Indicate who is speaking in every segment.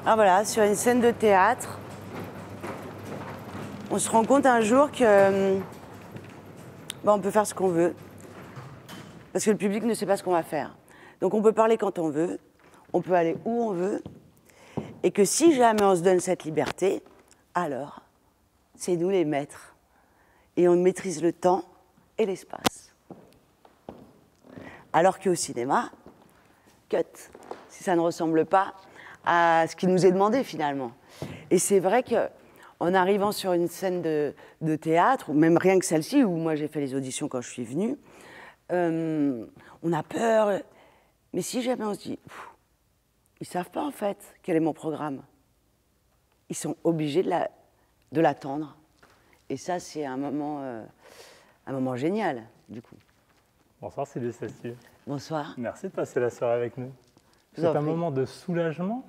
Speaker 1: Ah voilà, sur une scène de théâtre, on se rend compte un jour que on peut faire ce qu'on veut, parce que le public ne sait pas ce qu'on va faire. Donc on peut parler quand on veut, on peut aller où on veut, et que si jamais on se donne cette liberté, alors c'est nous les maîtres, et on maîtrise le temps et l'espace. Alors qu'au cinéma, cut, si ça ne ressemble pas à ce qui nous est demandé finalement. Et c'est vrai qu'en arrivant sur une scène de théâtre, ou même rien que celle-ci, où moi j'ai fait les auditions quand je suis venue, on a peur. Mais si jamais on se dit, ils ne savent pas en fait quel est mon programme, ils sont obligés de l'attendre. Et ça, c'est un moment génial, du coup.
Speaker 2: Bonsoir Sylvie Sessieux.
Speaker 1: Bonsoir.
Speaker 2: Merci de passer la soirée avec nous. C'est un moment de soulagement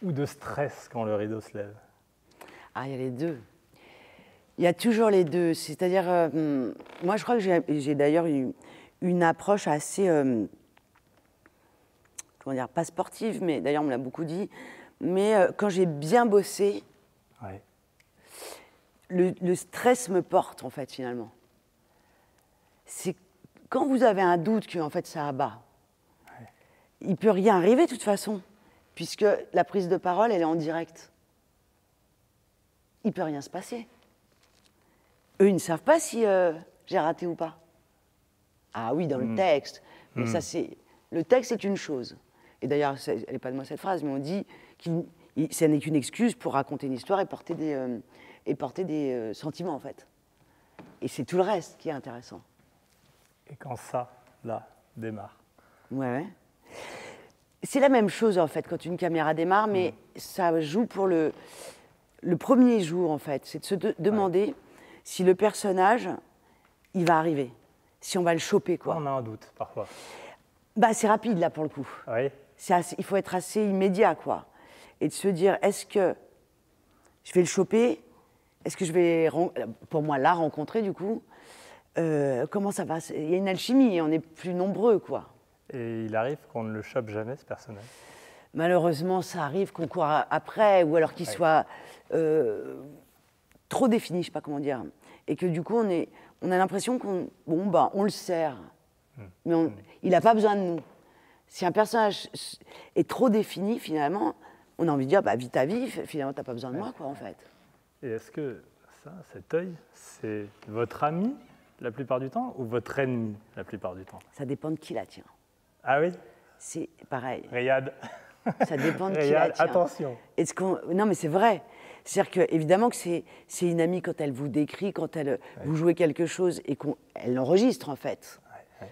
Speaker 2: ou de stress quand le rideau se lève?
Speaker 1: Ah, il y a les deux. Il y a toujours les deux. C'est-à-dire, moi je crois que j'ai d'ailleurs eu une approche assez, comment dire, pas sportive, mais d'ailleurs on me l'a beaucoup dit, mais quand j'ai bien bossé,
Speaker 2: ouais.
Speaker 1: le stress me porte en fait finalement. C'est quand vous avez un doute que en fait ça abat. Ouais. Il ne peut rien arriver de toute façon, puisque la prise de parole elle est en direct. Il ne peut rien se passer. Eux, ils ne savent pas si j'ai raté ou pas. Ah oui, dans le texte. Mais ça, le texte, c'est une chose. Et d'ailleurs, elle n'est pas de moi cette phrase, mais on dit que ce n'est qu'une excuse pour raconter une histoire et porter des sentiments, en fait. Et c'est tout le reste qui est intéressant.
Speaker 2: Et quand ça, là, démarre?
Speaker 1: Ouais. C'est la même chose, en fait, quand une caméra démarre, mais ça joue pour le premier jour, en fait. C'est de se demander si le personnage, il va arriver. Si on va le choper, quoi.
Speaker 2: On a un doute, parfois.
Speaker 1: Bah, c'est rapide, là, pour le coup.
Speaker 2: Oui.
Speaker 1: Il faut être assez immédiat, quoi. Et de se dire, est-ce que je vais le choper? Est-ce que je vais, pour moi, la rencontrer, du coup? Comment ça va? Il y a une alchimie, et on est plus nombreux, quoi.
Speaker 2: Et il arrive qu'on ne le chope jamais, ce personnage?
Speaker 1: Malheureusement, ça arrive qu'on court après, ou alors qu'il soit trop défini, je ne sais pas comment dire. Et que du coup, on a l'impression on le sert, mais il n'a pas besoin de nous. Si un personnage est trop défini, finalement, on a envie de dire, vis ta vie, finalement, tu n'as pas besoin de moi, quoi, en fait.
Speaker 2: Et est-ce que cet œil, c'est votre ami la plupart du temps ou votre ennemi la plupart du temps?
Speaker 1: Ça dépend de qui la tient.
Speaker 2: Ah oui?
Speaker 1: C'est pareil.
Speaker 2: Riyad.
Speaker 1: Ça dépend de qui la tient.
Speaker 2: Attention.
Speaker 1: Non, mais c'est vrai. C'est-à-dire qu'évidemment que c'est une amie quand elle vous décrit, quand vous jouez quelque chose et qu'elle l'enregistre, en fait. Ouais.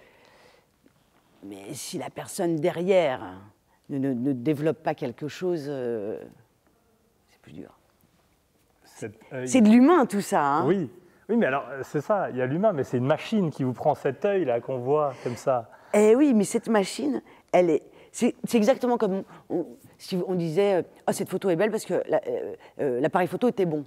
Speaker 1: Mais si la personne derrière ne développe pas quelque chose, c'est plus dur. C'est de l'humain, tout ça. Hein.
Speaker 2: Oui, mais alors, c'est ça, il y a l'humain, mais c'est une machine qui vous prend cet œil-là qu'on voit comme ça.
Speaker 1: Eh oui, mais cette machine, c'est exactement comme si on disait « Oh, cette photo est belle parce que l'appareil photo était bon ».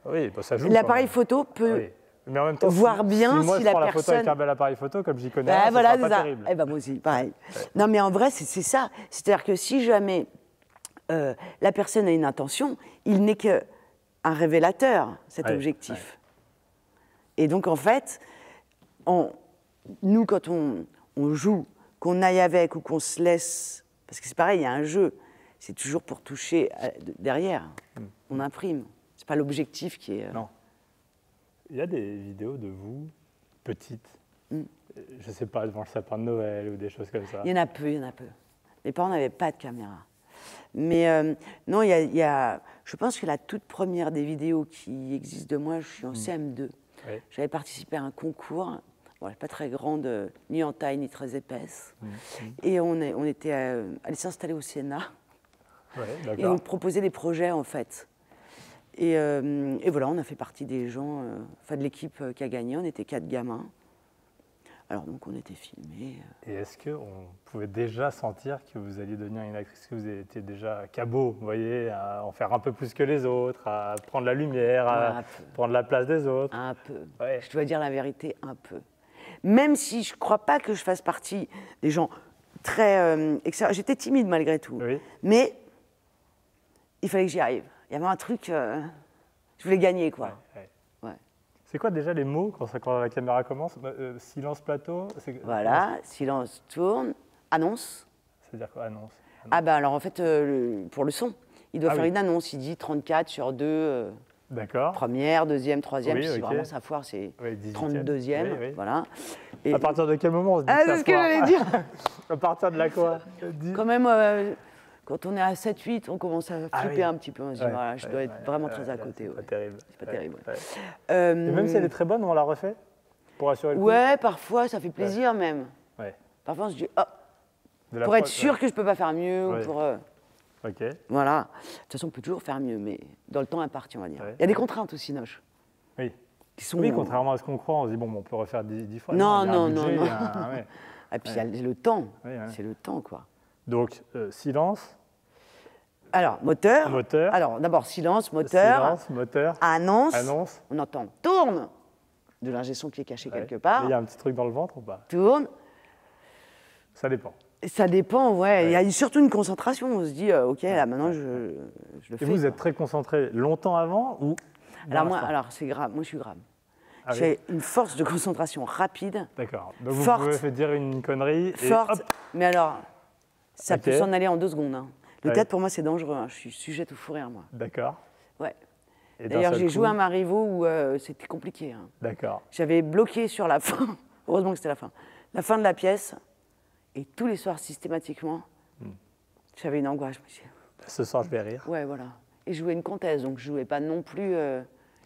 Speaker 2: Oui, ça joue.
Speaker 1: L'appareil photo peut
Speaker 2: mais en même temps,
Speaker 1: voir bien
Speaker 2: si moi,
Speaker 1: si
Speaker 2: je prends
Speaker 1: la
Speaker 2: la photo avec un bel appareil photo, comme j'y connais,
Speaker 1: ça
Speaker 2: sera pas
Speaker 1: ça.
Speaker 2: terrible.
Speaker 1: Eh ben, moi aussi, pareil. Non, mais en vrai, c'est ça. C'est-à-dire que si jamais la personne a une intention, il n'est qu'un révélateur, cet objectif. Ouais. Et donc, en fait, nous, quand on joue, qu'on aille avec ou qu'on se laisse, parce que c'est pareil, il y a un jeu, c'est toujours pour toucher derrière. On imprime. C'est pas l'objectif qui est...
Speaker 2: Non. Il y a des vidéos de vous, petites, je ne sais pas, devant le sapin de Noël ou des choses comme ça.
Speaker 1: Il y en a peu. Mes parents n'avaient pas de caméra. Mais non, il y a... Je pense que la toute première des vidéos qui existent de moi, je suis en CM2. Ouais. J'avais participé à un concours. Bon, pas très grande, ni en taille, ni très épaisse. Et on était allé s'installer au Sénat. Ouais, et on proposait des projets, en fait. Et voilà, on a fait partie des gens, de l'équipe qui a gagné. On était 4 gamins. Alors, donc, on était filmés.
Speaker 2: Et est-ce qu'on pouvait déjà sentir que vous alliez devenir une actrice, que vous étiez déjà cabot, vous voyez, à en faire un peu plus que les autres, à prendre la lumière, à prendre la place des autres?
Speaker 1: Un peu. Ouais. Je dois dire la vérité, un peu. Même si je ne crois pas que je fasse partie des gens très... J'étais timide malgré tout. Oui. Mais il fallait que j'y arrive. Il y avait un truc, je voulais gagner, quoi. Ouais.
Speaker 2: C'est quoi déjà les mots quand la caméra commence? Silence plateau.
Speaker 1: Voilà, silence tourne, annonce.
Speaker 2: C'est-à-dire quoi, annonce?
Speaker 1: Ah ben alors en fait, pour le son, il doit faire une annonce. Il dit 34 sur 2.
Speaker 2: D'accord.
Speaker 1: Première, deuxième, troisième. Si
Speaker 2: ok.
Speaker 1: vraiment ça foire, c'est
Speaker 2: 32e. Oui.
Speaker 1: Voilà.
Speaker 2: Et à partir de quel moment on se dit
Speaker 1: c'est ce que j'allais dire.
Speaker 2: À partir de la quoi?
Speaker 1: Quand même, quand on est à 7-8, on commence à flipper un petit peu. On se dit, voilà, je dois être vraiment très à côté.
Speaker 2: C'est pas terrible.
Speaker 1: C'est pas terrible.
Speaker 2: Et même si elle est très bonne, on la refait pour assurer le coup?
Speaker 1: Ouais, parfois, ça fait plaisir même.
Speaker 2: Ouais.
Speaker 1: Parfois, on se dit, pour être sûr que je peux pas faire mieux. Ou pour,
Speaker 2: Ok.
Speaker 1: Voilà. De toute façon, on peut toujours faire mieux, mais dans le temps imparti, on va dire. Il y a des contraintes aussi, Noche.
Speaker 2: Oui. Oui, contrairement à ce qu'on croit, on se dit, bon, on peut refaire 10 fois.
Speaker 1: Non. Et puis, il y a le temps. C'est le temps, quoi.
Speaker 2: Donc, silence.
Speaker 1: Alors, moteur. Alors, d'abord, silence, moteur. Annonce. On entend tourne de l'ingé son qui est caché quelque part.
Speaker 2: Il y a un petit truc dans le ventre ou pas?
Speaker 1: Tourne.
Speaker 2: Ça dépend.
Speaker 1: Ça dépend, ouais. Il y a surtout une concentration. On se dit, OK, là, maintenant, je le fais.
Speaker 2: Et vous êtes très concentré longtemps avant ou?
Speaker 1: Alors, c'est grave. Moi, je suis grave. J'ai une force de concentration rapide.
Speaker 2: D'accord. Donc, vous pouvez dire une connerie et
Speaker 1: forte.
Speaker 2: Hop.
Speaker 1: Mais alors, ça peut s'en aller en 2 secondes. Hein. Le théâtre, pour moi, c'est dangereux. Hein. Je suis sujette au fou rire, moi.
Speaker 2: D'accord.
Speaker 1: Ouais. D'ailleurs, j'ai joué un Marivaux où c'était compliqué. Hein.
Speaker 2: D'accord.
Speaker 1: J'avais bloqué sur la fin. Heureusement que c'était la fin. La fin de la pièce. Et tous les soirs, systématiquement, j'avais une angoisse. Je me disais,
Speaker 2: ce soir, je vais rire.
Speaker 1: Ouais, voilà. Et je jouais une comtesse, donc je jouais pas non plus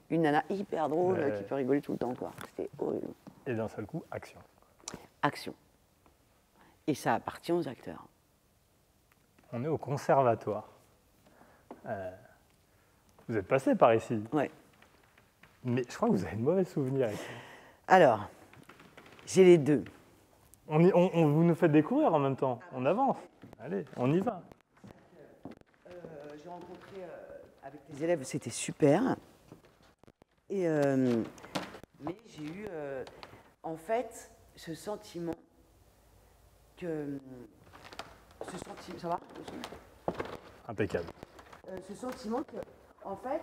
Speaker 1: une nana hyper drôle qui peut rigoler tout le temps, quoi. C'était horrible.
Speaker 2: Et d'un seul coup, action.
Speaker 1: Action. Et ça appartient aux acteurs.
Speaker 2: On est au conservatoire. Vous êtes passé par ici.
Speaker 1: Ouais.
Speaker 2: Mais je crois que vous avez de mauvais souvenirs ici.
Speaker 1: Alors, j'ai les deux.
Speaker 2: Vous nous faites découvrir en même temps. On avance. Allez, on y va.
Speaker 1: J'ai rencontré avec les élèves, c'était super. Et, mais j'ai eu, en fait, ce sentiment que... ça va?
Speaker 2: Impeccable.
Speaker 1: Ce sentiment que, en fait,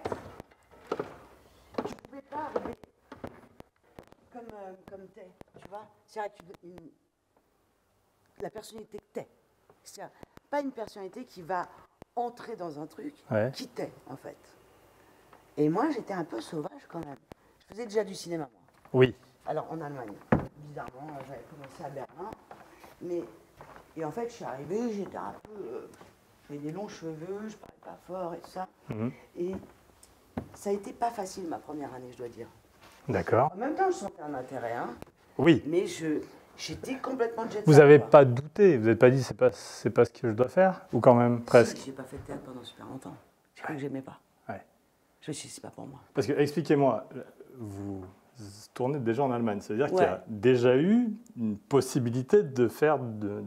Speaker 1: je ne pouvais pas arriver comme t'es, tu vois? C'est-à-dire la personnalité que t'es. C'est-à-dire pas une personnalité qui va entrer dans un truc, qui t'es, en fait. Et moi, j'étais un peu sauvage quand même. Je faisais déjà du cinéma, moi.
Speaker 2: Oui.
Speaker 1: Alors, en Allemagne, bizarrement, j'avais commencé à Berlin. Et en fait, je suis arrivée, j'étais un peu... j'avais des longs cheveux, je parlais pas fort et tout ça. Et ça a été pas facile, ma première année, je dois dire.
Speaker 2: D'accord.
Speaker 1: En même temps, je sentais un intérêt, hein.
Speaker 2: Oui.
Speaker 1: Mais j'étais complètement jet set.
Speaker 2: Vous n'avez pas douté, vous n'êtes pas dit c'est pas ce que je dois faire? Ou quand même, presque?
Speaker 1: Si, j'ai pas fait de théâtre pendant super longtemps. J'ai cru que j'aimais pas.
Speaker 2: Ouais.
Speaker 1: Je me suis dit, c'est pas pour moi.
Speaker 2: Parce que, expliquez-moi, vous tournez déjà en Allemagne, c'est-à-dire qu'il y a déjà eu une possibilité de faire, de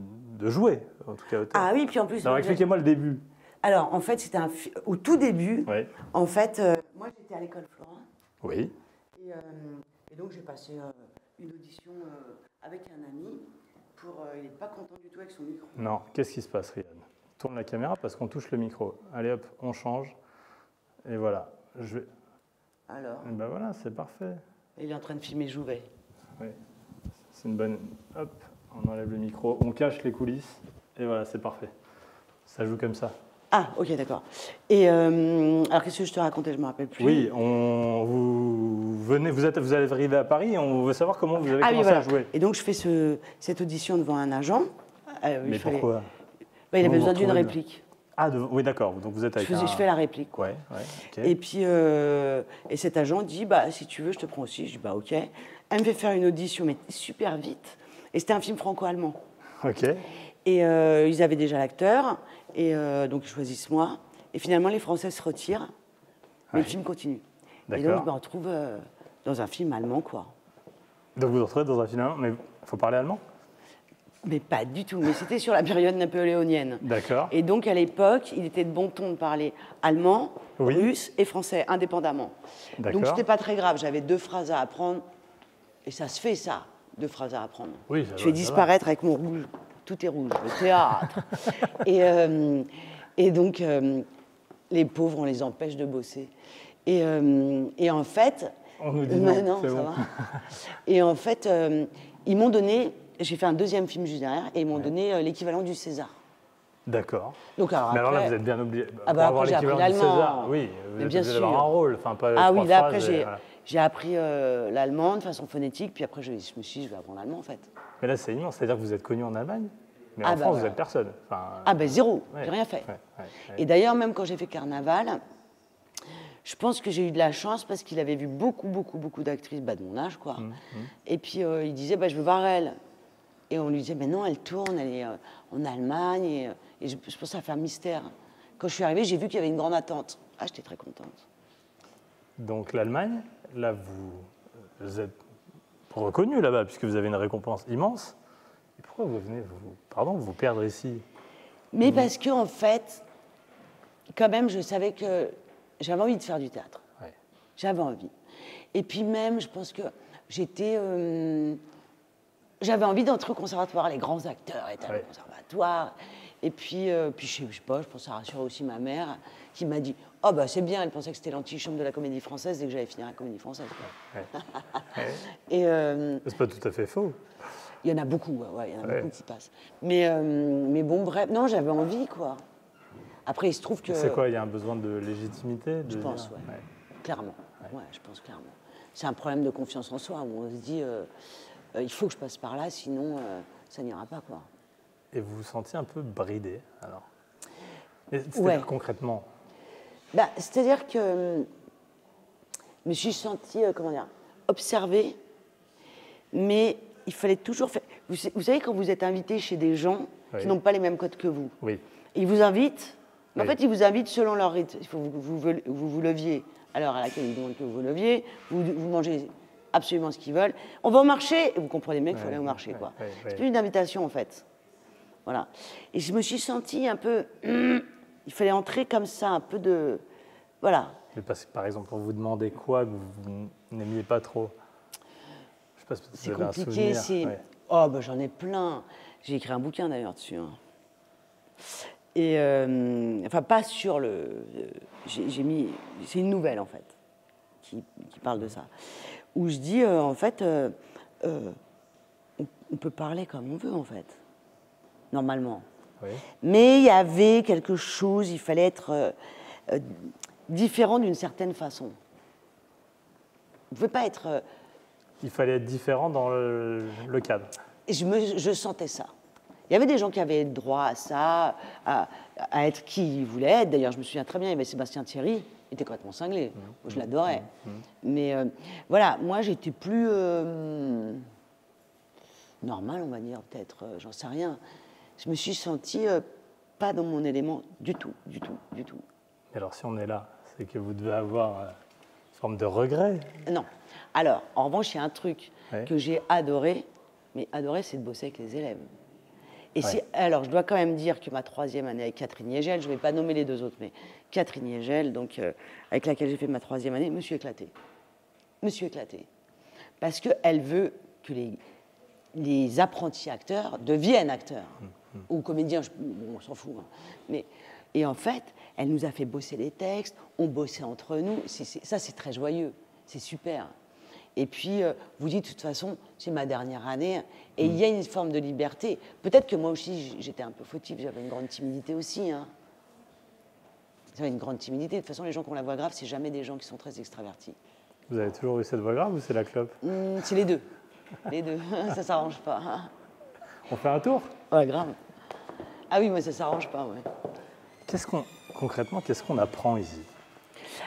Speaker 2: jouer, en tout cas au théâtre.
Speaker 1: Ah oui, puis en plus...
Speaker 2: Alors, expliquez-moi le début.
Speaker 1: Alors, en fait, c'était au tout début, en fait, moi, j'étais à l'école Florent.
Speaker 2: Oui.
Speaker 1: Et donc, j'ai passé une audition avec un ami pour... il n'est pas content du tout avec son micro.
Speaker 2: Non, qu'est-ce qui se passe, Ryan? Tourne la caméra parce qu'on touche le micro. Allez hop, on change. Et voilà.
Speaker 1: Alors?
Speaker 2: Et ben voilà, c'est parfait.
Speaker 1: Il est en train de filmer Jouvet.
Speaker 2: Oui. C'est une bonne... Hop, on enlève le micro, on cache les coulisses. Et voilà, c'est parfait. Ça joue comme ça.
Speaker 1: Ah, ok, d'accord. Et alors, qu'est-ce que je te racontais? Je ne me rappelle plus.
Speaker 2: Oui, vous allez arriver à Paris et on veut savoir comment vous avez commencé à jouer.
Speaker 1: Et donc, je fais cette audition devant un agent.
Speaker 2: Mais pourquoi?
Speaker 1: Il avait besoin d'une réplique.
Speaker 2: Ah, oui, d'accord. Donc, vous êtes avec
Speaker 1: je fais la réplique, quoi.
Speaker 2: Ouais, ok.
Speaker 1: Et puis, et cet agent dit, bah, si tu veux, je te prends aussi. Je dis, bah, ok. Elle me fait faire une audition, mais super vite. Et c'était un film franco-allemand.
Speaker 2: Ok.
Speaker 1: Et ils avaient déjà l'acteur. Et donc, ils choisissent moi. Et finalement, les Français se retirent. Mais le film continue. Et donc, je me retrouve dans un film allemand, quoi.
Speaker 2: Donc, vous vous retrouvez dans un film allemand, mais il faut parler allemand?
Speaker 1: Mais pas du tout. Mais c'était sur la période napoléonienne.
Speaker 2: D'accord.
Speaker 1: Et donc, à l'époque, il était de bon ton de parler allemand, russe et français, indépendamment. Donc, c'était pas très grave. J'avais 2 phrases à apprendre. Et ça se fait, ça, 2 phrases à apprendre.
Speaker 2: Oui,
Speaker 1: je vais disparaître avec mon rouge. Tout est rouge, le théâtre. Et donc, Les pauvres, on les empêche de bosser. Et en fait...
Speaker 2: On nous dit non,
Speaker 1: ça
Speaker 2: bon.
Speaker 1: va. Et en fait, ils m'ont donné... J'ai fait un deuxième film juste derrière, et ils m'ont donné l'équivalent du César.
Speaker 2: D'accord.
Speaker 1: Donc, alors,
Speaker 2: mais
Speaker 1: après,
Speaker 2: alors là, vous êtes bien obligé.
Speaker 1: Ah bah, après, j'ai appris l'allemand.
Speaker 2: Oui, vous êtes
Speaker 1: bien
Speaker 2: obligé
Speaker 1: sûr.
Speaker 2: d'avoir un rôle. Enfin, pas
Speaker 1: ah oui, là,
Speaker 2: phrases,
Speaker 1: après,
Speaker 2: voilà.
Speaker 1: j'ai appris l'allemand de façon phonétique, puis après, je me suis dit, je vais apprendre l'allemand, en fait.
Speaker 2: Mais là, c'est immense. C'est-à-dire que vous êtes connu en Allemagne, mais en France,
Speaker 1: voilà.
Speaker 2: vous êtes personne. Enfin,
Speaker 1: Ah ben zéro, j'ai rien fait. Et d'ailleurs, même quand j'ai fait Carnaval, je pense que j'ai eu de la chance parce qu'il avait vu beaucoup d'actrices de mon âge, quoi. Et puis, il disait, je veux voir elle. Et on lui disait, mais non, elle tourne, elle est en Allemagne. Et je pense que ça fait un mystère. Quand je suis arrivée, j'ai vu qu'il y avait une grande attente. Ah, j'étais très contente.
Speaker 2: Donc l'Allemagne, là, vous êtes reconnu là-bas, puisque vous avez une récompense immense. Et pourquoi vous venez vous perdre ici?
Speaker 1: Mais parce que, en fait, quand même, je savais que j'avais envie de faire du théâtre.
Speaker 2: Ouais.
Speaker 1: J'avais envie. Et puis même, je pense que j'avais envie d'entrer au conservatoire. Les grands acteurs étaient au conservatoire. Et puis je sais pas, je pense que ça rassurait aussi ma mère, qui m'a dit « Oh, bah c'est bien, elle pensait que c'était l'antichambre de la Comédie Française et que j'allais finir à la Comédie Française. » Et
Speaker 2: c'est pas tout à fait faux.
Speaker 1: il y en a beaucoup, il y en a beaucoup qui passent. Mais bon, bref, non, j'avais envie, quoi. Après, il se trouve que...
Speaker 2: C'est quoi, il y a un besoin de légitimité
Speaker 1: Je pense, clairement. Ouais, je pense clairement. C'est un problème de confiance en soi, où on se dit il faut que je passe par là, sinon ça n'ira pas, quoi.
Speaker 2: Et vous vous sentiez un peu bridé, alors? C'est-à-dire concrètement?
Speaker 1: C'est-à-dire que je me suis sentie, observée, mais il fallait toujours faire... Vous savez, quand vous êtes invité chez des gens qui n'ont pas les mêmes codes que vous, ils vous invitent, mais en fait, ils vous invitent selon leur rythme. Il faut que vous leviez à l'heure à laquelle ils demandent que vous leviez, vous mangez absolument ce qu'ils veulent. On va au marché, et vous comprenez bien qu'il faut aller au marché, quoi. C'est plus une invitation, en fait. Voilà. Et je me suis sentie un peu... il fallait entrer comme ça, un peu de... Voilà.
Speaker 2: Mais parce que, par exemple, on vous demandait quoi que vous n'aimiez pas trop? Je sais pas si
Speaker 1: c'est
Speaker 2: vous avez
Speaker 1: compliqué,
Speaker 2: un souvenir.
Speaker 1: Oh, j'en ai plein. J'ai écrit un bouquin, d'ailleurs, dessus. Hein. Et... enfin, pas sur le... j'ai mis... C'est une nouvelle, en fait, qui parle de ça. Où je dis, en fait, on peut parler comme on veut, en fait. Normalement.
Speaker 2: Oui.
Speaker 1: Mais il y avait quelque chose, il fallait être différent d'une certaine façon. Vous ne pouvez pas être...
Speaker 2: Il fallait être différent dans le cadre.
Speaker 1: Et je sentais ça. Il y avait des gens qui avaient droit à ça, à être qui ils voulaient être. D'ailleurs, je me souviens très bien, il y avait Sébastien Thierry, il était complètement cinglé. Moi, je l'adorais. Mais voilà, moi, j'étais plus normale, on va dire, peut-être, j'en sais rien. Je me suis sentie pas dans mon élément du tout. Et
Speaker 2: alors, si on est là, c'est que vous devez avoir une forme de regret.
Speaker 1: Non. Alors, en revanche, il y a un truc que j'ai adoré, mais adoré, c'est de bosser avec les élèves. Et alors, je dois quand même dire que ma troisième année avec Catherine Yegel, je ne vais pas nommer les deux autres, mais Catherine Yegel, donc, avec laquelle j'ai fait ma troisième année, me suis éclatée. Parce qu'elle veut que les apprentis acteurs deviennent acteurs. Ou comédiens, on s'en fout. Hein. Et en fait, elle nous a fait bosser les textes, on bossait entre nous. Ça, c'est très joyeux, c'est super. Et puis, vous dites, de toute façon, c'est ma dernière année, et il y a une forme de liberté. Peut-être que moi aussi, j'étais un peu fautive, j'avais une grande timidité aussi. Hein. J'avais une grande timidité. De toute façon, les gens qui ont la voix grave, c'est jamais des gens qui sont très extravertis.
Speaker 2: Vous avez toujours eu cette voix grave ou c'est la clope?
Speaker 1: C'est les deux. Les deux, ça s'arrange pas.
Speaker 2: On fait un tour?
Speaker 1: Ouais, grave. Ah oui, moi, ça s'arrange pas, ouais.
Speaker 2: Concrètement, qu'est-ce qu'on apprend ici?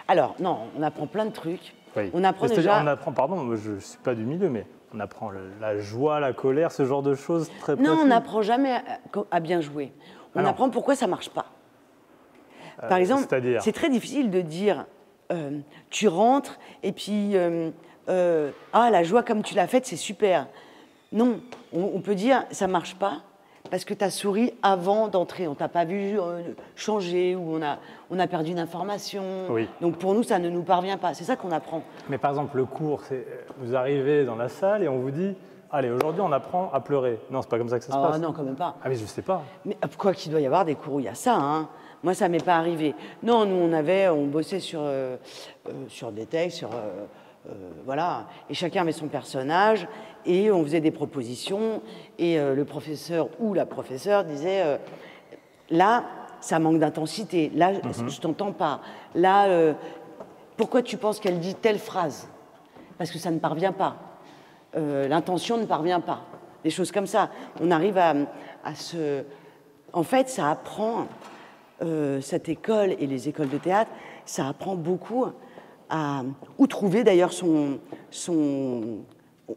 Speaker 1: Alors, non, on apprend plein de trucs.
Speaker 2: Oui.
Speaker 1: On apprend déjà...
Speaker 2: On apprend, pardon, moi, je ne suis pas du milieu, mais on apprend la joie, la colère, ce genre de choses très précises.
Speaker 1: Non, on n'apprend jamais à bien jouer. On apprend pourquoi ça ne marche pas. Par exemple, c'est très difficile de dire tu rentres et puis la joie comme tu l'as faite, c'est super. Non, on peut dire ça ne marche pas parce que tu as souri avant d'entrer. On ne t'a pas vu changer ou on a perdu une information.
Speaker 2: Oui.
Speaker 1: Donc pour nous, ça ne nous parvient pas. C'est ça qu'on apprend.
Speaker 2: Mais par exemple, le cours, vous arrivez dans la salle et on vous dit allez, aujourd'hui, on apprend à pleurer. Non, c'est pas comme ça que ça se passe.
Speaker 1: Non, quand même pas.
Speaker 2: Ah, mais je sais pas.
Speaker 1: Mais quoi qu'il doit y avoir des cours où il y a ça, hein. Moi, ça m'est pas arrivé. Non, nous, on bossait sur des textes, voilà. Et chacun avait son personnage et on faisait des propositions. Et le professeur ou la professeure disait là, ça manque d'intensité. Là, je t'entends pas. Là, pourquoi tu penses qu'elle dit telle phrase? Parce que ça ne parvient pas. L'intention ne parvient pas. Des choses comme ça. On arrive à se... En fait, ça apprend, cette école et les écoles de théâtre, ça apprend beaucoup à... Où trouver d'ailleurs son...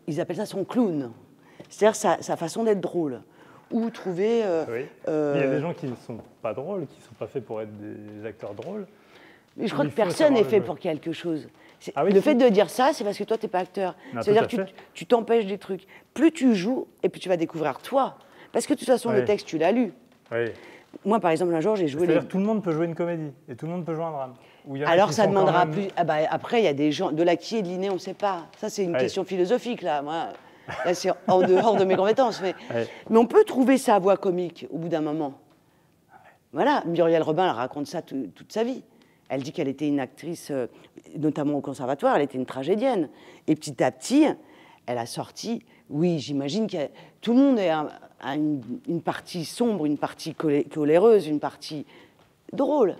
Speaker 1: Ils appellent ça son clown. C'est-à-dire sa façon d'être drôle. Où trouver...
Speaker 2: Oui. Il y a des gens qui ne sont pas drôles, qui ne sont pas faits pour être des acteurs drôles.
Speaker 1: Mais je crois que personne n'est fait pour quelque chose.
Speaker 2: Ah oui,
Speaker 1: le fait de dire ça, c'est parce que toi, tu n'es pas acteur. C'est-à-dire que tu t'empêches des trucs. Plus tu joues, et plus tu vas découvrir toi. Parce que de toute façon, le texte, tu l'as lu.
Speaker 2: Oui.
Speaker 1: Moi, par exemple, un jour, j'ai joué...
Speaker 2: C'est-à-dire que tout le monde peut jouer une comédie, et tout le monde peut jouer un drame.
Speaker 1: Alors, ça demandera plus... Ah bah, après, il y a des gens... De l'acquis et de l'inné, on ne sait pas. Ça, c'est une question philosophique, là. Moi, là, c'est en dehors de mes compétences. Mais on peut trouver sa voix comique au bout d'un moment. Voilà. Muriel Robin, elle raconte ça toute sa vie. Elle dit qu'elle était une actrice, notamment au conservatoire, elle était une tragédienne. Et petit à petit, elle a sorti... Oui, j'imagine que tout le monde a une partie sombre, une partie coléreuse, une partie drôle.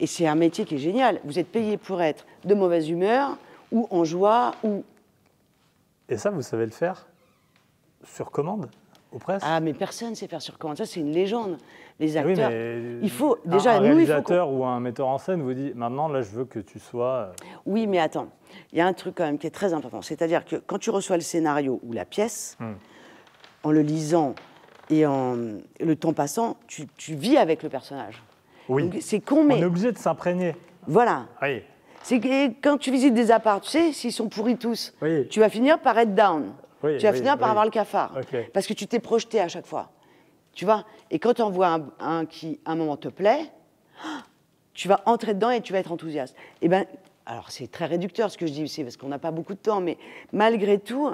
Speaker 1: Et c'est un métier qui est génial. Vous êtes payé pour être de mauvaise humeur, ou en joie, ou...
Speaker 2: Et ça, vous savez le faire sur commande, aux presses?
Speaker 1: Ah, mais personne ne sait faire sur commande. Ça, c'est une légende. Les acteurs...
Speaker 2: Oui, mais
Speaker 1: il faut... Déjà,
Speaker 2: un réalisateur ou un metteur en scène vous dit, maintenant, là, je veux que tu sois...
Speaker 1: Oui, mais attends. Il y a un truc quand même qui est très important. C'est-à-dire que quand tu reçois le scénario ou la pièce, en le lisant et en le temps passant, tu vis avec le personnage.
Speaker 2: Oui.
Speaker 1: C'est con, mais...
Speaker 2: On est obligé de s'imprégner.
Speaker 1: Voilà.
Speaker 2: Oui.
Speaker 1: C'est que quand tu visites des apparts, tu sais, s'ils sont pourris tous,
Speaker 2: oui.
Speaker 1: tu vas finir par être down.
Speaker 2: Oui,
Speaker 1: tu vas finir par avoir le cafard.
Speaker 2: Okay.
Speaker 1: Parce que tu t'es projeté à chaque fois. Tu vois? Et quand tu en vois un qui, à un moment, te plaît, tu vas entrer dedans et tu vas être enthousiaste. Eh bien, alors c'est très réducteur ce que je dis, c'est parce qu'on n'a pas beaucoup de temps, mais malgré tout,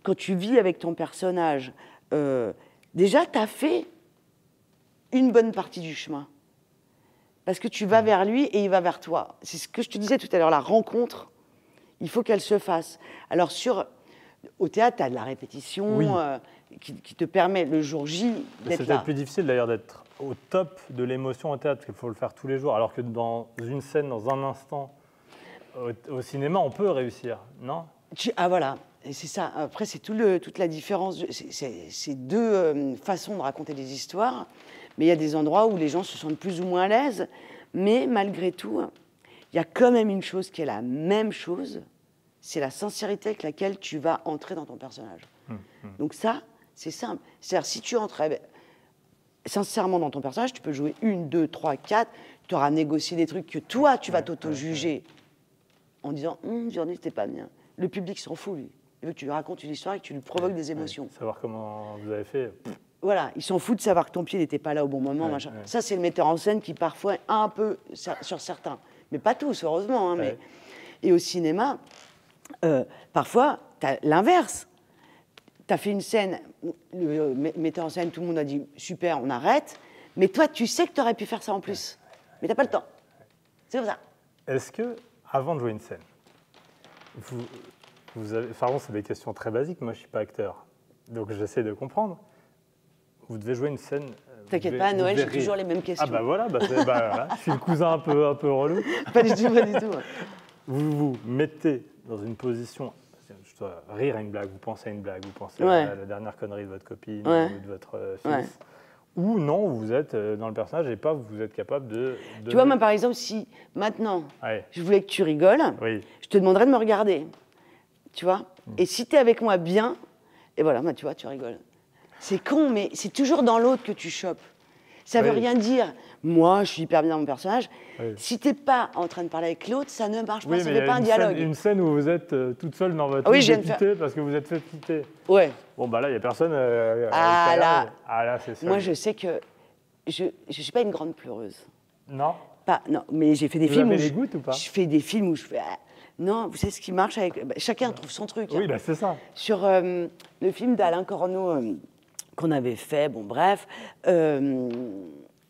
Speaker 1: quand tu vis avec ton personnage, déjà, tu as fait une bonne partie du chemin. Parce que tu vas vers lui et il va vers toi. C'est ce que je te disais tout à l'heure, la rencontre, il faut qu'elle se fasse. Alors, au théâtre, tu as de la répétition qui te permet, le jour J, d'être là.
Speaker 2: C'est peut-être plus difficile d'ailleurs d'être au top de l'émotion au théâtre, parce qu'il faut le faire tous les jours. Alors que dans une scène, dans un instant, au cinéma, on peut réussir, non?
Speaker 1: Ah voilà, et c'est ça. Après, c'est toute la différence. C'est deux façons de raconter des histoires. Mais il y a des endroits où les gens se sentent plus ou moins à l'aise. Mais malgré tout, il y a quand même une chose qui est la même chose. C'est la sincérité avec laquelle tu vas entrer dans ton personnage. Donc ça, c'est simple. C'est-à-dire, si tu entres sincèrement dans ton personnage, tu peux jouer 1, 2, 3, 4. Tu auras négocié des trucs que toi, tu vas t'auto-juger en disant « aujourd'hui, c'était pas bien ». Le public s'en fout, lui. Il veut que tu lui racontes une histoire et que tu lui provoques des émotions.
Speaker 2: Savoir comment vous avez fait.
Speaker 1: Voilà, ils s'en foutent de savoir que ton pied n'était pas là au bon moment. Machin. Ça, c'est le metteur en scène qui, parfois, est un peu sur certains. Mais pas tous, heureusement. Hein, mais... Et au cinéma, parfois, tu as l'inverse. Tu as fait une scène, le metteur en scène, tout le monde a dit « super, on arrête ». Mais toi, tu sais que tu aurais pu faire ça en plus. Mais tu n'as pas le temps. C'est comme ça.
Speaker 2: Est-ce que, avant de jouer une scène, pardon, c'est des questions très basiques. Moi, je ne suis pas acteur. Donc, j'essaie de comprendre. Vous devez jouer une scène.
Speaker 1: T'inquiète pas, à Noël, j'ai toujours les mêmes questions.
Speaker 2: Ah bah voilà, voilà. Je suis le cousin un peu relou.
Speaker 1: Pas du tout, pas du tout.
Speaker 2: Vous vous mettez dans une position, je dois rire à une blague, vous pensez à une blague, vous pensez à la dernière connerie de votre copine ou de votre fils. Ou non, vous êtes dans le personnage et pas vous êtes capable de...
Speaker 1: Tu vois, moi par exemple, si maintenant je voulais que tu rigoles, je te demanderais de me regarder. Tu vois? Et si tu es avec moi bien, et voilà, bah, tu vois, tu rigoles. C'est con, mais c'est toujours dans l'autre que tu chopes. Ça veut rien dire. Moi, je suis hyper bien dans mon personnage. Si tu n'es pas en train de parler avec l'autre, ça ne marche pas, ça ne fait pas un dialogue.
Speaker 2: Une scène où vous êtes toute seule dans votre quitter parce que vous êtes fait quitter.
Speaker 1: Ouais.
Speaker 2: Bon, bah là, il n'y a personne.
Speaker 1: Là,
Speaker 2: c'est ça.
Speaker 1: Moi, je sais que je ne suis pas une grande pleureuse.
Speaker 2: Non?
Speaker 1: Non, mais j'ai fait des films où
Speaker 2: les gouttes ou pas?
Speaker 1: Je fais des films où je fais... Non, vous savez ce qui marche avec... chacun trouve son truc.
Speaker 2: Oui, c'est ça.
Speaker 1: Sur le film d'Alain Corneau qu'on avait fait, bon bref,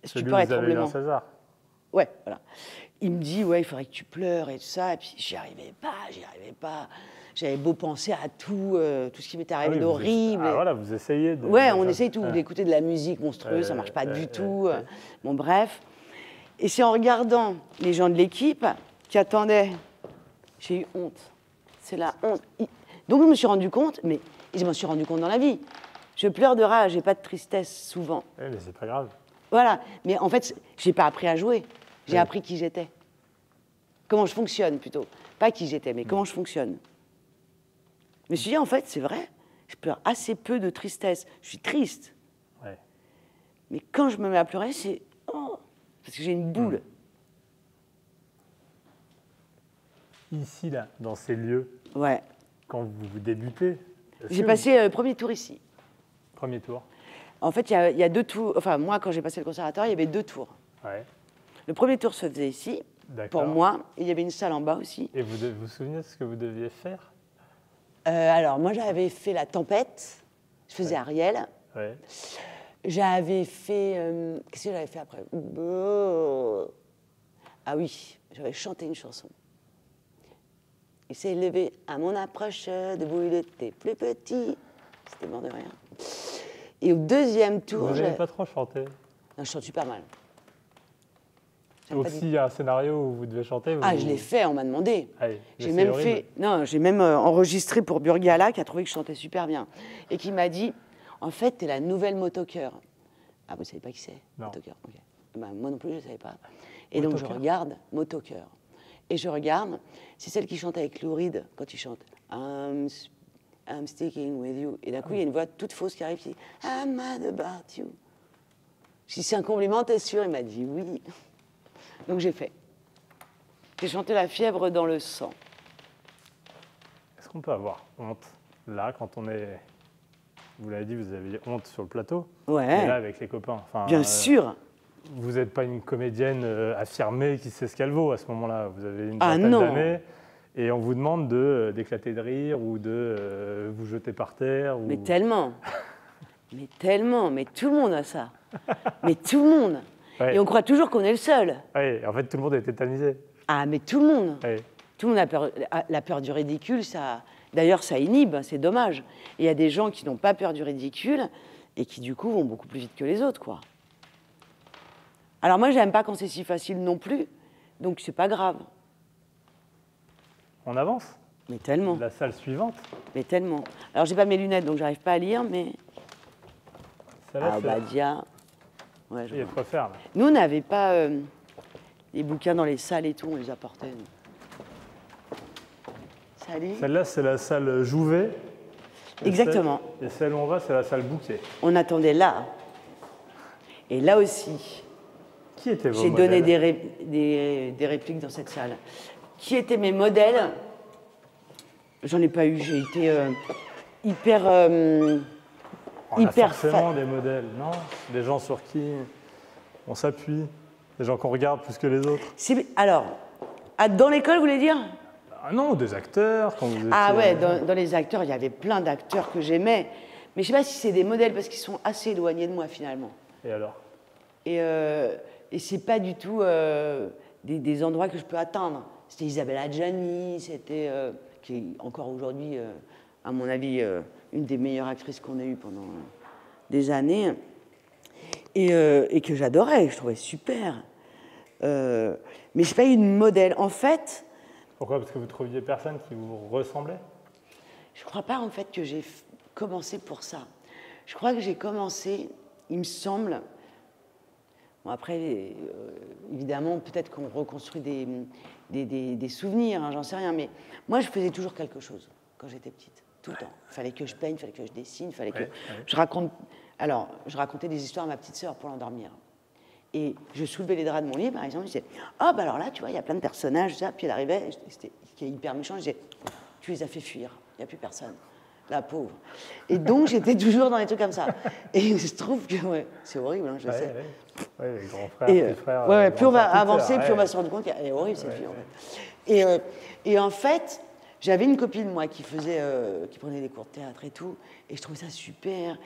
Speaker 1: stupeur et tremblement.
Speaker 2: César.
Speaker 1: Ouais, voilà. Il me dit, ouais, il faudrait que tu pleures et tout ça. Et puis, j'y arrivais pas. J'avais beau penser à tout ce qui m'était arrivé d'horrible.
Speaker 2: Ah, voilà, vous essayez de...
Speaker 1: Ouais, on essaye tout, d'écouter de la musique monstrueuse, ça marche pas du tout. Bon, bref. Et c'est en regardant les gens de l'équipe qui attendaient, j'ai eu honte. C'est la honte. Donc, je me suis rendu compte, mais je m'en suis rendu compte dans la vie. Je pleure de rage, j'ai pas de tristesse souvent.
Speaker 2: Oui, mais c'est pas grave.
Speaker 1: Voilà, mais en fait, j'ai pas appris à jouer. J'ai appris qui j'étais. Comment je fonctionne, plutôt. Pas qui j'étais, mais comment je fonctionne. Je me suis dit, en fait, c'est vrai, je pleure assez peu de tristesse. Je suis triste.
Speaker 2: Ouais.
Speaker 1: Mais quand je me mets à pleurer, c'est... Oh, parce que j'ai une boule.
Speaker 2: Ici, là, dans ces lieux,
Speaker 1: Ouais.
Speaker 2: quand vous débutez...
Speaker 1: J'ai passé le premier tour ici.
Speaker 2: Premier tour.
Speaker 1: En fait, il y a 2 tours. Enfin, moi, quand j'ai passé le conservatoire, il y avait 2 tours.
Speaker 2: Ouais.
Speaker 1: Le premier tour se faisait ici, pour moi, et il y avait une salle en bas aussi.
Speaker 2: Et vous vous souvenez de ce que vous deviez faire?
Speaker 1: Alors, moi, j'avais fait La Tempête. Je faisais Ariel.
Speaker 2: Ouais.
Speaker 1: J'avais fait... qu'est-ce que j'avais fait après? Ah oui, j'avais chanté une chanson. Il s'est levé à mon approche, debout il était plus petit. C'était mort de rien. Et au deuxième tour...
Speaker 2: Vous n'avez pas trop chanté?
Speaker 1: Non, je chante super mal.
Speaker 2: Donc s'il y a un scénario où vous devez chanter...
Speaker 1: Ah, je l'ai fait, on m'a demandé.
Speaker 2: Allez,
Speaker 1: j'ai même fait... Non, j'ai même enregistré pour Burgala, qui a trouvé que je chantais super bien. Et qui m'a dit, en fait, t'es la nouvelle Motoker. Ah, vous ne savez pas qui c'est? Motoker, ok. Ben, moi non plus, je ne savais pas. Et donc, je regarde Motoker. Et je regarde, c'est celle qui chante avec Lou Reed, quand il chante I'm sticking with you. Et d'un coup, il y a une voix toute fausse qui arrive, qui dit I'm mad about you. Je dis, c'est un compliment, t'es sûr? Il m'a dit oui. Donc j'ai fait. J'ai chanté La fièvre dans le sang.
Speaker 2: Est-ce qu'on peut avoir honte, là, quand on est... Vous l'avez dit, vous aviez honte sur le plateau.
Speaker 1: Ouais.
Speaker 2: Et là, avec les copains. Enfin,
Speaker 1: bien sûr.
Speaker 2: Vous n'êtes pas une comédienne affirmée qui sait ce qu'elle vaut à ce moment-là. Vous avez une vingtaine d'années et on vous demande d'éclater de rire ou de vous jeter par terre. Ou...
Speaker 1: Mais tellement. Mais tellement. Mais tout le monde a ça. Mais tout le monde. Ouais. Et on croit toujours qu'on est le seul.
Speaker 2: Oui, en fait, tout le monde est tétanisé.
Speaker 1: Ah, mais tout le monde.
Speaker 2: Ouais.
Speaker 1: Tout le monde a peur. La peur du ridicule, ça... D'ailleurs, ça inhibe, c'est dommage. Et il y a des gens qui n'ont pas peur du ridicule et qui, du coup, vont beaucoup plus vite que les autres, quoi. Alors moi, j'aime pas quand c'est si facile non plus, donc c'est pas grave.
Speaker 2: On avance?
Speaker 1: Mais tellement.
Speaker 2: La salle suivante?
Speaker 1: Mais tellement. Alors j'ai pas mes lunettes, donc j'arrive pas à lire, mais...
Speaker 2: Ah,
Speaker 1: Badia. Ouais,
Speaker 2: il y a de quoi faire, là.
Speaker 1: Nous, on n'avait pas des bouquins dans les salles et tout, on les apportait. Salut.
Speaker 2: Celle-là, c'est la salle Jouvet.
Speaker 1: Exactement.
Speaker 2: Et celle où on va, c'est la salle Bouquet.
Speaker 1: On attendait là. Et là aussi...
Speaker 2: Qui étaient vos
Speaker 1: J'ai
Speaker 2: modèles?
Speaker 1: donné des répliques dans cette salle. Qui étaient mes modèles? J'en ai pas eu. J'ai été hyper...
Speaker 2: on a forcément des modèles, non? Des gens sur qui on s'appuie, des gens qu'on regarde plus que les autres.
Speaker 1: Alors, dans l'école, vous voulez dire?
Speaker 2: Ah non, des acteurs, quand vous étiez...
Speaker 1: Ah ouais, dans les acteurs, il y avait plein d'acteurs que j'aimais. Mais je sais pas si c'est des modèles, parce qu'ils sont assez éloignés de moi, finalement.
Speaker 2: Et alors?
Speaker 1: Et c'est pas du tout des endroits que je peux atteindre. C'était Isabelle Adjani, c'était, qui est encore aujourd'hui, à mon avis, une des meilleures actrices qu'on ait eues pendant des années, et que j'adorais, je trouvais super. Mais je suis pas une modèle. En fait...
Speaker 2: Pourquoi? Parce que vous trouviez personne qui vous ressemblait?
Speaker 1: Je crois pas, en fait, que j'ai commencé pour ça. Je crois que j'ai commencé, il me semble... Bon, après, évidemment, peut-être qu'on reconstruit des souvenirs, hein, j'en sais rien, mais moi, je faisais toujours quelque chose quand j'étais petite, tout le temps. Il fallait que je peigne, il fallait que je dessine, il fallait que je raconte... Alors, je racontais des histoires à ma petite sœur pour l'endormir. Et je soulevais les draps de mon lit, par exemple, je disais « Ah, bah alors là, tu vois, il y a plein de personnages, ça. » Puis elle arrivait, c'était hyper méchant, je disais « Tu les as fait fuir, il n'y a plus personne. » La pauvre. Et donc, j'étais toujours dans des trucs comme ça. Et il se trouve que, ouais, c'est horrible, hein, je sais.
Speaker 2: Ouais, les grands frères, petits frères.
Speaker 1: Ouais, plus on va avancer, plus on va se rendre compte qu'elle est horrible, cette fille, en fait. Et en fait, J'avais une copine, moi, qui prenait des cours de théâtre et tout, et je trouvais ça super.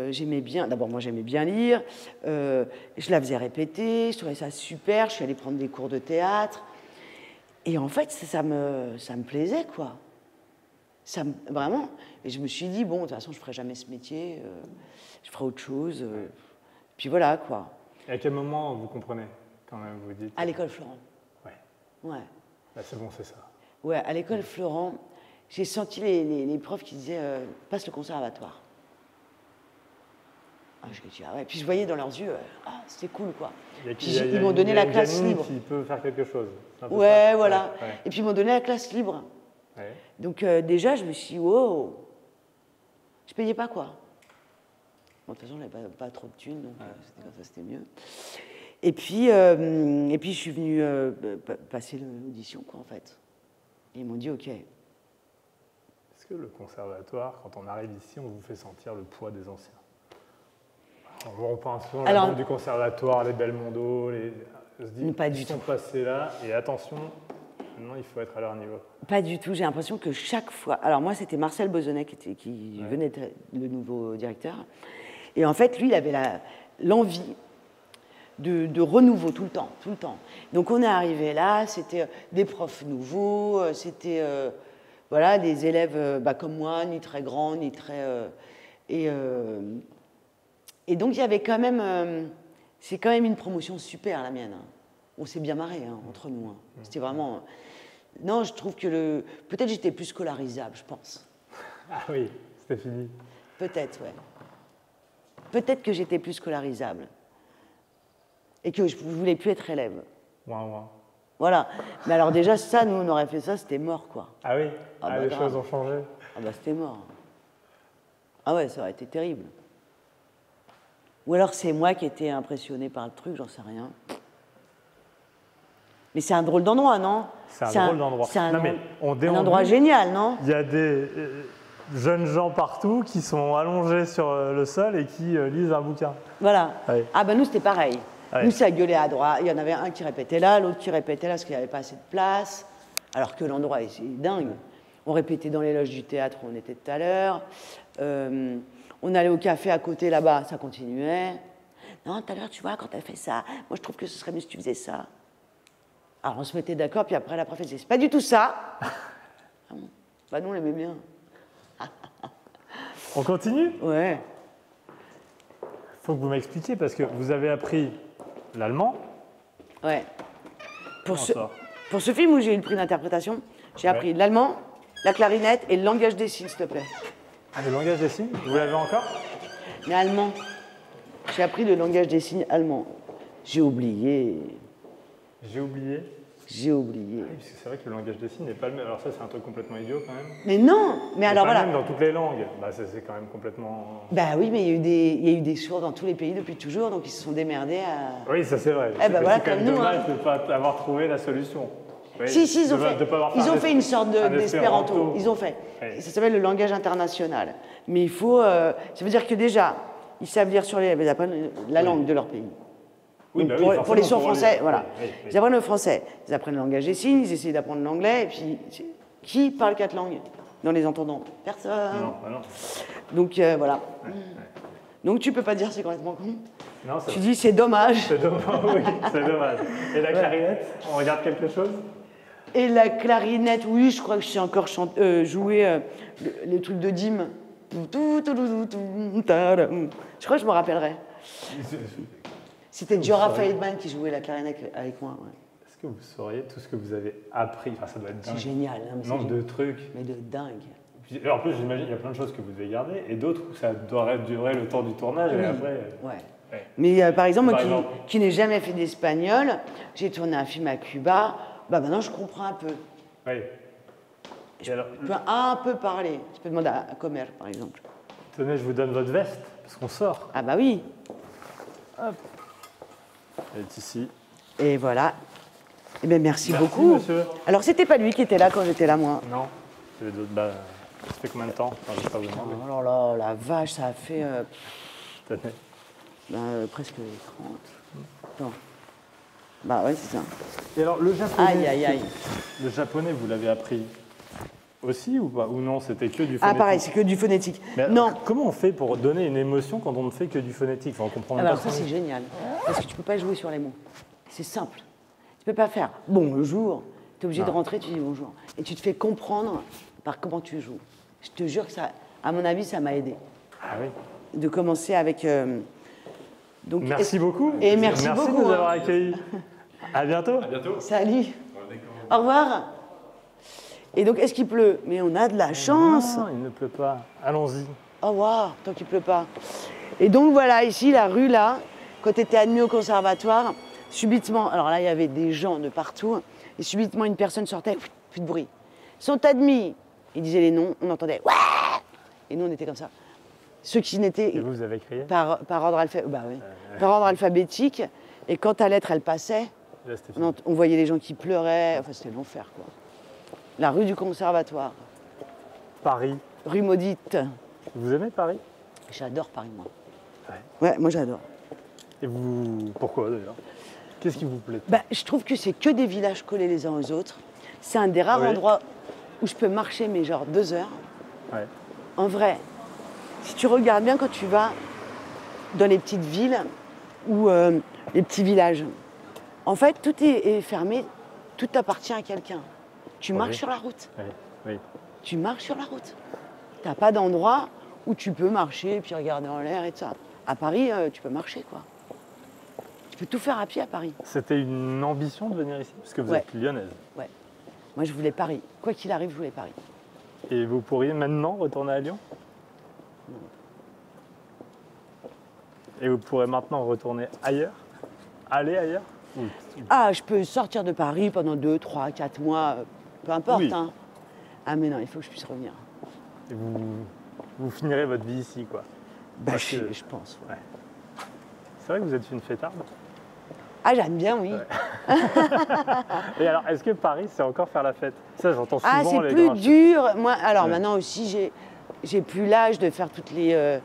Speaker 1: J'aimais bien, d'abord, moi, j'aimais bien lire. Je la faisais répéter, je trouvais ça super. Je suis allée prendre des cours de théâtre. Et en fait, ça me plaisait, quoi. Vraiment. Et je me suis dit, bon, de toute façon, je ne ferai jamais ce métier, je ferai autre chose. Puis voilà, quoi.
Speaker 2: Et à quel moment vous comprenez, quand même, vous dites...
Speaker 1: À l'école Florent.
Speaker 2: Ouais.
Speaker 1: Ouais.
Speaker 2: Là, c'est bon, c'est ça.
Speaker 1: Ouais, à l'école Florent, j'ai senti les profs qui disaient passe le conservatoire. Ah, je dis, ah ouais. Puis je voyais dans leurs yeux, c'était cool, quoi. Puis ils m'ont donné la classe libre.
Speaker 2: Qui peut faire quelque chose.
Speaker 1: Ouais, voilà. Ouais. Et puis ils m'ont donné la classe libre.
Speaker 2: Ouais.
Speaker 1: Donc déjà, je me suis dit, wow. Je payais pas, quoi. Bon, de toute façon, j'avais pas trop de thunes, donc c'était mieux. Et puis je suis venue passer l'audition, quoi, en fait. Et ils m'ont dit, OK.
Speaker 2: Est-ce que le conservatoire, quand on arrive ici, on vous fait sentir le poids des anciens? On pense souvent à la bande du conservatoire, les Belmondo, on se dit,
Speaker 1: pas du
Speaker 2: ils sont passés là, et attention, maintenant il faut être à leur niveau.
Speaker 1: Pas du tout, j'ai l'impression que chaque fois... Alors moi, c'était Marcel Bozonnet qui venait être le nouveau directeur. Et en fait, lui, il avait l'envie de renouveau tout le temps, tout le temps. Donc on est arrivé là, c'était des profs nouveaux, c'était voilà, des élèves comme moi, ni très grands, ni très... et donc il y avait quand même... c'est quand même une promotion super, la mienne. Hein. On s'est bien marré entre nous. Hein. C'était vraiment... Non, je trouve que peut-être j'étais plus scolarisable, je pense.
Speaker 2: Ah oui, c'était fini.
Speaker 1: Peut-être, ouais. Peut-être que j'étais plus scolarisable. Et que je ne voulais plus être élève. Voilà. Mais alors déjà, ça, nous, on aurait fait ça, c'était mort, quoi.
Speaker 2: Ah oui, les choses ont changé.
Speaker 1: Ah bah c'était mort. Ah ouais, ça aurait été terrible. Ou alors c'est moi qui étais impressionnée par le truc, j'en sais rien. Mais c'est un drôle d'endroit, non?
Speaker 2: C'est un drôle d'endroit.
Speaker 1: C'est un endroit génial, non?
Speaker 2: Il y a des jeunes gens partout qui sont allongés sur le sol et qui lisent un bouquin.
Speaker 1: Voilà.
Speaker 2: Ouais.
Speaker 1: Ah ben nous, c'était pareil.
Speaker 2: Ouais.
Speaker 1: Nous, ça gueulait à droite. Il y en avait un qui répétait là, l'autre qui répétait là parce qu'il n'y avait pas assez de place. Alors que l'endroit est dingue. On répétait dans les loges du théâtre où on était tout à l'heure. On allait au café à côté là-bas, ça continuait. Non, tout à l'heure, tu vois, quand elle fait ça, moi je trouve que ce serait mieux si tu faisais ça. Alors on se mettait d'accord, puis après la prof disait, c'est pas du tout ça. Ah bon. Bah nous, on l'aimait bien.
Speaker 2: On continue?
Speaker 1: Ouais.
Speaker 2: Il faut que vous m'expliquiez, parce que vous avez appris l'allemand.
Speaker 1: Ouais. Pour ce film où j'ai eu le prix d'interprétation, j'ai appris l'allemand, la clarinette et le langage des signes, s'il te plaît.
Speaker 2: Ah, le langage des signes, vous l'avez encore?
Speaker 1: Mais allemand. J'ai appris le langage des signes allemand. J'ai oublié.
Speaker 2: J'ai oublié?
Speaker 1: J'ai oublié.
Speaker 2: Oui, parce que c'est vrai que le langage des signes n'est pas le même. Alors ça, c'est un truc complètement idiot quand même.
Speaker 1: Mais non, mais alors voilà.
Speaker 2: Même dans toutes les langues, bah, c'est quand même complètement...
Speaker 1: Bah oui, mais il y a eu des sourds dans tous les pays depuis toujours, donc ils se sont démerdés à...
Speaker 2: Oui, ça c'est vrai.
Speaker 1: Eh ben voilà,
Speaker 2: c'est quand
Speaker 1: comme
Speaker 2: même
Speaker 1: nous.
Speaker 2: dommage de ne pas avoir trouvé la solution. Oui,
Speaker 1: Si, ils ont fait une sorte d'espéranto. Ils ont fait.
Speaker 2: Oui.
Speaker 1: Ça s'appelle le langage international. Mais il faut... ça veut dire que déjà, ils savent lire sur les lèvres, ils apprennent la langue de leur pays.
Speaker 2: Oui,
Speaker 1: donc,
Speaker 2: bah
Speaker 1: pour les sourds français, voilà.
Speaker 2: Oui.
Speaker 1: Ils apprennent le français, ils apprennent le langage des signes, ils essayent d'apprendre l'anglais, et puis qui parle 4 langues dans les entendants? Personne.
Speaker 2: Non.
Speaker 1: Donc voilà. Donc tu peux pas dire c'est complètement con.
Speaker 2: Non,
Speaker 1: tu dis c'est dommage.
Speaker 2: C'est dommage, oui, c'est dommage. Et la clarinette, on regarde quelque chose?
Speaker 1: Et la clarinette, oui, je crois que je sais encore jouer les trucs de Dim. Je crois que je me rappellerai. C'était Diora Feldman qui jouait la clarinette avec moi. Ouais.
Speaker 2: Est-ce que vous sauriez tout ce que vous avez appris? Enfin, ça doit être dingue.
Speaker 1: C'est génial. Hein,
Speaker 2: de trucs.
Speaker 1: Mais de dingue.
Speaker 2: Puis, en plus, j'imagine qu'il y a plein de choses que vous devez garder et d'autres où ça doit durer le temps du tournage et après...
Speaker 1: Ouais. Mais par exemple, moi qui n'ai jamais fait d'espagnol, j'ai tourné un film à Cuba, bah maintenant je comprends un peu.
Speaker 2: Oui.
Speaker 1: Je peux un peu parler. Je peux demander à Comer, par exemple.
Speaker 2: Tenez, je vous donne votre veste, parce qu'on sort.
Speaker 1: Ah bah oui.
Speaker 2: Hop. Elle est ici.
Speaker 1: Et voilà. Eh bien, merci beaucoup.
Speaker 2: Monsieur.
Speaker 1: Alors, c'était pas lui qui était là quand j'étais là, moi.
Speaker 2: Non. C'est d'autres. Bah, ça fait combien de temps? Enfin, je vais pas vous demander.
Speaker 1: Oh là là, la vache, ça a fait
Speaker 2: Tenez.
Speaker 1: presque 30. Non. Bah ouais, c'est ça.
Speaker 2: Et alors, le japonais.
Speaker 1: Aïe.
Speaker 2: Le japonais, vous l'avez appris aussi ou pas? Ou non, c'était que du phonétique?
Speaker 1: Ah pareil, c'est que du phonétique.
Speaker 2: Mais
Speaker 1: non.
Speaker 2: Comment on fait pour donner une émotion quand on ne fait que du phonétique? Enfin, on comprend
Speaker 1: Alors
Speaker 2: pas.
Speaker 1: ça c'est génial, parce que tu peux pas jouer sur les mots. C'est simple. Tu peux pas faire bonjour. Tu es obligé de rentrer, tu dis bonjour. Et tu te fais comprendre par comment tu joues. Je te jure que ça, à mon avis, ça m'a aidé.
Speaker 2: Ah oui.
Speaker 1: De commencer avec... donc,
Speaker 2: merci beaucoup.
Speaker 1: Et merci beaucoup.
Speaker 2: Merci de nous avoir accueillis. À bientôt.
Speaker 3: À bientôt.
Speaker 1: Salut. Au revoir. Et donc, est-ce qu'il pleut? Mais on a de la chance.
Speaker 2: Non, il ne pleut pas. Allons-y.
Speaker 1: Au revoir, tant qu'il pleut pas. Et donc, voilà, ici, la rue, là, quand tu étais admis au conservatoire, subitement, alors là, il y avait des gens de partout, et subitement, une personne sortait, plus de bruit. Ils sont admis. Ils disaient les noms, on entendait ouais. Et nous, on était comme ça. Ceux qui n'étaient.
Speaker 2: Et vous avez crié?
Speaker 1: Par ordre par ordre alphabétique. Et quand ta lettre, elle passait,
Speaker 2: Là,
Speaker 1: on voyait les gens qui pleuraient. Enfin, c'était l'enfer, quoi. La rue du conservatoire.
Speaker 2: Paris.
Speaker 1: Rue maudite.
Speaker 2: Vous aimez Paris?
Speaker 1: J'adore Paris, moi.
Speaker 2: Ouais.
Speaker 1: Moi, j'adore.
Speaker 2: Et vous, pourquoi d'ailleurs? Qu'est-ce qui vous plaît?
Speaker 1: Je trouve que c'est que des villages collés les uns aux autres. C'est un des rares endroits où je peux marcher, mais genre 2 heures.
Speaker 2: Ouais.
Speaker 1: En vrai, si tu regardes bien quand tu vas dans les petites villes ou les petits villages, en fait, tout est fermé, tout appartient à quelqu'un. Tu marches sur la route.
Speaker 2: Oui.
Speaker 1: Tu marches sur la route. Tu n'as pas d'endroit où tu peux marcher puis regarder en l'air et tout ça. À Paris, tu peux marcher, quoi. Tu peux tout faire à pied à Paris.
Speaker 2: C'était une ambition de venir ici? Parce que vous êtes lyonnaise.
Speaker 1: Ouais. Moi, je voulais Paris. Quoi qu'il arrive, je voulais Paris.
Speaker 2: Et vous pourriez maintenant retourner à Lyon?
Speaker 1: Non.
Speaker 2: Et vous pourrez maintenant retourner ailleurs? Aller ailleurs?
Speaker 1: Ah, je peux sortir de Paris pendant 2, 3, 4 mois, peu importe.
Speaker 2: Oui.
Speaker 1: Hein. Ah, mais non, il faut que je puisse revenir.
Speaker 2: Et vous finirez votre vie ici, quoi.
Speaker 1: Je pense.
Speaker 2: Ouais. C'est vrai que vous êtes une fêtarde?
Speaker 1: Ah, j'aime bien, oui.
Speaker 2: Ouais. Et alors, est-ce que Paris, c'est encore faire la fête? Ça, j'entends souvent
Speaker 1: Ah, c'est
Speaker 2: les
Speaker 1: plus
Speaker 2: grands-
Speaker 1: dur. Moi, alors maintenant aussi, j'ai plus l'âge de faire toutes les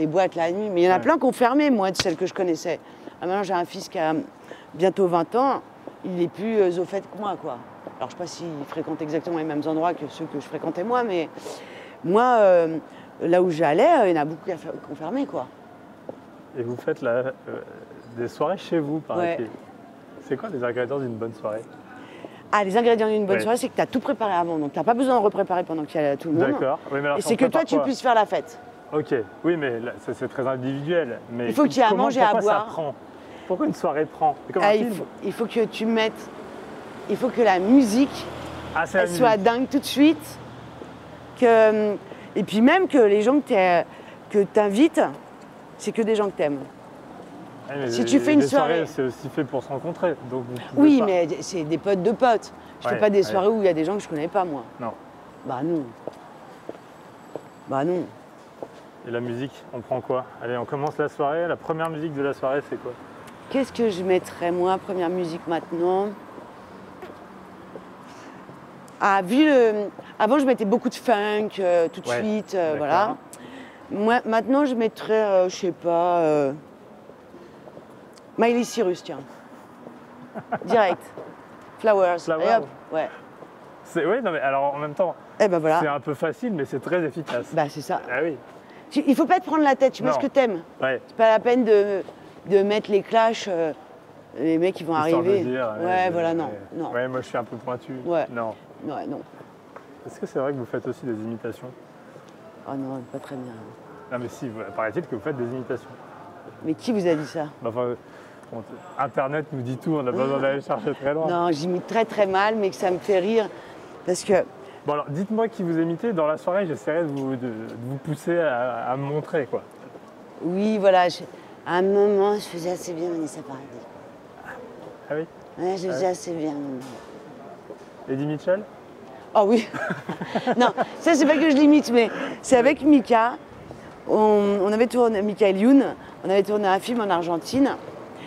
Speaker 1: boîtes la nuit. Mais il y en a plein qui ont fermé, moi, de celles que je connaissais. Ah, maintenant, j'ai un fils qui a bientôt 20 ans. Il est plus au fait que moi, quoi. Alors, je ne sais pas s'il fréquente exactement les mêmes endroits que ceux que je fréquentais moi, mais moi, là où j'allais, il y en a beaucoup qui ont fermé, quoi.
Speaker 2: Et vous faites des soirées chez vous, paraît-il. C'est quoi les ingrédients d'une bonne soirée?
Speaker 1: Ah, les ingrédients d'une bonne soirée, c'est que tu as tout préparé avant. Donc, tu n'as pas besoin de repréparer pendant qu'il y a tout le monde.
Speaker 2: D'accord. Oui, mais alors,
Speaker 1: Et
Speaker 2: si
Speaker 1: c'est
Speaker 2: on
Speaker 1: que
Speaker 2: prépare
Speaker 1: toi, tu
Speaker 2: quoi?
Speaker 1: puisses faire la fête.
Speaker 2: Ok. Oui, mais là, c'est très individuel. Mais
Speaker 1: Il faut qu'il y ait à manger, à boire.
Speaker 2: Ça prend? Pourquoi une soirée prend? C'est comme un film.
Speaker 1: Il faut que tu mettes... Il faut que la musique,
Speaker 2: C'est la
Speaker 1: elle soit
Speaker 2: musique.
Speaker 1: dingue tout de suite. Et puis même que les gens que tu invites, c'est que des gens que tu aimes. Si tu fais une soirée...
Speaker 2: C'est aussi fait pour se rencontrer. Donc vous pouvez
Speaker 1: Oui,
Speaker 2: pas.
Speaker 1: mais c'est des potes de potes. Je fais pas des soirées où il y a des gens que je connais pas, moi.
Speaker 2: Non.
Speaker 1: Bah non. Bah non.
Speaker 2: Et la musique, on prend quoi? Allez, on commence la soirée. La première musique de la soirée, c'est quoi?
Speaker 1: Qu'est-ce que je mettrais, moi, première musique maintenant? Ah, avant, je mettais beaucoup de funk, tout de suite, voilà. Moi, maintenant, je mettrais, je sais pas, Miley Cyrus, tiens. Direct. Flowers.
Speaker 2: Flowers.
Speaker 1: Et hop, ouais.
Speaker 2: Oui, non, mais alors en même temps,
Speaker 1: Eh ben voilà.
Speaker 2: c'est un peu facile, mais c'est très efficace.
Speaker 1: Bah, c'est ça.
Speaker 2: Ah oui.
Speaker 1: Il faut pas te prendre la tête, tu mets
Speaker 2: Non.
Speaker 1: ce que t'aimes.
Speaker 2: Ouais.
Speaker 1: C'est pas la peine de mettre les clashs, les mecs qui vont
Speaker 2: Histoire de
Speaker 1: arriver.
Speaker 2: dire,
Speaker 1: Voilà, non.
Speaker 2: Ouais, moi je suis un peu pointu.
Speaker 1: Ouais.
Speaker 2: Non.
Speaker 1: Ouais, non.
Speaker 2: Est-ce que c'est vrai que vous faites aussi des imitations?
Speaker 1: Oh non, pas très bien.
Speaker 2: Non, mais si, paraît-il que vous faites des imitations.
Speaker 1: Mais qui vous a dit ça?
Speaker 2: Enfin, Internet nous dit tout, on n'a pas besoin d'aller chercher très loin.
Speaker 1: Non, j'imite très très mal, mais que ça me fait rire. Parce que,
Speaker 2: Bon alors, dites-moi qui vous imitez. Dans la soirée, j'essaierai de vous pousser à me montrer, quoi.
Speaker 1: oui, voilà, à un moment, je faisais assez bien Vanessa Paradis.
Speaker 2: Ah oui?
Speaker 1: Ouais, je faisais assez bien.
Speaker 2: Eddie Mitchell?
Speaker 1: Oh oui. Non, ça, c'est pas que je l'imite, mais c'est avec Mika. On avait tourné, Michael Youn, on avait tourné un film en Argentine.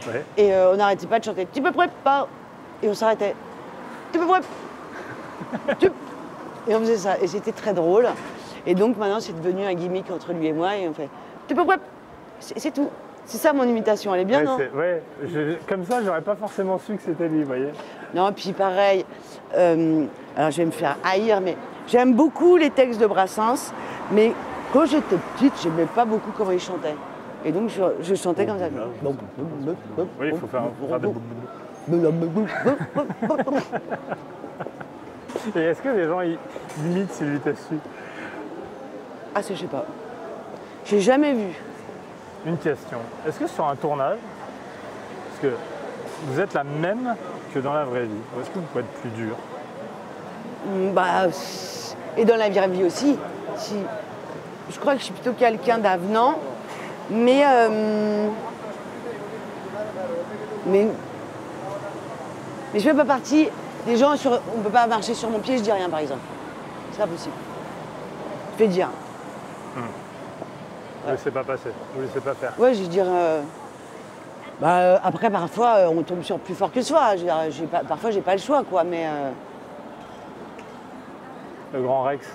Speaker 2: Ouais.
Speaker 1: Et on n'arrêtait pas de chanter « Tu peux prêt pas ?» Et on s'arrêtait « Tu peux prêt ?» Et on faisait ça. Et c'était très drôle. Et donc maintenant, c'est devenu un gimmick entre lui et moi. Et on fait « Tu peux prêt ?» C'est tout. C'est ça mon imitation. Elle est bien, non?
Speaker 2: Comme ça, j'aurais pas forcément su que c'était lui, vous voyez.
Speaker 1: Non, puis pareil. Alors je vais me faire haïr, mais J'aime beaucoup les textes de Brassens, mais quand j'étais petite, j'aimais pas beaucoup comment il chantait. Et donc je chantais comme ça.
Speaker 2: Oui, il faut faire Et est-ce que les gens ils imitent Sylvie Tessu?
Speaker 1: Ah, ça, je sais pas. J'ai jamais vu.
Speaker 2: Une question. Est-ce que sur un tournage, parce que vous êtes la même que dans la vraie vie, ou est-ce que vous pouvez être plus dur?
Speaker 1: Bah, et dans la vraie vie aussi. Si, je crois que je suis plutôt quelqu'un d'avenant, mais je fais pas partie des gens on peut pas marcher sur mon pied, je dis rien par exemple. C'est pas possible. Je vais dire.
Speaker 2: Vous ne laissez pas passer, vous ne laissez pas faire.
Speaker 1: Ouais, je veux dire. Après, parfois, on tombe sur plus fort que soi. Je veux dire, parfois, j'ai pas le choix, quoi, mais.
Speaker 2: Le Grand Rex.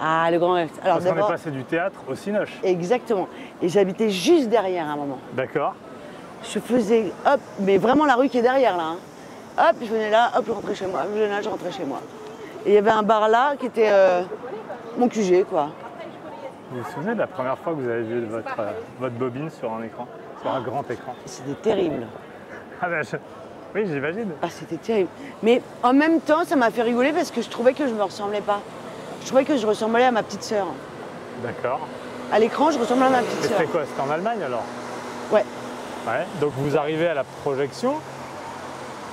Speaker 1: Ah, le Grand Rex. Alors,
Speaker 2: parce qu'on est passé du théâtre au Cinoche.
Speaker 1: Exactement. Et j'habitais juste derrière à un moment.
Speaker 2: D'accord.
Speaker 1: Je faisais, hop, mais vraiment la rue qui est derrière, là. Hein. Hop, je venais là, hop, je rentrais chez moi. Je venais là, je rentrais chez moi. Et il y avait un bar là qui était mon QG, quoi.
Speaker 2: Vous vous souvenez de la première fois que vous avez vu votre bobine sur un écran, sur un grand écran?
Speaker 1: C'était terrible.
Speaker 2: Ah ben, oui, j'imagine.
Speaker 1: Ah, c'était terrible. Mais en même temps, ça m'a fait rigoler parce que je trouvais que je me ressemblais pas. Je trouvais que je ressemblais à ma petite sœur.
Speaker 2: D'accord.
Speaker 1: À l'écran, je ressemblais à ma petite sœur.
Speaker 2: C'était quoi? C'était en Allemagne alors?
Speaker 1: Ouais.
Speaker 2: Ouais. Donc vous arrivez à la projection?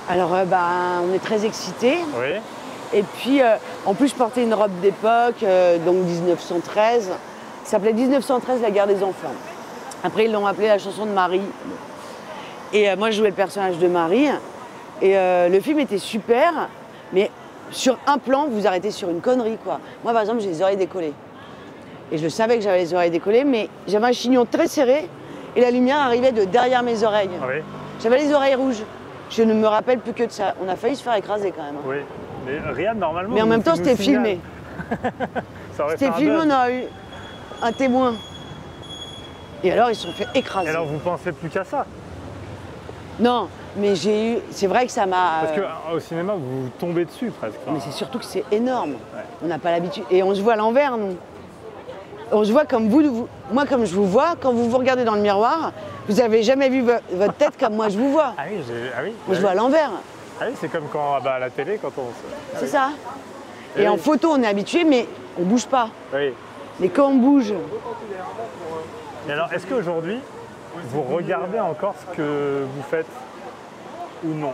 Speaker 1: Alors, on est très excités.
Speaker 2: Oui.
Speaker 1: Et puis, en plus, je portais une robe d'époque, donc 1913. Ça s'appelait 1913, la guerre des enfants. Après, ils l'ont appelé la chanson de Marie. Et moi, je jouais le personnage de Marie. Et le film était super, mais sur un plan, vous arrêtez sur une connerie, quoi. Moi, par exemple, j'ai les oreilles décollées. Et je savais que j'avais les oreilles décollées, mais j'avais un chignon très serré et la lumière arrivait de derrière mes oreilles.
Speaker 2: Oui.
Speaker 1: J'avais les oreilles rouges. Je ne me rappelle plus que de ça. On a failli se faire écraser quand même. Hein.
Speaker 2: Oui, mais rien normalement.
Speaker 1: Mais en même temps, c'était filmé. C'était filmé, on a eu un témoin. Et alors, ils se sont fait écraser.
Speaker 2: Et alors, vous pensez plus qu'à ça?
Speaker 1: Non, mais j'ai eu. C'est vrai que ça m'a.
Speaker 2: Parce qu'au cinéma, vous tombez dessus presque.
Speaker 1: Mais c'est surtout que c'est énorme. Ouais. On n'a pas l'habitude. Et on se voit à l'envers, nous. On se voit comme vous. Moi, comme je vous vois, quand vous vous regardez dans le miroir, vous n'avez jamais vu votre tête comme moi je vous vois.
Speaker 2: Ah oui,
Speaker 1: Moi, je vois à l'envers.
Speaker 2: Ah oui, c'est comme quand à la télé, quand on se.
Speaker 1: C'est ça. Et en photo, on est habitué, mais on ne bouge pas.
Speaker 2: Oui.
Speaker 1: Mais quand on bouge.
Speaker 2: Et alors, est-ce qu'aujourd'hui, vous regardez encore ce que vous faites ou non?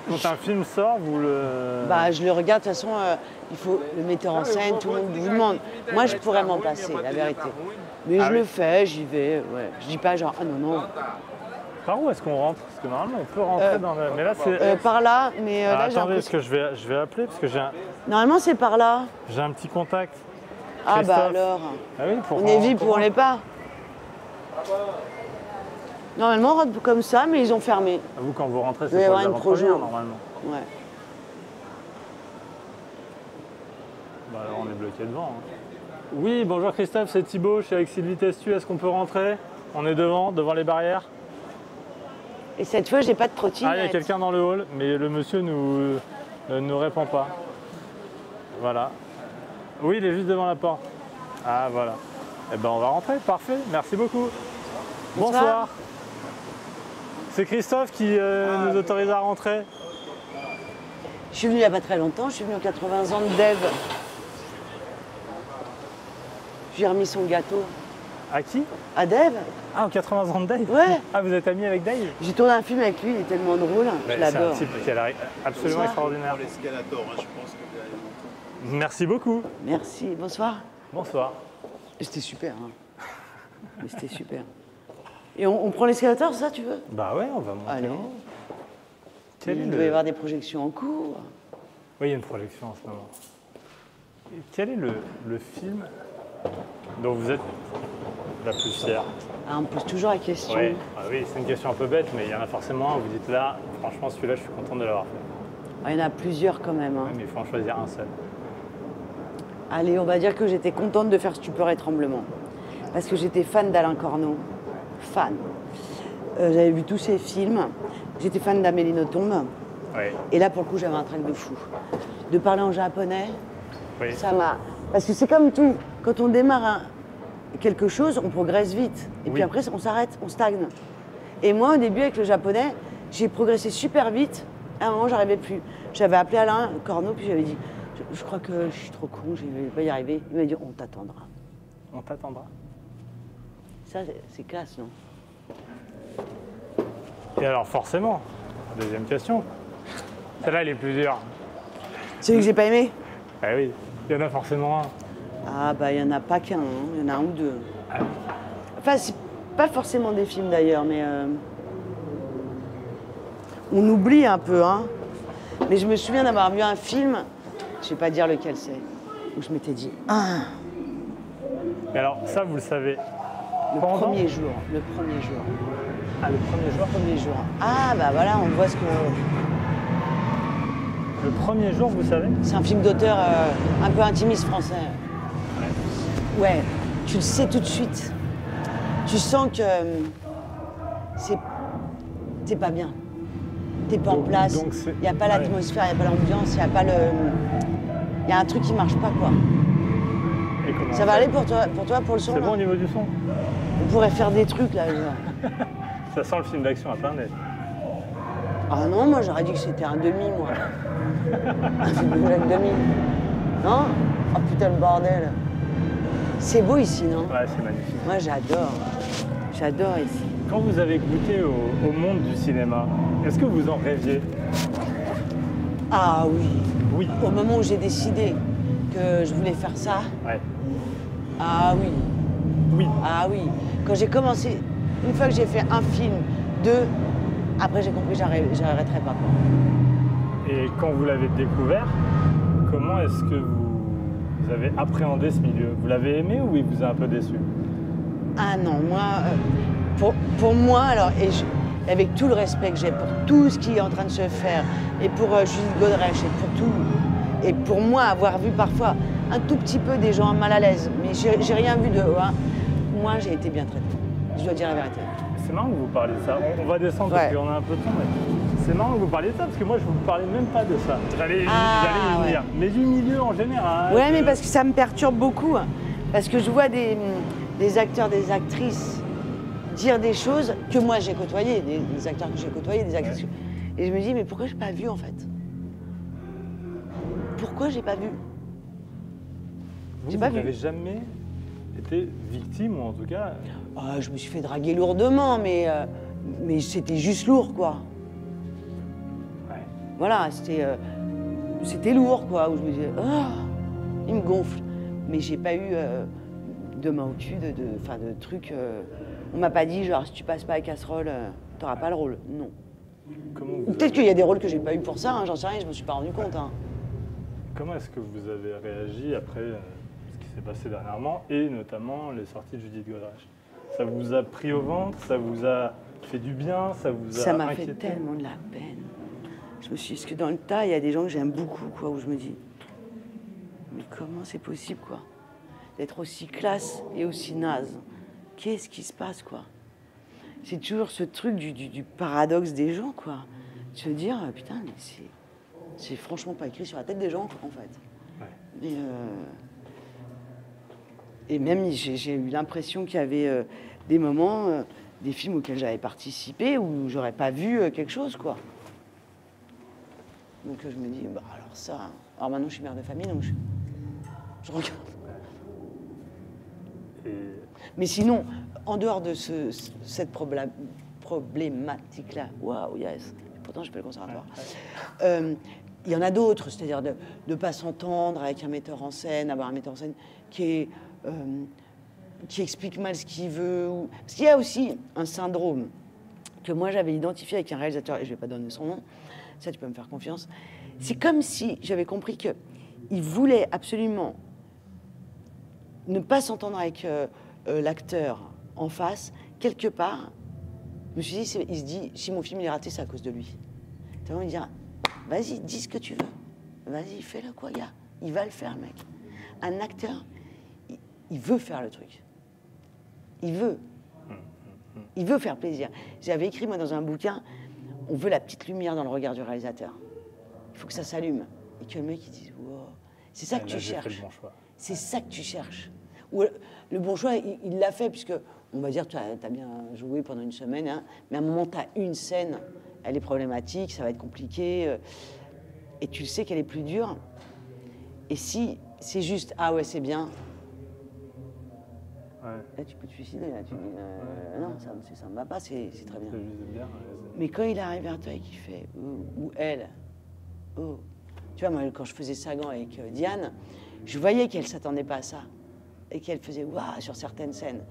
Speaker 2: Quand un film sort, vous le...
Speaker 1: Je le regarde, de toute façon, il faut le metteur en scène, tout le monde vous demande. Moi, je pourrais m'en passer, la vérité. Mais je le fais, j'y vais, ouais. Je dis pas genre, ah non.
Speaker 2: Par où est-ce qu'on rentre? Parce que normalement, on peut rentrer dans le... Mais là, c'est...
Speaker 1: par là, mais là, j'ai
Speaker 2: attendez, parce que je vais appeler, parce que j'ai un...
Speaker 1: Normalement, c'est par là.
Speaker 2: J'ai un petit contact.
Speaker 1: Ah
Speaker 2: Christophe.
Speaker 1: alors.
Speaker 2: Ah oui,
Speaker 1: on est vite pour les pas. Normalement, on rentre comme ça, mais ils ont fermé.
Speaker 2: Vous, quand vous rentrez, c'est pour les avant-premières, normalement.
Speaker 1: Ouais.
Speaker 2: Alors, on est bloqué devant. Hein. Oui, bonjour Christophe, c'est Thibaut, je suis avec Sylvie Tessu. Est-ce qu'on peut rentrer? On est devant les barrières.
Speaker 1: Et cette fois, j'ai pas de trottinette.
Speaker 2: Ah, il y a quelqu'un dans le hall, mais le monsieur ne répond pas. Voilà. Oui, il est juste devant la porte. Ah, voilà. Eh ben, on va rentrer, parfait. Merci beaucoup. Bonsoir. C'est Christophe qui nous autorise à rentrer.
Speaker 1: Je suis venue il n'y a pas très longtemps, je suis venue aux 80 ans de Dave. J'ai remis son gâteau.
Speaker 2: À qui?
Speaker 1: À Dave.
Speaker 2: Ah, aux 80 ans de Dave?
Speaker 1: Ouais.
Speaker 2: Ah, vous êtes ami avec Dave?
Speaker 1: J'ai tourné un film avec lui, il est tellement drôle, je l'adore.
Speaker 2: C'est un type qui a l'air absolument extraordinaire. Merci beaucoup.
Speaker 1: Merci, bonsoir.
Speaker 2: Bonsoir.
Speaker 1: C'était super, hein. Mais c'était super. Et on prend l'escalator, ça, tu veux?
Speaker 2: Bah ouais, on va monter.
Speaker 1: Allez. Il doit y avoir des projections en cours.
Speaker 2: Oui, il y a une projection en ce moment. Quel est le film dont vous êtes la plus fière?
Speaker 1: Ah, on me pose toujours la question.
Speaker 2: Oui, oui, c'est une question un peu bête, mais il y en a forcément un. Vous dites là, franchement, celui-là, je suis content de l'avoir fait.
Speaker 1: Ah, il y en a plusieurs quand même. Hein.
Speaker 2: Oui, mais il faut en choisir un seul.
Speaker 1: Allez, on va dire que j'étais contente de faire Stupeur et Tremblement. Parce que j'étais fan d'Alain Corneau. Fan. J'avais vu tous ses films. J'étais fan d'Amélie Nothomb.
Speaker 2: Oui.
Speaker 1: Et là, pour le coup, j'avais un truc de fou. De parler en japonais,
Speaker 2: oui.
Speaker 1: ça m'a Parce que c'est comme tout. Quand on démarre quelque chose, on progresse vite. Et puis après, on s'arrête, on stagne. Et moi, au début, avec le japonais, j'ai progressé super vite. À un moment, j'arrivais plus. J'avais appelé Alain Corneau, puis j'avais dit, je crois que je suis trop con, je ne vais pas y arriver. Il m'a dit, on t'attendra.
Speaker 2: On t'attendra.
Speaker 1: Ça, c'est classe, non?
Speaker 2: Et alors, forcément, deuxième question. Celle-là, elle est plus dure.
Speaker 1: Celui que j'ai pas aimé?
Speaker 2: Eh oui, il y en a forcément un.
Speaker 1: Ah, bah, il n'y en a pas qu'un, hein. Il y en a un ou deux. Enfin, c'est pas forcément des films d'ailleurs, mais. On oublie un peu, hein. Mais je me souviens d'avoir vu un film, je vais pas dire lequel c'est, où je m'étais dit, ah.
Speaker 2: Mais alors, ça, vous le savez.
Speaker 1: Le premier jour.
Speaker 2: Ah, le premier jour?
Speaker 1: Le premier jour. Ah, bah voilà, on voit ce que.
Speaker 2: Le premier jour, vous savez?
Speaker 1: C'est un film d'auteur un peu intimiste français. Ouais, tu le sais tout de suite. Tu sens que c'est pas bien. T'es pas en place. Il n'y a pas l'atmosphère, il n'y a pas l'ambiance, il n'y a pas le. Il y a un truc qui marche pas, quoi.
Speaker 2: Et comment
Speaker 1: ça va aller pour toi, pour le son?
Speaker 2: C'est bon au niveau du son?
Speaker 1: On pourrait faire des trucs, là.
Speaker 2: Ça sent le film d'action à plein nez.
Speaker 1: Ah non, moi j'aurais dit que c'était un demi, moi. Un film de demi. Non? Oh putain, le bordel. C'est beau ici, non?
Speaker 2: Ouais, c'est magnifique.
Speaker 1: Moi j'adore. J'adore ici.
Speaker 2: Quand vous avez goûté au monde du cinéma, est-ce que vous en rêviez?
Speaker 1: Ah oui.
Speaker 2: Oui.
Speaker 1: Au moment où j'ai décidé que je voulais faire ça.
Speaker 2: Ouais.
Speaker 1: Ah oui.
Speaker 2: Oui.
Speaker 1: Ah oui. Quand j'ai commencé, une fois que j'ai fait un film, deux, après j'ai compris que j'arrêterais pas.
Speaker 2: Et quand vous l'avez découvert, comment est-ce que vous avez appréhendé ce milieu? Vous l'avez aimé ou il vous a un peu déçu?
Speaker 1: Ah non, moi, pour moi, alors, avec tout le respect que j'ai pour tout ce qui est en train de se faire, et pour Judith Godrèche, et pour tout, et pour moi, avoir vu parfois un tout petit peu des gens mal à l'aise, mais j'ai rien vu de... Hein, moi, j'ai été bien traitée, je dois dire la vérité.
Speaker 2: C'est marrant que vous parliez de ça. On va descendre parce qu'on a un peu de temps, mais c'est marrant que vous parliez de ça, parce que moi, je ne vous parlais même pas de ça. J'allais y venir. Mais du milieu en général.
Speaker 1: Ouais, mais parce que ça me perturbe beaucoup, hein, parce que je vois des acteurs, des actrices dire des choses que moi j'ai côtoyées, des acteurs que j'ai côtoyés, des actrices. Et je me dis, mais pourquoi j'ai pas vu en fait? Pourquoi j'ai pas vu?
Speaker 2: Vous n'avez jamais été victime, ou en tout cas...
Speaker 1: Je me suis fait draguer lourdement, mais c'était juste lourd, quoi.
Speaker 2: Ouais.
Speaker 1: Voilà, c'était lourd, quoi, où je me disais, il me gonfle. Mais j'ai pas eu de main au cul, de trucs... on m'a pas dit, genre, si tu passes pas à casserole, t'auras pas le rôle. Non. Peut-être qu'il y a des rôles que j'ai pas eu pour ça, hein, j'en sais rien, je me suis pas rendu compte. Hein.
Speaker 2: Comment est-ce que vous avez réagi après ce qui s'est passé dernièrement, et notamment les sorties de Judith Godrèche? Ça vous a pris au ventre? Ça vous a fait du bien? Ça vous a
Speaker 1: Ça m'a
Speaker 2: inquiété?
Speaker 1: fait tellement de la peine. Je me suis dit, parce que dans le tas, il y a des gens que j'aime beaucoup, quoi, où je me dis, mais comment c'est possible, quoi, d'être aussi classe et aussi naze? Qu'est-ce qui se passe, quoi? C'est toujours ce truc du paradoxe des gens, quoi. De se dire, putain, mais c'est franchement pas écrit sur la tête des gens, en fait. Ouais. Et même, j'ai eu l'impression qu'il y avait des moments, des films auxquels j'avais participé, où j'aurais pas vu quelque chose, quoi. Donc je me dis, bah alors ça... Alors maintenant, je suis mère de famille, donc je regarde. Mais sinon, en dehors de cette problématique-là, waouh, yes, pourtant je fais le conservatoire, il y en a d'autres, c'est-à-dire de ne pas s'entendre avec un metteur en scène, avoir un metteur en scène qui explique mal ce qu'il veut. Parce qu'il y a aussi un syndrome que moi j'avais identifié avec un réalisateur, et je ne vais pas donner son nom, ça tu peux me faire confiance. C'est comme si j'avais compris qu'il voulait absolument ne pas s'entendre avec l'acteur en face, quelque part. Je me suis dit, il se dit, si mon film il est raté, c'est à cause de lui. Tu vas me dire, vas-y, dis ce que tu veux. Vas-y, fais-le, quoi, gars. Il va le faire, mec. Un acteur, il veut faire le truc. Il veut. Il veut faire plaisir. J'avais écrit, moi, dans un bouquin, on veut la petite lumière dans le regard du réalisateur. Il faut que ça s'allume. Et que le mec, il dise, wow. C'est ça que tu cherches. C'est ça que tu cherches. Ou le bon choix, il l'a fait, puisque on va dire, tu as bien joué pendant une semaine, hein, mais à un moment, tu as une scène, elle est problématique, ça va être compliqué, et tu sais qu'elle est plus dure. Et si c'est juste, ah ouais, c'est bien, là, tu peux te suicider. Là, tu dis, non, ça ne va pas, c'est très bien.
Speaker 2: Bien.
Speaker 1: Mais quand il arrive vers toi et qu'il fait, ou elle, oh. Tu vois, moi, quand je faisais Sagan avec Diane, je voyais qu'elle ne s'attendait pas à ça. Et qu'elle faisait waouh sur certaines scènes.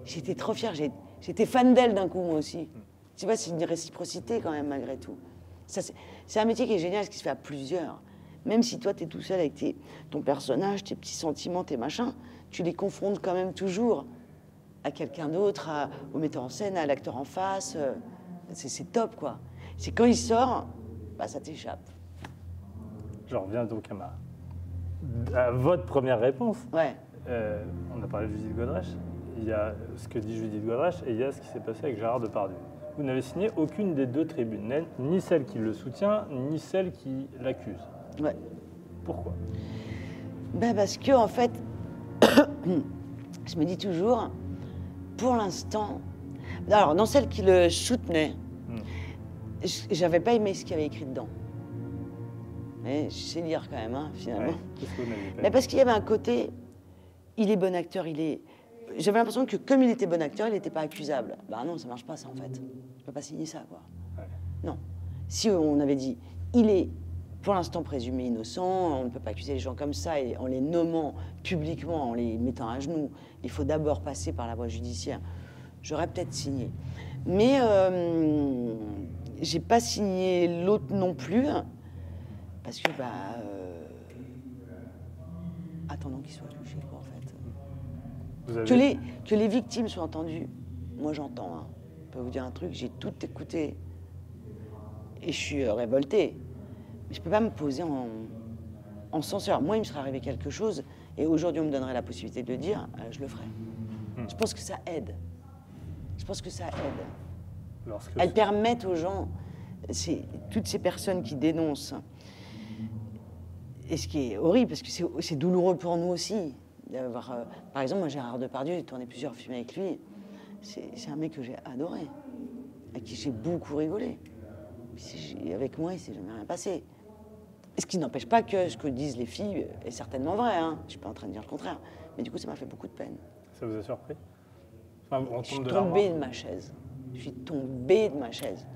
Speaker 1: J'étais trop fière, j'étais fan d'elle d'un coup, moi aussi. Tu vois, c'est une réciprocité quand même, malgré tout. C'est un métier qui est génial, qui se fait à plusieurs. Même si toi, tu es tout seul avec ton personnage, tes petits sentiments, tes machins, tu les confrontes quand même toujours à quelqu'un d'autre, au metteur en scène, à l'acteur en face. C'est top, quoi. C'est quand il sort, bah, ça t'échappe.
Speaker 2: Je reviens donc à votre première réponse.
Speaker 1: Ouais.
Speaker 2: On a parlé de Judith Godrèche. Il y a ce que dit Judith Godrèche et il y a ce qui s'est passé avec Gérard Depardieu. Vous n'avez signé aucune des deux tribunes, ni celle qui le soutient, ni celle qui l'accuse.
Speaker 1: Ouais.
Speaker 2: Pourquoi?
Speaker 1: Ben parce que, en fait, je me dis toujours, pour l'instant... Alors, dans celle qui le soutenait, j'avais pas aimé ce qu'il y avait écrit dedans. Mais je sais lire quand même, hein, finalement.
Speaker 2: Ouais. Qu'est-ce que vous n'avez pas
Speaker 1: Mais parce qu'il y avait un côté, il est bon acteur, J'avais l'impression que comme il était bon acteur, il n'était pas accusable. Bah non, ça marche pas ça en fait. Je peux pas signer ça, quoi.
Speaker 2: Ouais.
Speaker 1: Non. Si on avait dit, il est pour l'instant présumé innocent, on ne peut pas accuser les gens comme ça, et en les nommant publiquement, en les mettant à genoux, il faut d'abord passer par la voie judiciaire. J'aurais peut-être signé. Mais j'ai pas signé l'autre non plus, parce que, attendons qu'il soit touché, quoi, en fait. Que les victimes soient entendues, moi j'entends. Hein. Je peux vous dire un truc, j'ai tout écouté et je suis révoltée. Mais je ne peux pas me poser en censeur. Moi, il me serait arrivé quelque chose et aujourd'hui on me donnerait la possibilité de le dire, je le ferais. Je pense que ça aide. Je pense que ça aide. Elles permettent aux gens, toutes ces personnes qui dénoncent, et ce qui est horrible, parce que c'est douloureux pour nous aussi, d'avoir... par exemple, moi, Gérard Depardieu, j'ai tourné plusieurs films avec lui. C'est un mec que j'ai adoré, avec qui j'ai beaucoup rigolé. Avec moi, il ne s'est jamais rien passé. Ce qui n'empêche pas que ce que disent les filles est certainement vrai. Hein. Je ne suis pas en train de dire le contraire. Mais du coup, ça m'a fait beaucoup de peine.
Speaker 2: Ça vous a surpris?
Speaker 1: Je suis tombée de ma chaise. Je suis tombée de ma chaise.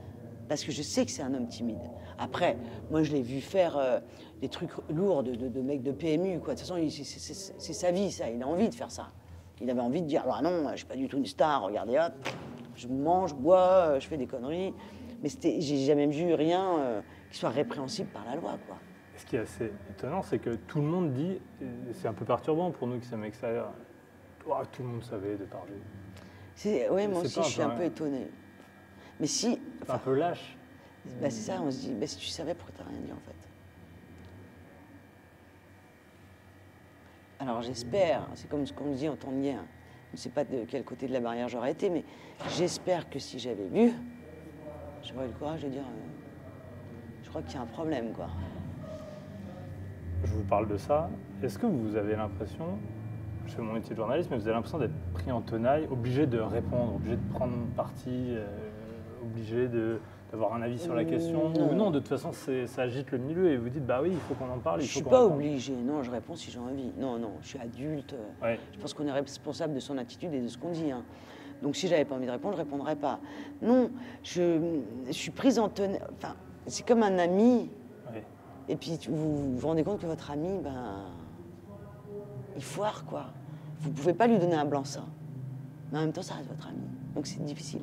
Speaker 1: Parce que je sais que c'est un homme timide. Après, moi, je l'ai vu faire des trucs lourds de mecs de PMU, quoi. De toute façon, c'est sa vie, ça. Il a envie de faire ça. Il avait envie de dire, ah non, je ne suis pas du tout une star, regardez, hop, je mange, je bois, je fais des conneries. Mais j'ai jamais vu rien qui soit répréhensible par la loi, quoi.
Speaker 2: Ce qui est assez étonnant, c'est que tout le monde dit, c'est un peu perturbant pour nous qui sommes extérieurs, tout le monde savait Depardieu.
Speaker 1: Oui, moi aussi, je suis un peu étonnée. Mais si...
Speaker 2: C'est un peu lâche.
Speaker 1: C'est ça, on se dit, si tu savais, pourquoi t'as rien dit, en fait? Alors j'espère, c'est comme ce qu'on dit en temps de guerre, je ne sais pas de quel côté de la barrière j'aurais été, mais j'espère que si j'avais vu, j'aurais le courage de dire, je crois qu'il y a un problème, quoi.
Speaker 2: Je vous parle de ça. Est-ce que vous avez l'impression, je fais mon métier de journaliste, mais vous avez l'impression d'être pris en tenaille, obligé de répondre, obligé de prendre parti, obligé d'avoir un avis sur la question? Ou non, de toute façon, ça agite le milieu et vous dites, bah oui, il faut qu'on en parle.
Speaker 1: Je ne suis pas obligée, non, je réponds si j'ai envie. Non, je suis adulte. Ouais. Je pense qu'on est responsable de son attitude et de ce qu'on dit. Hein. Donc si j'avais pas envie de répondre, je ne répondrais pas. Non, je suis prise en tenaille. Enfin, c'est comme un ami. Ouais. Et puis vous vous rendez compte que votre ami, il foire, quoi. Vous ne pouvez pas lui donner un blanc-seing. Mais en même temps, ça reste votre ami. Donc c'est difficile.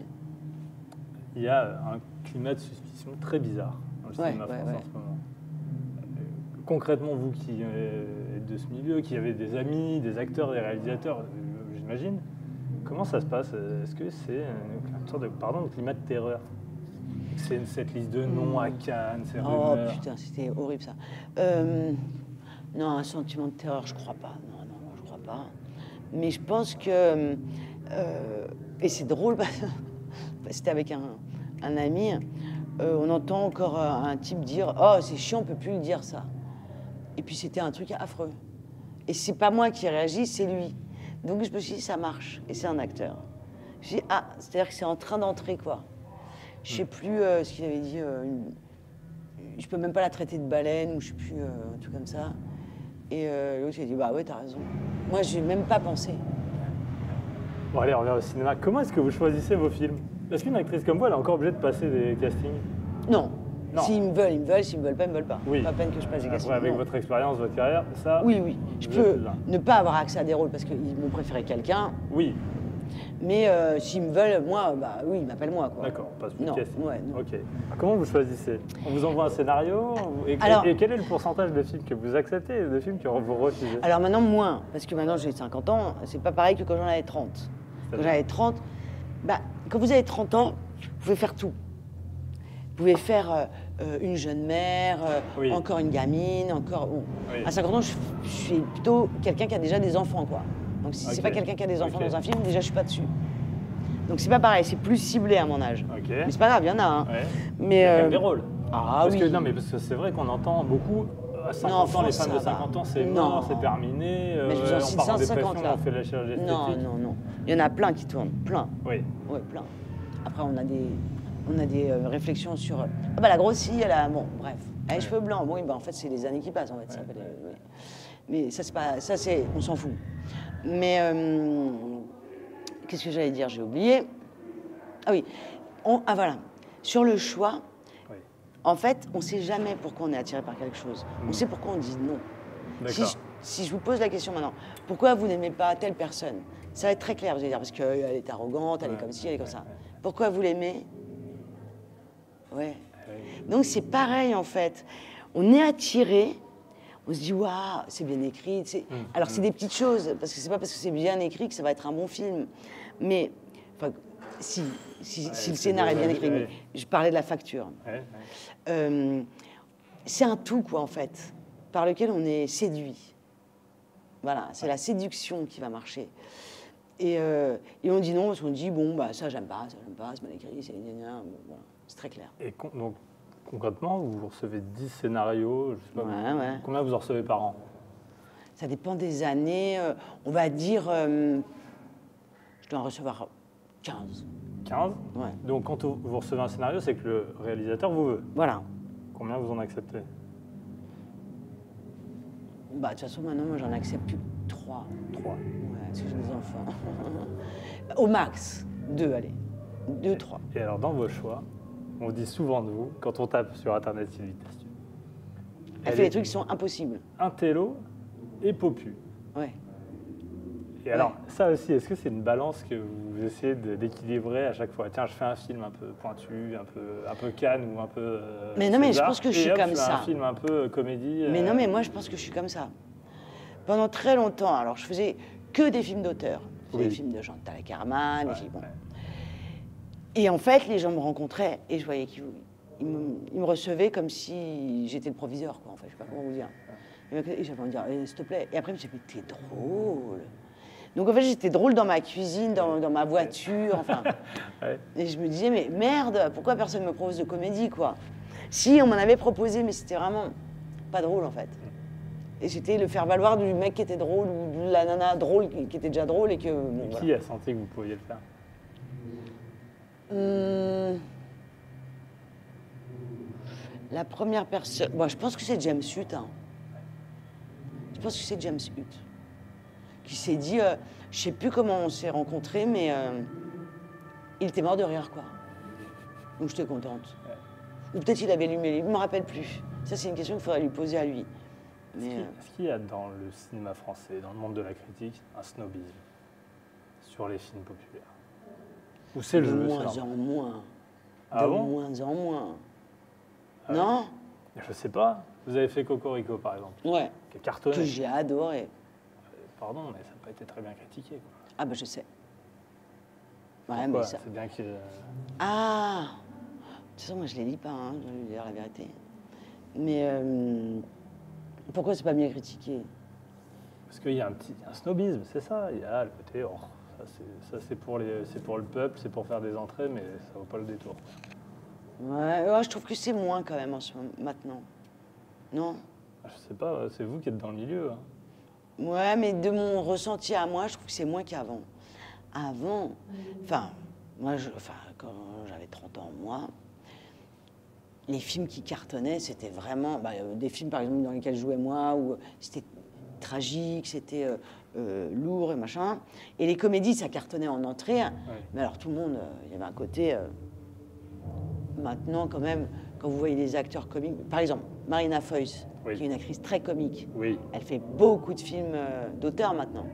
Speaker 2: Il y a un climat de suspicion très bizarre dans le cinéma français en ce moment. Concrètement, vous qui êtes de ce milieu, qui avez des amis, des acteurs, des réalisateurs, j'imagine, comment ça se passe? Est-ce que c'est une sorte de climat de terreur? C'est cette liste de noms à Cannes, ces rumeurs.
Speaker 1: Oh putain, c'était horrible ça. Non, un sentiment de terreur, je crois pas. Non, je crois pas. Mais je pense que... et c'est drôle, c'était avec un ami, on entend encore un type dire « Oh, c'est chiant, on peut plus le dire ça ». Et puis c'était un truc affreux. Et c'est pas moi qui réagis, c'est lui. Donc je me suis dit, ça marche. Et c'est un acteur. J'ai dit, ah, c'est-à-dire que c'est en train d'entrer, quoi. Je sais plus ce qu'il avait dit. Je peux même pas la traiter de baleine, ou je sais plus, un truc comme ça. Et l'autre, il a dit, bah ouais, t'as raison. Moi, j'ai même pas pensé.
Speaker 2: Bon, allez, on revient au cinéma. Comment est-ce que vous choisissez vos films? Est-ce qu'une actrice comme vous, elle est encore obligée de passer des castings?
Speaker 1: Non.
Speaker 2: Non.
Speaker 1: S'ils me veulent, ils me veulent. S'ils me veulent pas, ils me veulent pas.
Speaker 2: Oui.
Speaker 1: Pas peine que je passe des castings.
Speaker 2: Avec votre expérience, votre carrière, ça...
Speaker 1: Oui, oui. Je peux ne pas avoir accès à des rôles parce qu'ils m'ont préféré quelqu'un.
Speaker 2: Oui.
Speaker 1: Mais s'ils me veulent, moi, bah oui, ils m'appellent moi, quoi.
Speaker 2: D'accord, pas de
Speaker 1: non,
Speaker 2: casting.
Speaker 1: ouais, non.
Speaker 2: Ok. Comment vous choisissez? On vous envoie un scénario et quel est le pourcentage de films que vous acceptez et de films que vous refusez?
Speaker 1: Alors maintenant, moins. Parce que maintenant, j'ai 50 ans. C'est pas pareil que quand j'en avais 30. Quand j'avais 30, bah, quand vous avez 30 ans, vous pouvez faire tout. Vous pouvez faire une jeune mère,
Speaker 2: oui.
Speaker 1: encore une gamine, encore... Bon.
Speaker 2: Oui.
Speaker 1: À 50 ans, je suis plutôt quelqu'un qui a déjà des enfants, quoi. Donc si c'est pas quelqu'un qui a des enfants dans un film, déjà je suis pas dessus. Donc c'est pas pareil, c'est plus ciblé à mon âge. Mais c'est pas grave, il y en a. Hein.
Speaker 2: Ouais.
Speaker 1: Mais
Speaker 2: il y a quand même des rôles.
Speaker 1: Ah
Speaker 2: parce
Speaker 1: oui.
Speaker 2: que, non, mais parce que c'est vrai qu'on entend beaucoup... À 50 ans, les femmes de 50 ans, c'est mort, c'est terminé.
Speaker 1: Mais je vous en cite 150 là.
Speaker 2: On fait la chirurgie esthétique.
Speaker 1: Non, non, non. Il y en a plein qui tournent, plein.
Speaker 2: Oui.
Speaker 1: Oui, plein. Après, on a des réflexions sur... Ah bah la grossie, elle a... Bon, bref. Elle a les cheveux blancs. Bon, oui, bah, en fait, c'est les années qui passent, en fait. Ça, mais ça, c'est pas... Ça, c'est... On s'en fout. Mais... Qu'est-ce que j'allais dire? J'ai oublié. Ah oui. Ah voilà. Sur le choix... En fait, on ne sait jamais pourquoi on est attiré par quelque chose. On sait pourquoi on dit non. Si je vous pose la question maintenant, pourquoi vous n'aimez pas telle personne? Ça va être très clair, vous allez dire, parce qu'elle est arrogante, elle est comme ci, elle est comme ça. Pourquoi vous l'aimez? Ouais. Donc c'est pareil en fait. On est attiré, on se dit, waouh, c'est bien écrit. Alors c'est des petites choses, parce que c'est pas parce que c'est bien écrit que ça va être un bon film. Mais, enfin, si le scénario est bien écrit, mais je parlais de la facture. C'est un tout, quoi, en fait, par lequel on est séduit. Voilà, c'est la séduction qui va marcher. Et on dit non, parce qu'on dit, bon, bah, ça, j'aime pas, c'est mal écrit, c'est gna. Bon, voilà, c'est très clair.
Speaker 2: Et donc, concrètement, vous recevez 10 scénarios, je sais pas, combien vous en recevez par an?
Speaker 1: Ça dépend des années. On va dire, je dois en recevoir 15.
Speaker 2: 15 ?
Speaker 1: Ouais.
Speaker 2: Donc, quand vous recevez un scénario, c'est que le réalisateur vous veut.
Speaker 1: Voilà.
Speaker 2: Combien vous en acceptez?
Speaker 1: Bah, de toute façon, maintenant, moi, j'en accepte plus 3.
Speaker 2: 3.
Speaker 1: Ouais, parce que j'ai des enfants. Au max, 2, allez. 2, 3.
Speaker 2: Et alors, dans vos choix, on dit souvent de vous, quand on tape sur Internet Sylvie Testu,
Speaker 1: elle fait des trucs qui sont impossibles.
Speaker 2: Intello et popu.
Speaker 1: Ouais.
Speaker 2: Et alors, ça aussi, est-ce que c'est une balance que vous essayez d'équilibrer à chaque fois? Tiens, je fais un film un peu pointu, un peu Cannes ou un peu
Speaker 1: mais non, mais je pense que je suis comme ça.
Speaker 2: Un film un peu comédie.
Speaker 1: Mais non, mais moi, je pense que je suis comme ça. Pendant très longtemps, alors je faisais que des films d'auteur. Je faisais des films de Chantal Akerman, des films... Bon. Et en fait, les gens me rencontraient et je voyais qu'ils me recevaient comme si j'étais le proviseur, quoi. En fait, je sais pas comment vous dire. Et j'avais envie de dire, s'il te plaît. Et après, je me suis dit, mais t'es drôle. Donc en fait, j'étais drôle dans ma cuisine, dans ma voiture, enfin. Et je me disais, mais merde, pourquoi personne ne me propose de comédie, quoi? Si, on m'en avait proposé, mais c'était vraiment pas drôle, en fait. Et c'était le faire-valoir du mec qui était drôle, ou de la nana drôle qui était déjà drôle, et que... Bon,
Speaker 2: qui a senti que vous pouviez le faire?
Speaker 1: La première personne... Bon, je pense que c'est James Hutt, hein. Je pense que c'est James Hutt. Qui s'est dit, je sais plus comment on s'est rencontrés, mais il était mort de rire, quoi. Donc j'étais contente. Ou peut-être il avait lu mes livres, je ne me rappelle plus. Ça, c'est une question qu'il faudrait lui poser à lui.
Speaker 2: Est-ce qu'il y a dans le cinéma français, dans le monde de la critique, un snobisme sur les films populaires? Ou c'est le jeu?
Speaker 1: De moins en moins.
Speaker 2: Ah bon?
Speaker 1: De moins en moins. Non?
Speaker 2: Je sais pas. Vous avez fait Cocorico, par exemple.
Speaker 1: Ouais.
Speaker 2: Qui a cartonné.
Speaker 1: Que j'ai adoré.
Speaker 2: Pardon, mais ça n'a pas été très bien critiqué, quoi.
Speaker 1: Ah bah je sais. Ouais,
Speaker 2: pourquoi?
Speaker 1: mais ça...
Speaker 2: C'est bien que...
Speaker 1: Ah! De toute façon, moi je les lis pas, hein, je vais dire la vérité. Mais pourquoi c'est pas bien critiqué?
Speaker 2: Parce qu'il y a un snobisme, c'est ça. Il y a le côté, oh, ça c'est pour le peuple, c'est pour faire des entrées, mais ça vaut pas le détour.
Speaker 1: Ouais, je trouve que c'est moins quand même maintenant. Non?
Speaker 2: Je sais pas, c'est vous qui êtes dans le milieu. Hein.
Speaker 1: Ouais, mais de mon ressenti à moi, je trouve que c'est moins qu'avant. Avant, enfin, quand j'avais 30 ans, moi, les films qui cartonnaient, c'était vraiment des films, par exemple, dans lesquels je jouais moi, où c'était tragique, c'était lourd et machin. Et les comédies, ça cartonnait en entrée. Ouais. Mais alors, tout le monde, il y avait un côté... maintenant, quand même, quand vous voyez des acteurs comiques... Par exemple, Marina Foïs, qui est une actrice très comique. Oui. Elle fait beaucoup de films d'auteur maintenant.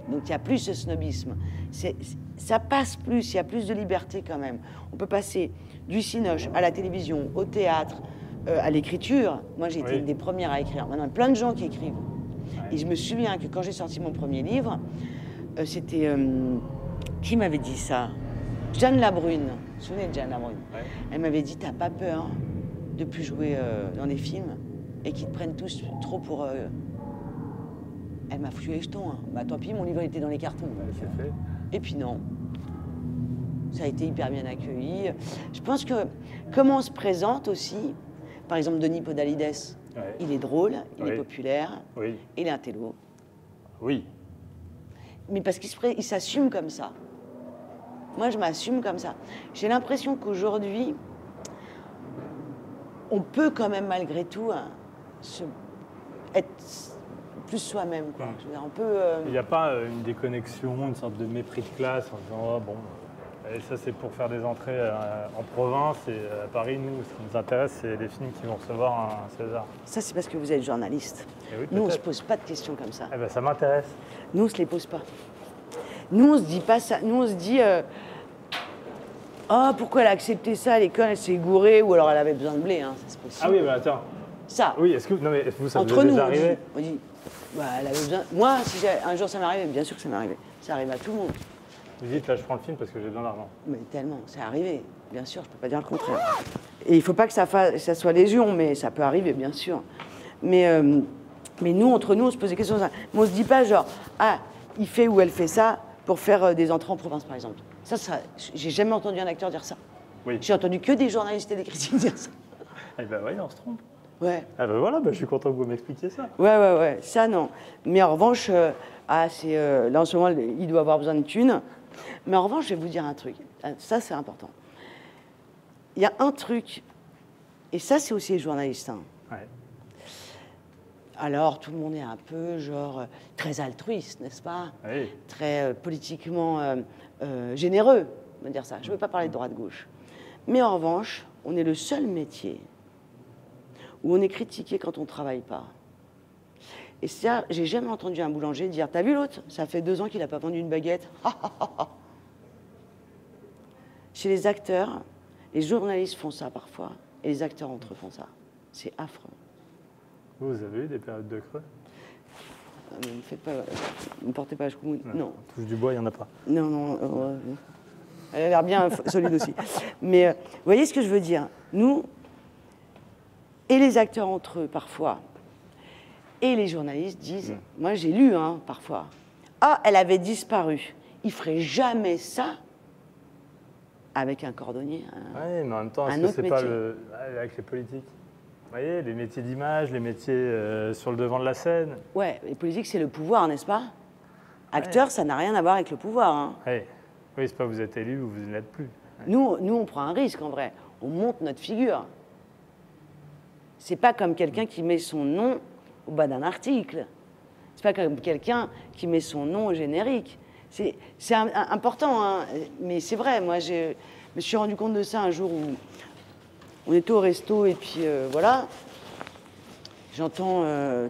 Speaker 1: Donc, il n'y a plus ce snobisme. Ça passe plus, il y a plus de liberté quand même. On peut passer du cinoche à la télévision, au théâtre, à l'écriture. Moi, j'ai été une des premières à écrire. Maintenant, il y a plein de gens qui écrivent. Ouais. Et je me souviens que quand j'ai sorti mon premier livre, c'était... qui m'avait dit ça? Jeanne Labrune. Vous vous souvenez de Jeanne Labrune? Ouais. Elle m'avait dit, t'as pas peur de plus jouer dans des films et qu'ils te prennent tous trop pour... Elle m'a foutu les jetons. Hein. Bah tant pis, mon livre était dans les cartons. Ouais, c'est fait. Et puis non. Ça a été hyper bien accueilli. Je pense que comment on se présente aussi, par exemple Denis Podalides, il est drôle, il est populaire, il est intello. Oui. Mais parce qu'il s'assume comme ça. Moi, je m'assume comme ça. J'ai l'impression qu'aujourd'hui, on peut quand même malgré tout être plus soi-même. Quoi. Je veux dire, on peut,
Speaker 2: Il n'y a pas une déconnexion, une sorte de mépris de classe en disant oh, bon, et ça c'est pour faire des entrées en province et à Paris, nous, ce qui nous intéresse, c'est les films qui vont recevoir un César.
Speaker 1: Ça, c'est parce que vous êtes journaliste. Oui, nous, on ne se pose pas de questions comme ça.
Speaker 2: Eh ben, ça m'intéresse.
Speaker 1: Nous, on ne se les pose pas. Nous, on ne se dit pas ça. Nous, on se dit oh, pourquoi elle a accepté ça à l'école, elle s'est gourée, ou alors elle avait besoin de blé, hein, ça c'est possible.
Speaker 2: Ah oui, mais attends.
Speaker 1: Ça.
Speaker 2: Oui, est-ce que vous, ça
Speaker 1: entre
Speaker 2: vous est
Speaker 1: nous,
Speaker 2: déjà arrivé?
Speaker 1: on dit elle avait besoin. Moi, si un jour ça m'est arrivé, bien sûr que ça m'est arrivé. Ça arrive à tout le monde.
Speaker 2: Vous dites là, je prends le film parce que j'ai besoin d'argent.
Speaker 1: Mais tellement, c'est arrivé. Bien sûr, je peux pas dire le contraire. Et il faut pas que ça soit légion, mais ça peut arriver, bien sûr. Mais nous, entre nous, on se pose des questions. Mais on se dit pas genre ah, il fait ou elle fait ça pour faire des entrées en province, par exemple. Ça, j'ai jamais entendu un acteur dire ça. Oui. J'ai entendu que des journalistes et des critiques dire ça.
Speaker 2: Eh ben oui, on se trompe.
Speaker 1: Ouais.
Speaker 2: Ah ben voilà, je suis content que vous m'expliquiez ça.
Speaker 1: Ouais, ça non. Mais en revanche, là en ce moment, il doit avoir besoin de thunes. Mais en revanche, je vais vous dire un truc. Ça, c'est important. Il y a un truc, et ça, c'est aussi les journalistes. Hein. Ouais. Alors, tout le monde est un peu, genre, très altruiste, n'est-ce pas? Oui. Très politiquement généreux, on va dire ça. Je ne veux pas parler de droite-gauche. Mais en revanche, on est le seul métier où on est critiqué quand on ne travaille pas. Et ça, j'ai jamais entendu un boulanger dire « T'as vu l'autre? Ça fait 2 ans qu'il n'a pas vendu une baguette. » Chez les acteurs, les journalistes font ça parfois, et les acteurs entre eux font ça. C'est affreux.
Speaker 2: Vous avez eu des périodes de creux?
Speaker 1: Ne portez pas à choucou. Non.
Speaker 2: Touche du bois, il n'y en a pas.
Speaker 1: Non. Elle a l'air bien solide aussi. Mais vous voyez ce que je veux dire? Nous, et les acteurs entre eux parfois, et les journalistes disent, moi j'ai lu parfois, ah, elle avait disparu. Il ne ferait jamais ça avec un cordonnier.
Speaker 2: Oui, mais en même temps, est-ce que c'est pas avec les politiques? Vous voyez, les métiers d'image, les métiers sur le devant de la scène.
Speaker 1: Ouais, les politiques, c'est le pouvoir, n'est-ce pas? Acteur, ça n'a rien à voir avec le pouvoir. Hein.
Speaker 2: Oui, c'est pas vous êtes élu ou vous ne l'êtes plus.
Speaker 1: Nous, on prend un risque, en vrai. On monte notre figure. C'est pas comme quelqu'un qui met son nom au bas d'un article. C'est pas comme quelqu'un qui met son nom au générique. C'est important, hein. Mais c'est vrai. Moi, je me suis rendu compte de ça un jour où on était au resto et puis voilà. J'entends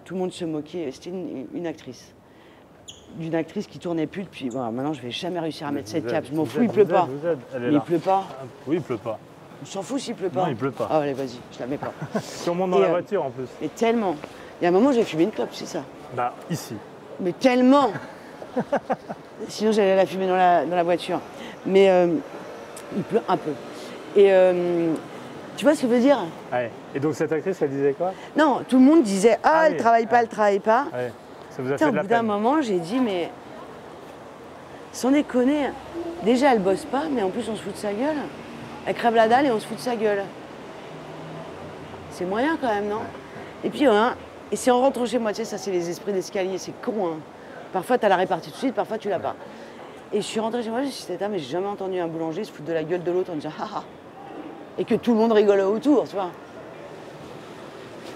Speaker 1: tout le monde se moquer. C'était une actrice. D'une actrice qui tournait plus depuis... Voilà, maintenant, je vais jamais réussir à mettre cette cape. Je m'en fous, il pleut pas. Mais il pleut pas.
Speaker 2: Oui, il pleut pas.
Speaker 1: On s'en fout s'il pleut pas.
Speaker 2: Non, il pleut pas.
Speaker 1: Ah, allez, vas-y, je la mets pas.
Speaker 2: Si on monte dans la voiture, en plus.
Speaker 1: Mais tellement. Il y a un moment, j'ai fumé une clope, c'est ça.
Speaker 2: Bah, ici.
Speaker 1: Mais tellement. Sinon, j'allais la fumer dans la voiture. Mais il pleut un peu. Et tu vois ce que je veux dire?
Speaker 2: Ouais. Et donc, cette actrice, elle disait quoi?
Speaker 1: Non, tout le monde disait, elle travaille pas, elle travaille pas.
Speaker 2: Ouais. Ça vous a fait de la peine.
Speaker 1: Au bout d'un moment, j'ai dit, mais sans déconner, déjà elle bosse pas, mais en plus on se fout de sa gueule. Elle crève la dalle et on se fout de sa gueule. C'est moyen quand même, non? Et puis, Et c'est en rentrant chez moi, tu sais, ça c'est les esprits d'escalier, c'est con, hein. Parfois tu as la répartie tout de suite, parfois tu l'as pas. Et je suis rentrée chez moi, je me suis dit, mais j'ai jamais entendu un boulanger se foutre de la gueule de l'autre en disant haha. Et que tout le monde rigole autour, tu vois.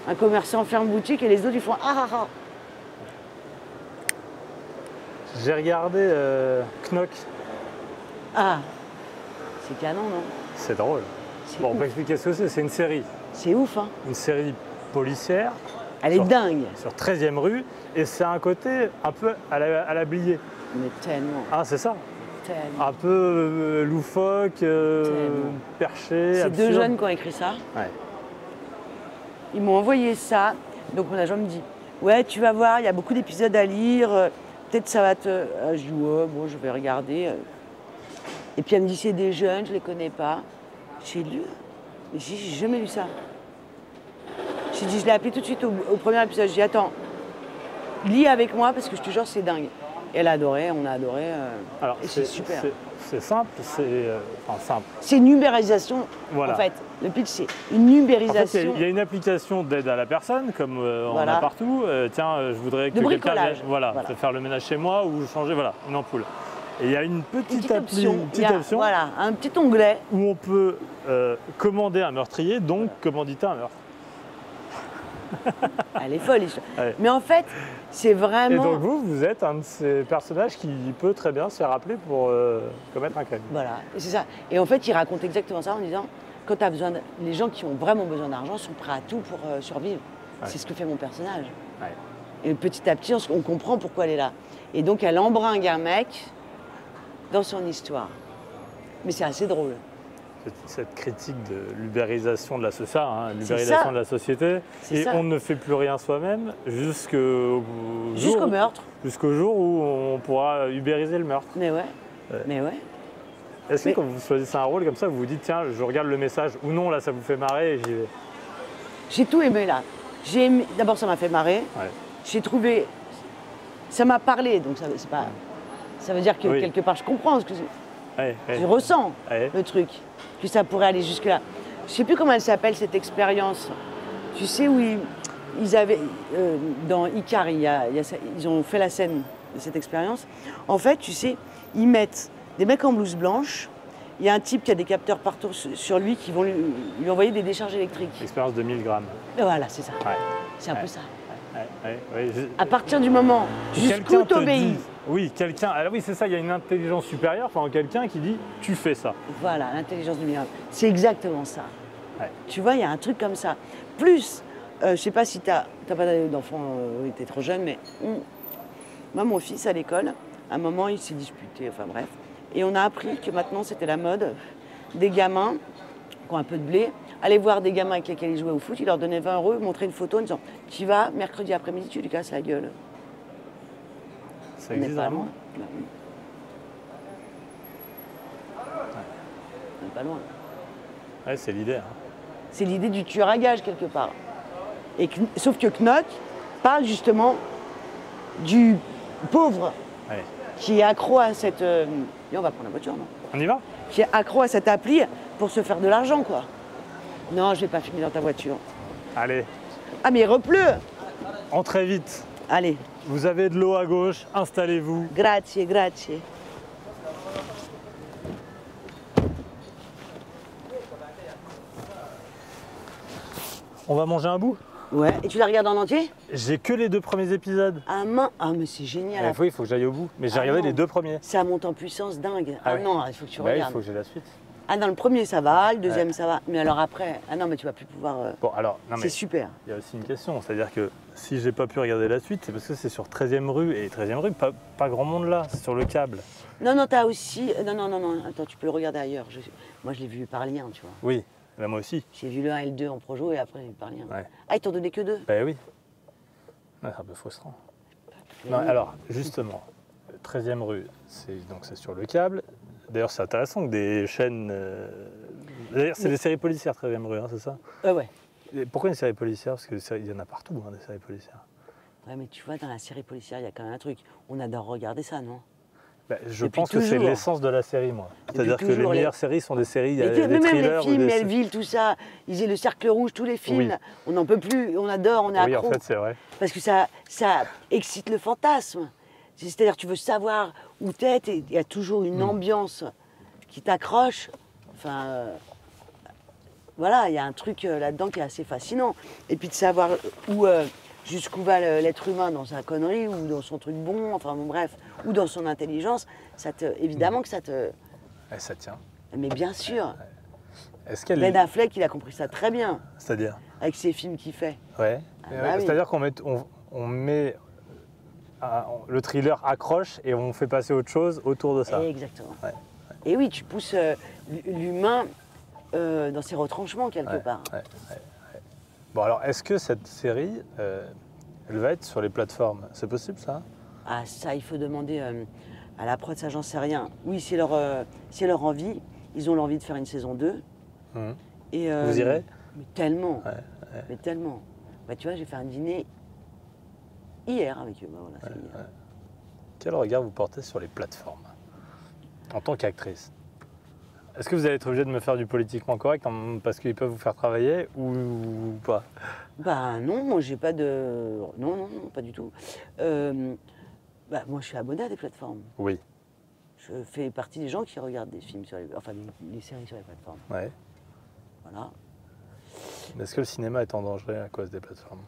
Speaker 1: Un commerçant ferme boutique et les autres ils font ah ah ah.
Speaker 2: J'ai regardé Knock.
Speaker 1: Ah, c'est canon, non?
Speaker 2: C'est drôle. Bon, on peut expliquer ce que c'est. C'est une série.
Speaker 1: C'est ouf, hein?
Speaker 2: Une série policière.
Speaker 1: Elle est dingue.
Speaker 2: Sur 13e rue. Et c'est un côté un peu à la Blier.
Speaker 1: Mais tellement.
Speaker 2: Ah, c'est ça?
Speaker 1: Tellement.
Speaker 2: Un peu loufoque, perché.
Speaker 1: C'est
Speaker 2: absurde.
Speaker 1: deux jeunes qui ont écrit ça.
Speaker 2: Ouais.
Speaker 1: Ils m'ont envoyé ça. Donc mon agent me dit ouais, tu vas voir, il y a beaucoup d'épisodes à lire. Peut-être ça va te. Je dis ouais, bon, je vais regarder. Et puis elle me dit c'est des jeunes, je les connais pas. J'ai lu. Mais j'ai jamais lu ça. J'ai dit, je l'ai appelé tout de suite au premier épisode. J'ai dit attends, lis avec moi parce que je te jure c'est dingue. Et elle a adoré, on a adoré.
Speaker 2: Alors,
Speaker 1: et c'est super.
Speaker 2: C'est simple, enfin simple.
Speaker 1: C'est une numérisation.
Speaker 2: Voilà.
Speaker 1: En fait, le pitch c'est une numérisation.
Speaker 2: En fait, il y a une application d'aide à la personne, comme on
Speaker 1: Voilà.
Speaker 2: a partout. Tiens, je voudrais que
Speaker 1: De
Speaker 2: quelqu'un
Speaker 1: bricolage.
Speaker 2: vienne voilà,
Speaker 1: Voilà.
Speaker 2: faire le ménage chez moi ou changer une ampoule. Et il y a une petite
Speaker 1: option.
Speaker 2: option
Speaker 1: Voilà, un petit onglet.
Speaker 2: où on peut commander un meurtrier, donc commanditer un meurtre.
Speaker 1: Elle est folle, l'histoire.
Speaker 2: Ouais.
Speaker 1: Mais en fait, c'est vraiment.
Speaker 2: Et donc vous êtes un de ces personnages qui peut très bien se faire appeler pour commettre un crime.
Speaker 1: Voilà, et c'est ça. Et en fait, il raconte exactement ça en disant quand tu as besoin les gens qui ont vraiment besoin d'argent sont prêts à tout pour survivre.
Speaker 2: Ouais.
Speaker 1: C'est ce que fait mon personnage.
Speaker 2: Ouais.
Speaker 1: Et petit à petit, on comprend pourquoi elle est là. Et donc, elle embringue un mec dans son histoire. Mais c'est assez drôle.
Speaker 2: Cette critique de l'ubérisation de la société,
Speaker 1: ça.
Speaker 2: de la société, et
Speaker 1: ça.
Speaker 2: on ne fait plus rien soi-même jusqu'au
Speaker 1: meurtre.
Speaker 2: Jusqu'au jour où on pourra ubériser le meurtre.
Speaker 1: Mais ouais.
Speaker 2: Ouais.
Speaker 1: Mais ouais.
Speaker 2: Est-ce que quand vous choisissez un rôle comme ça, vous vous dites tiens, je regarde le message ou non, là ça vous fait marrer et j'y vais?
Speaker 1: J'ai tout aimé là. D'abord, ça m'a fait marrer.
Speaker 2: Ouais.
Speaker 1: J'ai trouvé. Ça m'a parlé, donc c'est pas. Ça veut dire que
Speaker 2: Oui.
Speaker 1: quelque part, je comprends ce que
Speaker 2: Ouais,
Speaker 1: je ressens
Speaker 2: Ouais.
Speaker 1: le truc, que ça pourrait aller jusque-là. Je sais plus comment elle s'appelle cette expérience. Tu sais où ils avaient dans Icar, ils ont fait la scène de cette expérience. En fait, tu sais, ils mettent des mecs en blouse blanche. Il y a un type qui a des capteurs partout sur lui qui vont lui envoyer des décharges électriques.
Speaker 2: Expérience de 1000 grammes.
Speaker 1: Et voilà, c'est ça.
Speaker 2: Ouais.
Speaker 1: C'est un peu ça.
Speaker 2: Ouais.
Speaker 1: À partir du moment jusqu'où t'obéis.
Speaker 2: Oui, quelqu'un. Alors oui, c'est ça. Il y a une intelligence supérieure, enfin quelqu'un qui dit tu fais ça.
Speaker 1: Voilà, l'intelligence du miracle. C'est exactement ça.
Speaker 2: Ouais.
Speaker 1: Tu vois, il y a un truc comme ça. Plus, je sais pas si t'as pas d'enfant, oui, t'es trop jeune, mais moi, mon fils à l'école, à un moment, il s'est disputé, enfin bref. Et on a appris que maintenant, c'était la mode des gamins qui ont un peu de blé, aller voir des gamins avec lesquels ils jouaient au foot, ils leur donnaient 20 €, montrer une photo en disant tu vas, mercredi après-midi, tu lui casses la gueule.
Speaker 2: Ça
Speaker 1: On n'est
Speaker 2: existe
Speaker 1: pas
Speaker 2: vraiment?
Speaker 1: loin. Bah oui. On n'est pas loin.
Speaker 2: Ouais, c'est l'idée. Hein.
Speaker 1: C'est l'idée du tueur à gage quelque part. Sauf que Knock parle justement du pauvre
Speaker 2: Ouais.
Speaker 1: qui est accro à cette. Et on va prendre la voiture, non?
Speaker 2: On y va?
Speaker 1: Qui est accro à cette appli pour se faire de l'argent, quoi. Non, je vais pas filmer dans ta voiture.
Speaker 2: Allez,
Speaker 1: Ah, mais il repleut!
Speaker 2: entrez vite.
Speaker 1: Allez,
Speaker 2: Vous avez de l'eau à gauche, installez-vous.
Speaker 1: grazie, grazie.
Speaker 2: On va manger un bout?
Speaker 1: Ouais, et tu la regardes en entier?
Speaker 2: J'ai que les 2 premiers épisodes.
Speaker 1: Ah, main. Ah, mais c'est génial.
Speaker 2: Oui, il faut que j'aille au bout. Mais j'ai
Speaker 1: Ah
Speaker 2: regardé
Speaker 1: non.
Speaker 2: les 2 premiers.
Speaker 1: Ça monte en puissance dingue. Ah,
Speaker 2: ouais.
Speaker 1: non, il faut que tu
Speaker 2: Bah, il
Speaker 1: regardes.
Speaker 2: faut que j'ai la suite.
Speaker 1: Ah, dans le premier, ça va, le deuxième, ça va. Mais alors après, ah non, mais tu vas plus pouvoir.
Speaker 2: Bon, alors, non,
Speaker 1: C'est
Speaker 2: mais
Speaker 1: super.
Speaker 2: il y a aussi une question. C'est-à-dire que si j'ai pas pu regarder la suite, c'est parce que c'est sur 13e rue. Et 13e rue, pas grand monde là, c'est sur le câble.
Speaker 1: Non, non, t'as aussi. Non, attends, tu peux le regarder ailleurs. Moi, je l'ai vu par lien, tu vois.
Speaker 2: Oui, là, moi aussi.
Speaker 1: J'ai vu le 1 et le 2 en projo et après, j'ai vu par lien.
Speaker 2: Ouais.
Speaker 1: Ah, ils t'en donnaient que 2?
Speaker 2: Ben oui. Ouais, c'est un peu frustrant. Non, alors, justement, 13e rue, c'est sur le câble. D'ailleurs, c'est intéressant que des chaînes. D'ailleurs, c'est des séries policières, 13e rue, hein, c'est ça?
Speaker 1: Ouais.
Speaker 2: Et pourquoi une série policière? Parce qu'il y en a partout, hein, des séries policières.
Speaker 1: Ouais, mais tu vois, dans la série policière, il y a quand même un truc. On adore regarder ça, non?
Speaker 2: Je pense que c'est l'essence de la série, moi. C'est-à-dire que les meilleures séries sont des séries, il y a des
Speaker 1: même
Speaker 2: thrillers.
Speaker 1: Les films, Melville, tout ça, ils faisaient Le Cercle Rouge, tous les films, on n'en peut plus, on adore, on est accro.
Speaker 2: Oui, en fait, c'est vrai.
Speaker 1: Parce que ça excite le fantasme. C'est-à-dire que tu veux savoir où t'es, et il y a toujours une ambiance qui t'accroche. Enfin, voilà, il y a un truc là-dedans qui est assez fascinant. Et puis de savoir jusqu'où va l'être humain dans sa connerie ou dans son truc bon, enfin bon, bref, ou dans son intelligence, évidemment que ça te...
Speaker 2: Et ça tient.
Speaker 1: Mais bien sûr.
Speaker 2: Ben
Speaker 1: Affleck, il a compris ça très bien.
Speaker 2: C'est-à-dire
Speaker 1: avec ses films qu'il fait.
Speaker 2: Ouais. C'est-à-dire qu'on met le thriller accroche et on fait passer autre chose autour de ça.
Speaker 1: Exactement. Et oui, tu pousses l'humain dans ses retranchements quelque part.
Speaker 2: Bon, alors, est-ce que cette série, elle va être sur les plateformes? C'est possible, ça?
Speaker 1: Ah, ça, il faut demander à la prod, ça, j'en sais rien. Oui, c'est leur envie. Ils ont l'envie de faire une saison 2. Et,
Speaker 2: vous irez?
Speaker 1: Mais tellement. Mais tellement. Bah, tu vois, j'ai fait un dîner hier avec eux. Bah, voilà,
Speaker 2: Quel regard vous portez sur les plateformes en tant qu'actrice? Est-ce que vous allez être obligé de me faire du politiquement correct parce qu'ils peuvent vous faire travailler ou pas?
Speaker 1: Bah non, moi j'ai pas de... Non, pas du tout. Bah, moi je suis abonné à des plateformes.
Speaker 2: Oui.
Speaker 1: Je fais partie des gens qui regardent des films, enfin les séries sur les plateformes.
Speaker 2: Ouais.
Speaker 1: Voilà.
Speaker 2: Est-ce que le cinéma est en danger à cause des plateformes?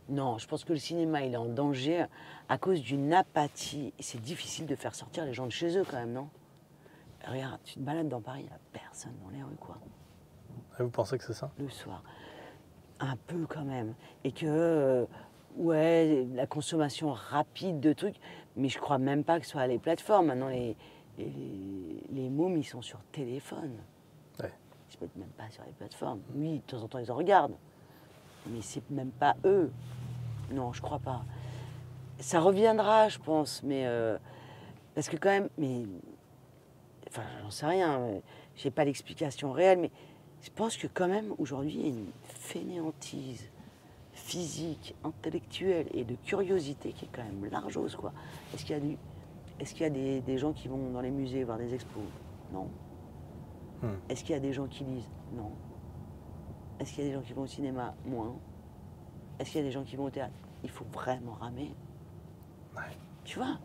Speaker 1: Non, je pense que le cinéma il est en danger à cause d'une apathie. C'est difficile de faire sortir les gens de chez eux quand même, non? Regarde, tu te balades dans Paris, il n'y a personne dans les rues, quoi.
Speaker 2: Et vous pensez que c'est ça?
Speaker 1: Le soir. Un peu quand même. Et que, ouais, la consommation rapide de trucs, mais je crois même pas que ce soit les plateformes. Maintenant, les mômes, ils sont sur téléphone.
Speaker 2: Ouais.
Speaker 1: Ils se mettent même pas sur les plateformes. Oui, de temps en temps, ils en regardent. Mais c'est même pas eux. Non, je crois pas. Ça reviendra, je pense, mais... parce que quand même... Enfin, j'en sais rien, j'ai pas l'explication réelle, mais je pense que quand même, aujourd'hui, il y a une fainéantise physique, intellectuelle et de curiosité qui est quand même largeuse, quoi. Est-ce qu'il y a des gens qui vont dans les musées voir des expos? Non. Est-ce qu'il y a des gens qui lisent? Non. Est-ce qu'il y a des gens qui vont au cinéma? Moins. Est-ce qu'il y a des gens qui vont au théâtre? Il faut vraiment ramer.
Speaker 2: Ouais.
Speaker 1: Tu vois?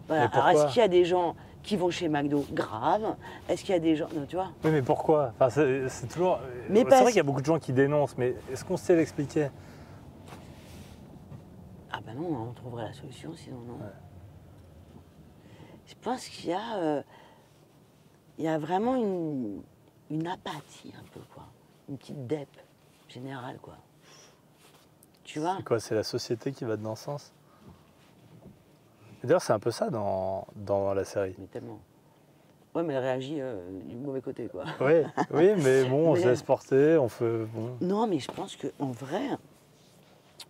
Speaker 1: Voilà. Alors, est-ce qu'il y a des gens qui vont chez McDo? Grave. Est-ce qu'il y a des gens... Non, tu vois?
Speaker 2: Oui, mais pourquoi? Enfin, c'est toujours...
Speaker 1: C'est
Speaker 2: vrai qu'il y a beaucoup de gens qui dénoncent, mais est-ce qu'on sait l'expliquer?
Speaker 1: Ah ben non, on trouverait la solution, sinon non.
Speaker 2: Ouais.
Speaker 1: Je pense qu'il y a vraiment une apathie un peu, quoi. Une petite dep générale, quoi. Tu vois?
Speaker 2: C'est quoi? C'est la société qui va dans ce sens? D'ailleurs, c'est un peu ça dans la série.
Speaker 1: Mais tellement. Ouais, mais elle réagit du mauvais côté, quoi.
Speaker 2: Oui, mais bon, on se laisse porter, on fait... Bon.
Speaker 1: Non, mais je pense qu'en vrai,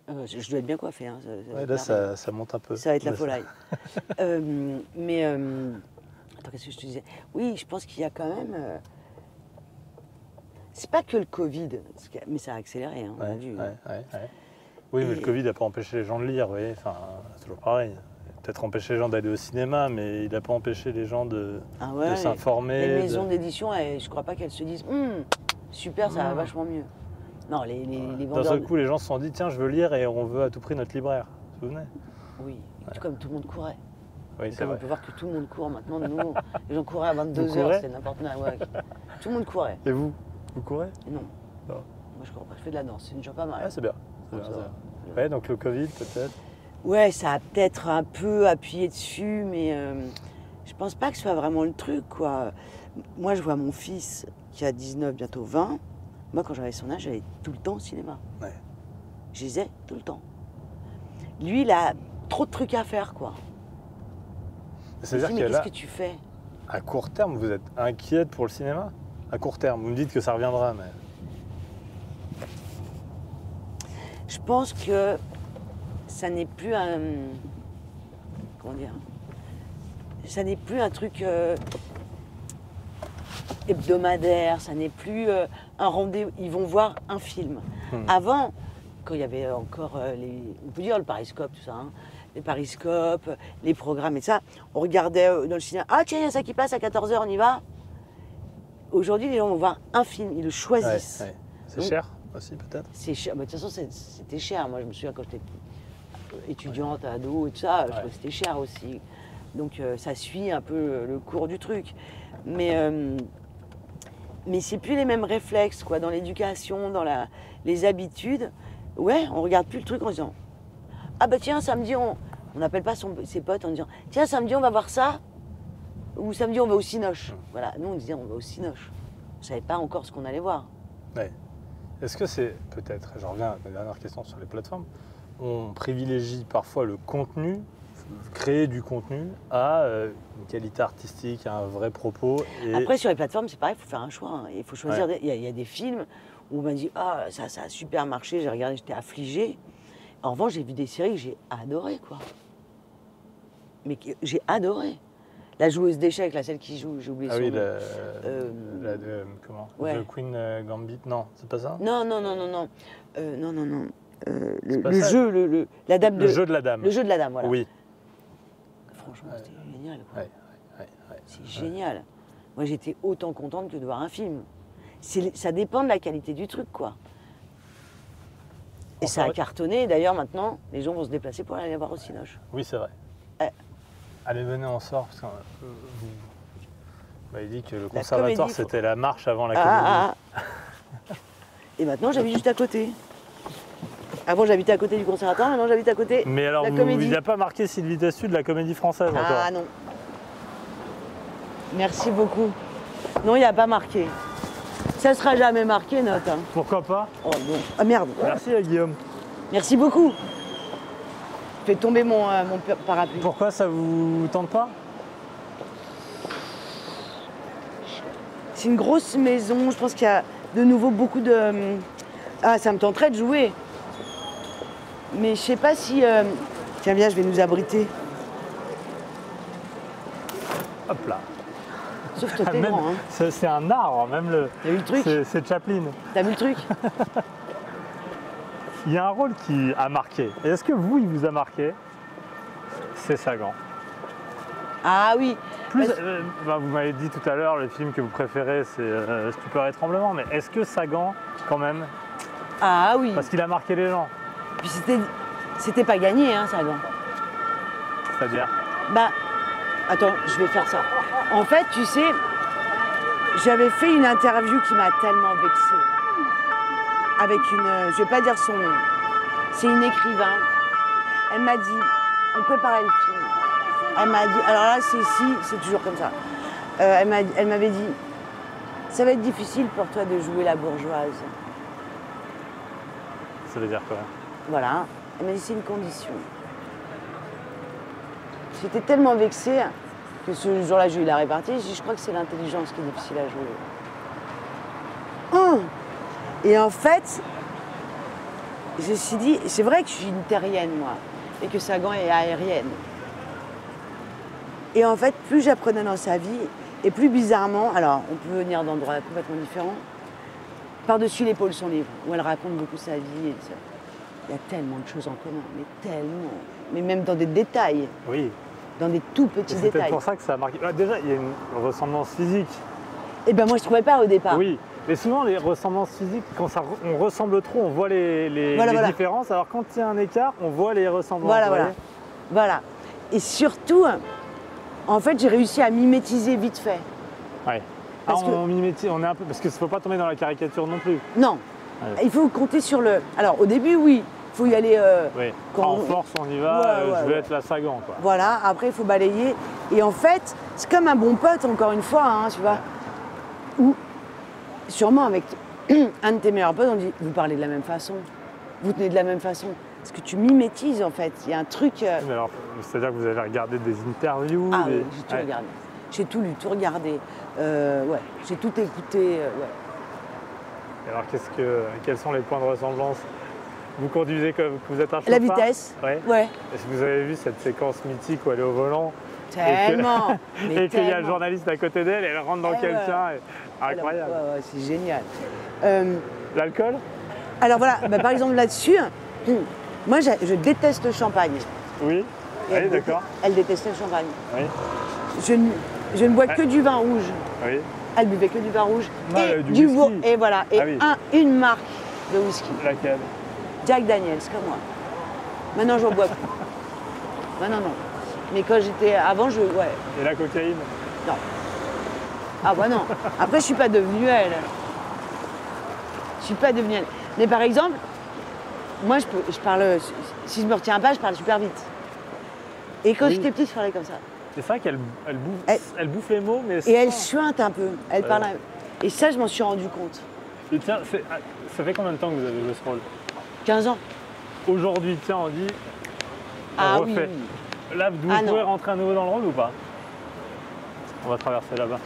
Speaker 1: je dois être bien coiffée. Hein,
Speaker 2: ouais, là, ça monte un peu.
Speaker 1: Ça va être la volaille. Mais, attends, qu'est-ce que je te disais? Oui, je pense qu'il y a quand même... c'est pas que le Covid, mais ça a accéléré, hein, on a vu.
Speaker 2: Oui, mais le Covid n'a pas empêché les gens de lire, vous voyez. Enfin, c'est toujours pareil. Peut-être empêcher les gens d'aller au cinéma, mais il n'a pas empêché les gens de s'informer.
Speaker 1: Les maisons d'édition, je ne crois pas qu'elles se disent super, ça va vachement mieux. Non, les vendeurs...
Speaker 2: D'un seul coup, les gens se sont dit tiens, je veux lire et on veut à tout prix notre libraire. Vous vous souvenez?
Speaker 1: Oui, comme tout le monde courait.
Speaker 2: Oui, c'est vrai.
Speaker 1: On peut voir que tout le monde court maintenant. Nous, les gens couraient à 22h, c'était n'importe quoi. Ouais. Tout le monde courait.
Speaker 2: Et vous courez?
Speaker 1: Non. Moi, je cours pas. Je fais de la danse, c'est déjà pas mal.
Speaker 2: Ah, c'est bien. Ouais, donc le Covid, peut-être?
Speaker 1: Ouais, ça a peut-être un peu appuyé dessus, mais je pense pas que ce soit vraiment le truc, quoi. Moi, je vois mon fils qui a 19, bientôt 20. Moi, quand j'avais son âge, j'allais tout le temps au cinéma.
Speaker 2: Ouais.
Speaker 1: Je lisais tout le temps. Lui, il a trop de trucs à faire, quoi.
Speaker 2: C'est-à-dire
Speaker 1: mais qu'est-ce que tu fais?
Speaker 2: À court terme, vous êtes inquiète pour le cinéma? À court terme, vous me dites que ça reviendra, mais...
Speaker 1: Je pense que ça n'est plus un... Comment dire? Ça n'est plus un truc hebdomadaire, ça n'est plus un rendez-vous. Ils vont voir un film. Avant, quand il y avait encore on peut dire le Pariscope, tout ça, hein, les périscopes, les programmes et ça. On regardait dans le cinéma, ah tiens, il y a ça qui passe à 14h, on y va. Aujourd'hui, les gens vont voir un film, ils le choisissent.
Speaker 2: Ouais. C'est cher aussi, peut-être?
Speaker 1: C'est cher. Bah, de toute façon, c'était cher. Moi, je me souviens quand j'étais étudiante, ado et tout ça, je trouvais que c'était cher aussi. Donc, ça suit un peu le cours du truc. Mais c'est plus les mêmes réflexes, quoi, dans l'éducation, dans les habitudes. Ouais, on regarde plus le truc en disant, ah bah tiens, samedi, on n'appelle pas ses potes en disant, tiens, samedi, on va voir ça. Ou samedi, on va au Cinoche. Voilà, nous, on disait, on va au Cinoche. On ne savait pas encore ce qu'on allait voir.
Speaker 2: Ouais. Est-ce que c'est, peut-être, j'en reviens à ma dernière question sur les plateformes, on privilégie parfois le contenu, créer du contenu, à une qualité artistique, à un vrai propos. Et...
Speaker 1: Après, sur les plateformes, c'est pareil, il faut faire un choix. Hein. Il faut choisir. Il y a des films où on m'a dit, ah, ça a super marché, j'ai regardé, j'étais affligée. En revanche, j'ai vu des séries que j'ai adorées, quoi. Mais j'ai adoré. La joueuse d'échecs, là, celle qui joue, j'ai oublié son nom.
Speaker 2: Comment
Speaker 1: ouais.
Speaker 2: The Queen Gambit, non, c'est pas ça?
Speaker 1: Non. Le jeu, la dame de...
Speaker 2: Le jeu de la dame.
Speaker 1: Le jeu de la dame, voilà.
Speaker 2: Oui.
Speaker 1: Franchement, c'était génial, quoi.
Speaker 2: Ouais.
Speaker 1: C'est génial. Moi, j'étais autant contente que de voir un film. Ça dépend de la qualité du truc, quoi. Et ça a cartonné. D'ailleurs, maintenant, les gens vont se déplacer pour aller voir au Cinoche.
Speaker 2: Oui, c'est vrai.
Speaker 1: Ouais.
Speaker 2: Allez, venez, on sort. Parce que vous m'avez dit que le conservatoire, c'était la marche avant la comédie.
Speaker 1: Et maintenant, j'habite juste à côté. Avant, j'habitais à côté du conservatoire. Maintenant, j'habite à côté
Speaker 2: Mais alors,
Speaker 1: de la comédie.
Speaker 2: Il n'y a pas marqué Sylvie Testud de la comédie française encore?
Speaker 1: Ah non. Merci beaucoup. Non, il n'y a pas marqué. Ça ne sera jamais marqué, note. Hein.
Speaker 2: Pourquoi pas?
Speaker 1: Oh bon. Ah merde.
Speaker 2: Merci à Guillaume.
Speaker 1: Merci beaucoup. Fais tomber mon parapluie.
Speaker 2: Pourquoi ça vous tente pas?
Speaker 1: C'est une grosse maison. Je pense qu'il y a de nouveau beaucoup de... Ah, ça me tenterait de jouer. Mais je sais pas si... Tiens, viens, je vais nous abriter.
Speaker 2: Hop là.
Speaker 1: Sauf toi, t'es grand, hein.
Speaker 2: C'est un arbre, même le...
Speaker 1: T'as vu le truc?
Speaker 2: C'est Chaplin.
Speaker 1: T'as vu le truc?
Speaker 2: Il y a un rôle qui a marqué. Et est-ce que vous, il vous a marqué? C'est Sagan.
Speaker 1: Ah oui.
Speaker 2: Plus, vous m'avez dit tout à l'heure, le film que vous préférez, c'est Stupeur et Tremblement. Mais est-ce que Sagan, quand même...
Speaker 1: Ah oui.
Speaker 2: Parce qu'il a marqué les gens.
Speaker 1: Puis c'était pas gagné, hein, Sagan.
Speaker 2: C'est-à-dire?
Speaker 1: Bah, attends, je vais faire ça. En fait, tu sais, j'avais fait une interview qui m'a tellement vexée. Avec une, je vais pas dire son nom, c'est une écrivain. Elle m'a dit, on préparait le film. Elle m'a dit, alors là, c'est toujours comme ça. Elle m'avait dit, ça va être difficile pour toi de jouer la bourgeoise.
Speaker 2: Ça veut dire quoi?
Speaker 1: Voilà. Elle m'a dit, c'est une condition. J'étais tellement vexée que ce jour-là, j'ai eu la répartie. Je crois que c'est l'intelligence qui est difficile à jouer. Et en fait, je me suis dit, c'est vrai que je suis une terrienne, moi, et que Sagan est aérienne. Et en fait, plus j'apprenais dans sa vie, et plus bizarrement, alors on peut venir d'endroits complètement différents, Par-dessus l'épaule, son livre, où elle raconte beaucoup sa vie. Et ça. Il y a tellement de choses en commun, mais tellement. Mais même dans des détails.
Speaker 2: Oui.
Speaker 1: Dans des tout petits détails.
Speaker 2: C'est peut-être pour ça que ça a marqué. Déjà, il y a une ressemblance physique.
Speaker 1: Eh ben moi, je ne trouvais pas au départ.
Speaker 2: Oui, mais souvent, les ressemblances physiques, quand on ressemble trop, on voit les différences. Alors quand il y a un écart, on voit les ressemblances.
Speaker 1: Voilà. Et surtout, en fait, j'ai réussi à mimétiser vite fait.
Speaker 2: Ouais. On mimétise, on est un peu... Parce qu'il ne faut pas tomber dans la caricature non plus.
Speaker 1: Non. Ouais. Il faut compter sur le... Alors, au début, oui. Il faut y aller...
Speaker 2: Oui. En force, on y va. Je vais être la Sagan, quoi.
Speaker 1: Voilà. Après, il faut balayer. Et en fait, c'est comme un bon pote, encore une fois, hein, tu vois. Ou sûrement avec un de tes meilleurs potes, on dit, vous parlez de la même façon. Vous tenez de la même façon. Parce que tu mimétises, en fait. Il y a un truc...
Speaker 2: Mais alors, c'est-à-dire que vous avez regardé des interviews?
Speaker 1: Ah oui, j'ai tout regardé. J'ai tout lu, tout regardé. J'ai tout écouté.
Speaker 2: Et alors, quels sont les points de ressemblance? Vous conduisez comme vous êtes un chauffard?
Speaker 1: La vitesse.
Speaker 2: Ouais. Est-ce que vous avez vu cette séquence mythique où elle est au volant?
Speaker 1: Tellement.
Speaker 2: Et qu'il y a le journaliste à côté d'elle et elle rentre dans quelqu'un. Incroyable.
Speaker 1: C'est génial.
Speaker 2: L'alcool?
Speaker 1: Alors voilà, par exemple là-dessus, moi je déteste le champagne.
Speaker 2: Oui. Oui, d'accord.
Speaker 1: Elle détestait le champagne.
Speaker 2: Oui.
Speaker 1: Je ne bois que du vin rouge.
Speaker 2: Oui.
Speaker 1: Elle buvait que du vin rouge
Speaker 2: Non,
Speaker 1: et
Speaker 2: du whisky.
Speaker 1: Et voilà. Et
Speaker 2: oui.
Speaker 1: une marque de whisky.
Speaker 2: Laquelle?
Speaker 1: Jack Daniels, comme moi. Maintenant, j'en bois plus. Non. Mais quand j'étais... Avant, je... Ouais.
Speaker 2: Et la cocaïne?
Speaker 1: Non. Ah bah non. Après, je suis pas devenue elle. Je suis pas devenue elle. Mais par exemple, moi, je parle... Si je me retiens pas, je parle super vite. Et quand j'étais petite, je parlais comme ça.
Speaker 2: C'est ça qu'elle elle bouffe les mots, mais...
Speaker 1: Et elle suinte un peu. Elle parle... Et ça, je m'en suis rendu compte.
Speaker 2: Et tiens, ça fait combien de temps que vous avez joué ce rôle?
Speaker 1: 15 ans.
Speaker 2: Aujourd'hui, tiens, on dit... On refait.
Speaker 1: Oui.
Speaker 2: Là, vous pouvez rentrer à nouveau dans le rôle ou pas? On va traverser là-bas.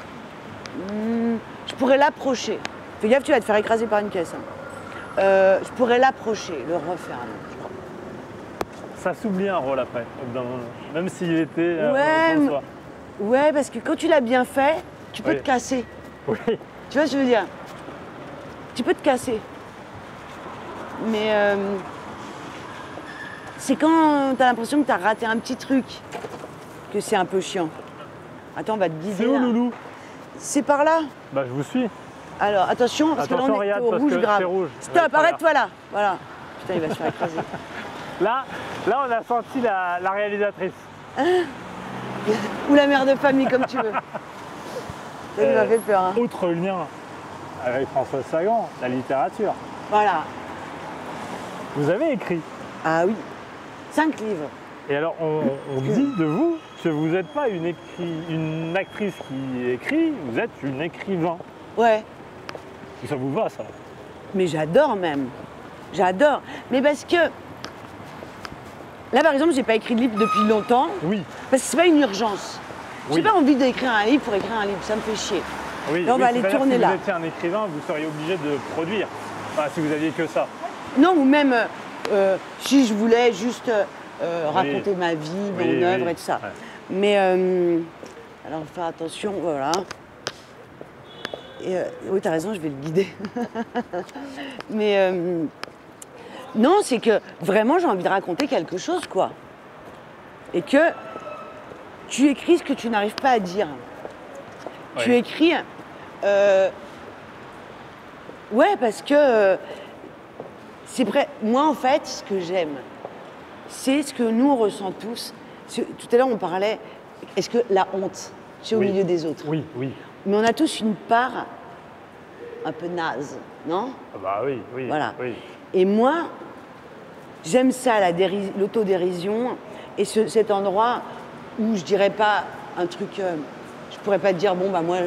Speaker 1: Je pourrais l'approcher. Fais gaffe, tu vas te faire écraser par une caisse. Je pourrais l'approcher, le refaire. Je crois.
Speaker 2: Ça s'oublie un rôle après, même s'il était
Speaker 1: ouais, parce que quand tu l'as bien fait, tu peux te casser.
Speaker 2: Oui.
Speaker 1: Tu vois ce que je veux dire? Tu peux te casser. Mais c'est quand tu as l'impression que tu as raté un petit truc que c'est un peu chiant. Attends, on va te guider.
Speaker 2: C'est où, Loulou?
Speaker 1: C'est par là.
Speaker 2: Bah, je vous suis.
Speaker 1: Alors, attention, parce que là, on est au rouge grave.
Speaker 2: Rouge.
Speaker 1: Stop, arrête-toi là. Voilà. Putain, il va se faire écraser.
Speaker 2: Là, on a senti la réalisatrice.
Speaker 1: Ou la mère de famille, comme tu veux. Ça m'a fait peur. Hein.
Speaker 2: Autre lien avec Françoise Sagan, la littérature.
Speaker 1: Voilà.
Speaker 2: Vous avez écrit.
Speaker 1: Ah oui, 5 livres.
Speaker 2: Et alors, on dit de vous que vous n'êtes pas une actrice qui écrit, vous êtes une écrivain.
Speaker 1: Ouais.
Speaker 2: Et ça vous va, ça?
Speaker 1: Mais j'adore même. J'adore. Mais parce que... Là, par exemple, j'ai pas écrit de livre depuis longtemps.
Speaker 2: Oui.
Speaker 1: Parce que c'est pas une urgence.
Speaker 2: Oui.
Speaker 1: J'ai pas envie d'écrire un livre pour écrire un livre, ça me fait chier.
Speaker 2: Oui,
Speaker 1: on va aller tourner là.
Speaker 2: Si vous étiez un écrivain, vous seriez obligé de produire. Enfin, si vous aviez que ça.
Speaker 1: Non, ou même si je voulais juste raconter ma vie, mon œuvre et tout ça. Ouais. Mais alors, faire attention, voilà. Et, oui, t'as raison, je vais le guider. Mais non, c'est que vraiment, j'ai envie de raconter quelque chose, quoi. Et que tu écris ce que tu n'arrives pas à dire. Ouais. Tu écris... ouais, parce que c'est vrai. Moi, en fait, ce que j'aime, c'est ce que nous, on ressent tous. Tout à l'heure, on parlait, est-ce que la honte, c'est au milieu des autres?
Speaker 2: Oui, oui.
Speaker 1: Mais on a tous une part un peu naze, non?
Speaker 2: Ah bah oui, oui.
Speaker 1: Voilà.
Speaker 2: Oui.
Speaker 1: Et moi, j'aime ça, l'autodérision, et cet endroit où je dirais pas un truc, je pourrais pas te dire, bon, bah moi,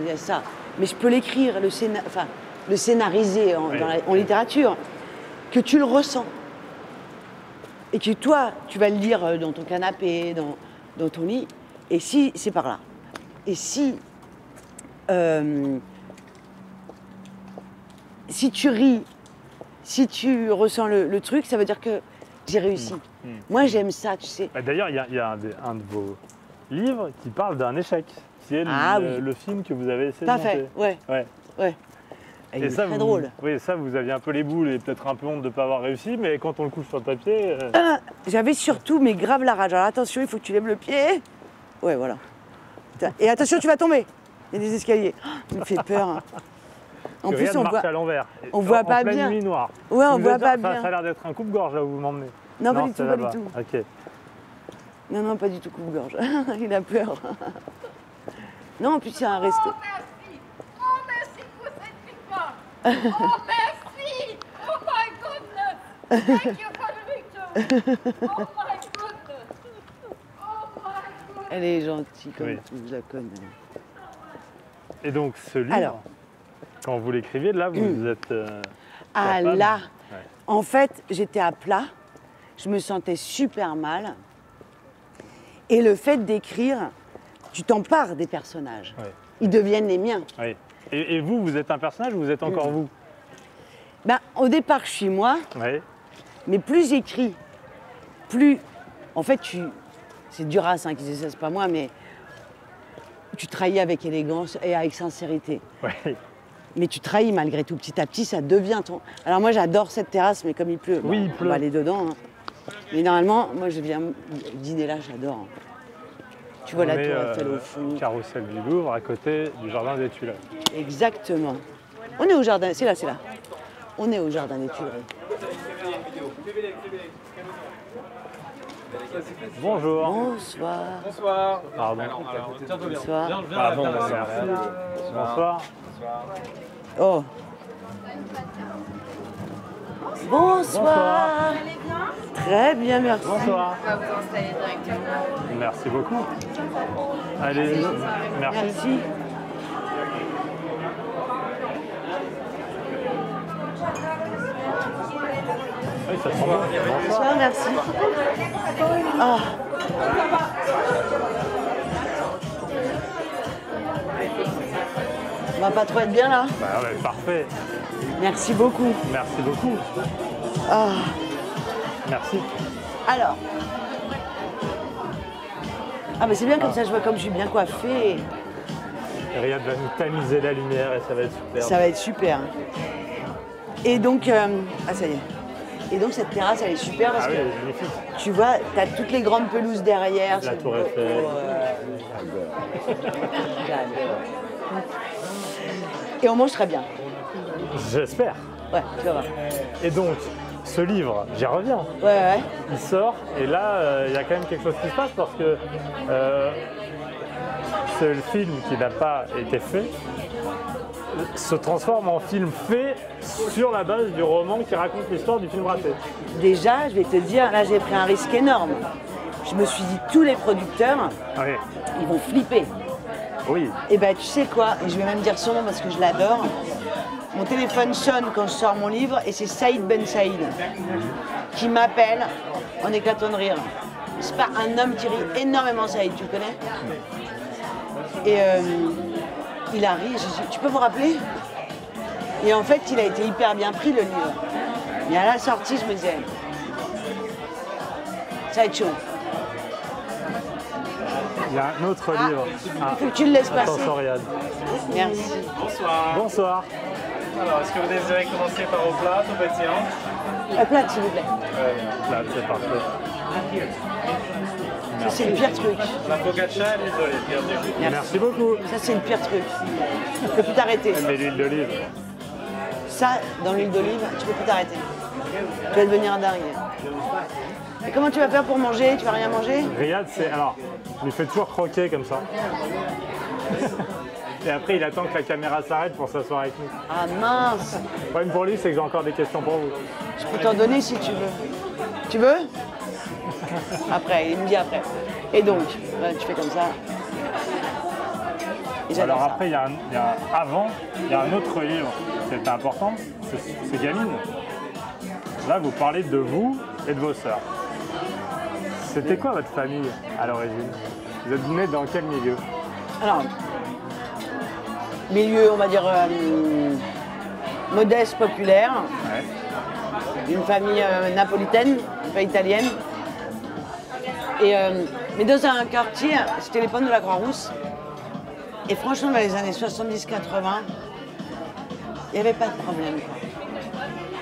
Speaker 1: il y a ça. Mais je peux l'écrire, le scénariser en littérature, que tu le ressens. Et que toi, tu vas le lire dans ton canapé, dans ton lit, et si, c'est par là. Et si tu ris, si tu ressens le truc, ça veut dire que j'ai réussi. Moi, j'aime ça, tu sais.
Speaker 2: D'ailleurs, il y a un de vos livres qui parle d'un échec, qui est le film que vous avez essayé de monter.
Speaker 1: Ouais. Et ça, très drôle.
Speaker 2: Oui, ça, vous aviez un peu les boules et peut-être un peu honte de ne pas avoir réussi, mais quand on le couche sur le papier...
Speaker 1: J'avais surtout, mais grave la rage. Alors attention, il faut que tu lèves le pied. Ouais, voilà. Et attention, tu vas tomber. Il y a des escaliers. Oh, il me fait peur.
Speaker 2: En plus, on voit à l'envers.
Speaker 1: On voit pas bien.
Speaker 2: En pleine nuit noire.
Speaker 1: Ouais, on voit pas bien.
Speaker 2: Ça a l'air d'être un coupe-gorge là où vous m'emmenez.
Speaker 1: Non, pas du tout, pas du tout.
Speaker 2: Ok.
Speaker 1: Non, pas du tout coupe-gorge. Il a peur. Non, en plus, c'est un resto.
Speaker 3: Oh, merci pour cette victoire. Oh, merci. Oh, my goodness. Thank you for the victory. Oh, my goodness. Oh, my goodness.
Speaker 1: Elle est gentille comme tu la connais.
Speaker 2: Et donc, ce livre, quand vous l'écriviez, là, vous êtes...
Speaker 1: là, en fait, j'étais à plat. Je me sentais super mal. Et le fait d'écrire, tu t'empares des personnages. Ouais. Ils deviennent les miens.
Speaker 2: Oui. Et vous êtes un personnage ou vous êtes encore vous?
Speaker 1: Ben, au départ, je suis moi.
Speaker 2: Oui.
Speaker 1: Mais plus j'écris, plus... En fait, c'est Duras qui disait ça, c'est pas moi, mais tu trahis avec élégance et avec sincérité.
Speaker 2: Oui.
Speaker 1: Mais tu trahis malgré tout. Petit à petit, ça devient ton... Alors moi, j'adore cette terrasse, mais comme il pleut,
Speaker 2: il pleut.
Speaker 1: On va aller dedans. Hein. Mais normalement, moi je viens dîner là, j'adore. Tu vois la tour Eiffel au fond.
Speaker 2: Carrousel du Louvre, à côté du jardin des Tuileries.
Speaker 1: Exactement. On est au jardin, c'est là, c'est là. On est au jardin des Tuileries.
Speaker 2: Bonjour.
Speaker 1: Bonsoir.
Speaker 4: Bonsoir.
Speaker 2: Pardon.
Speaker 1: Bonsoir.
Speaker 2: Pardon, merci. Bonsoir.
Speaker 1: Oh. Bonsoir. Très bien, merci.
Speaker 2: Bonsoir.
Speaker 3: On va vous installer directement.
Speaker 2: Merci beaucoup. Allez, merci.
Speaker 1: Merci.
Speaker 2: Oui, ça sent bon. Bonsoir.
Speaker 1: Bonsoir, merci. Ah. On va pas trop être bien là.
Speaker 2: Bah ouais, parfait.
Speaker 1: Merci beaucoup.
Speaker 2: Merci beaucoup.
Speaker 1: Ah.
Speaker 2: Merci.
Speaker 1: Alors. Ah mais c'est bien comme ça, je vois comme je suis bien coiffée.
Speaker 2: Riyad va nous tamiser la lumière et ça va être super.
Speaker 1: Ça va être super. Et donc, ah ça y est. Et donc cette terrasse, elle est super parce
Speaker 2: Ah oui,
Speaker 1: que
Speaker 2: elle est magnifique.
Speaker 1: tu vois, t'as toutes les grandes pelouses derrière.
Speaker 2: La
Speaker 1: c'est
Speaker 2: tour
Speaker 1: beau.
Speaker 2: Eiffel.
Speaker 1: J'adore. Et on mange très bien.
Speaker 2: J'espère.
Speaker 1: Ouais, tu vas voir.
Speaker 2: Et donc, ce livre, j'y reviens.
Speaker 1: Ouais.
Speaker 2: Il sort et là, il y a quand même quelque chose qui se passe parce que ce film qui n'a pas été fait se transforme en film fait sur la base du roman qui raconte l'histoire du film raté.
Speaker 1: Déjà, je vais te dire, là j'ai pris un risque énorme. Je me suis dit, tous les producteurs,
Speaker 2: Oui.
Speaker 1: ils vont flipper.
Speaker 2: Oui.
Speaker 1: Et ben tu sais quoi, et je vais même dire son nom parce que je l'adore. Mon téléphone sonne quand je sors mon livre et c'est Saïd Ben Saïd qui m'appelle en éclatant de rire. C'est pas un homme qui rit énormément, Saïd, tu le connais? Et il a ri, j'ai dit, tu peux me rappeler? Et en fait, il a été hyper bien pris le livre. Et à la sortie, je me disais, ça va être chaud.
Speaker 2: Il y a un autre livre.
Speaker 1: Il faut que tu le laisses passer.
Speaker 2: Attention, Riyad.
Speaker 1: Merci.
Speaker 4: Bonsoir.
Speaker 2: Bonsoir.
Speaker 4: Alors, est-ce que vous désirez commencer par au plat, au pétillant?
Speaker 1: La plate, s'il vous plaît.
Speaker 2: Là, c'est parfait.
Speaker 1: Ça, c'est le pire truc.
Speaker 4: La focaccia et l'huile d'olive, bienvenue.
Speaker 2: Merci beaucoup.
Speaker 1: Ça, c'est le pire truc. Tu peux plus t'arrêter.
Speaker 2: Mais l'huile d'olive.
Speaker 1: Ça, dans l'huile d'olive, tu peux plus t'arrêter. Tu vas devenir dingue. Et comment tu vas faire pour manger? Tu vas rien manger?
Speaker 2: Riyad, c'est. Alors, il lui fait toujours croquer comme ça. Et après, il attend que la caméra s'arrête pour s'asseoir avec nous.
Speaker 1: Ah mince!
Speaker 2: Le problème pour lui, c'est que j'ai encore des questions pour vous.
Speaker 1: Je peux t'en donner si tu veux. Tu veux? Après, il me dit après. Et donc, tu fais comme ça. Et j'adore
Speaker 2: Alors
Speaker 1: ça.
Speaker 2: après, il y a avant, il y a un autre livre qui est important, c'est Gamine. Là, vous parlez de vous et de vos sœurs. C'était quoi votre famille à l'origine? Vous êtes nés dans quel milieu?
Speaker 1: Alors, milieu, on va dire, modeste, populaire.
Speaker 2: Ouais.
Speaker 1: Une famille napolitaine, pas italienne. Et, mais dans un quartier, c'était l'époque de la Croix-Rousse. Et franchement, dans les années 70-80, il n'y avait pas de problème. Quoi.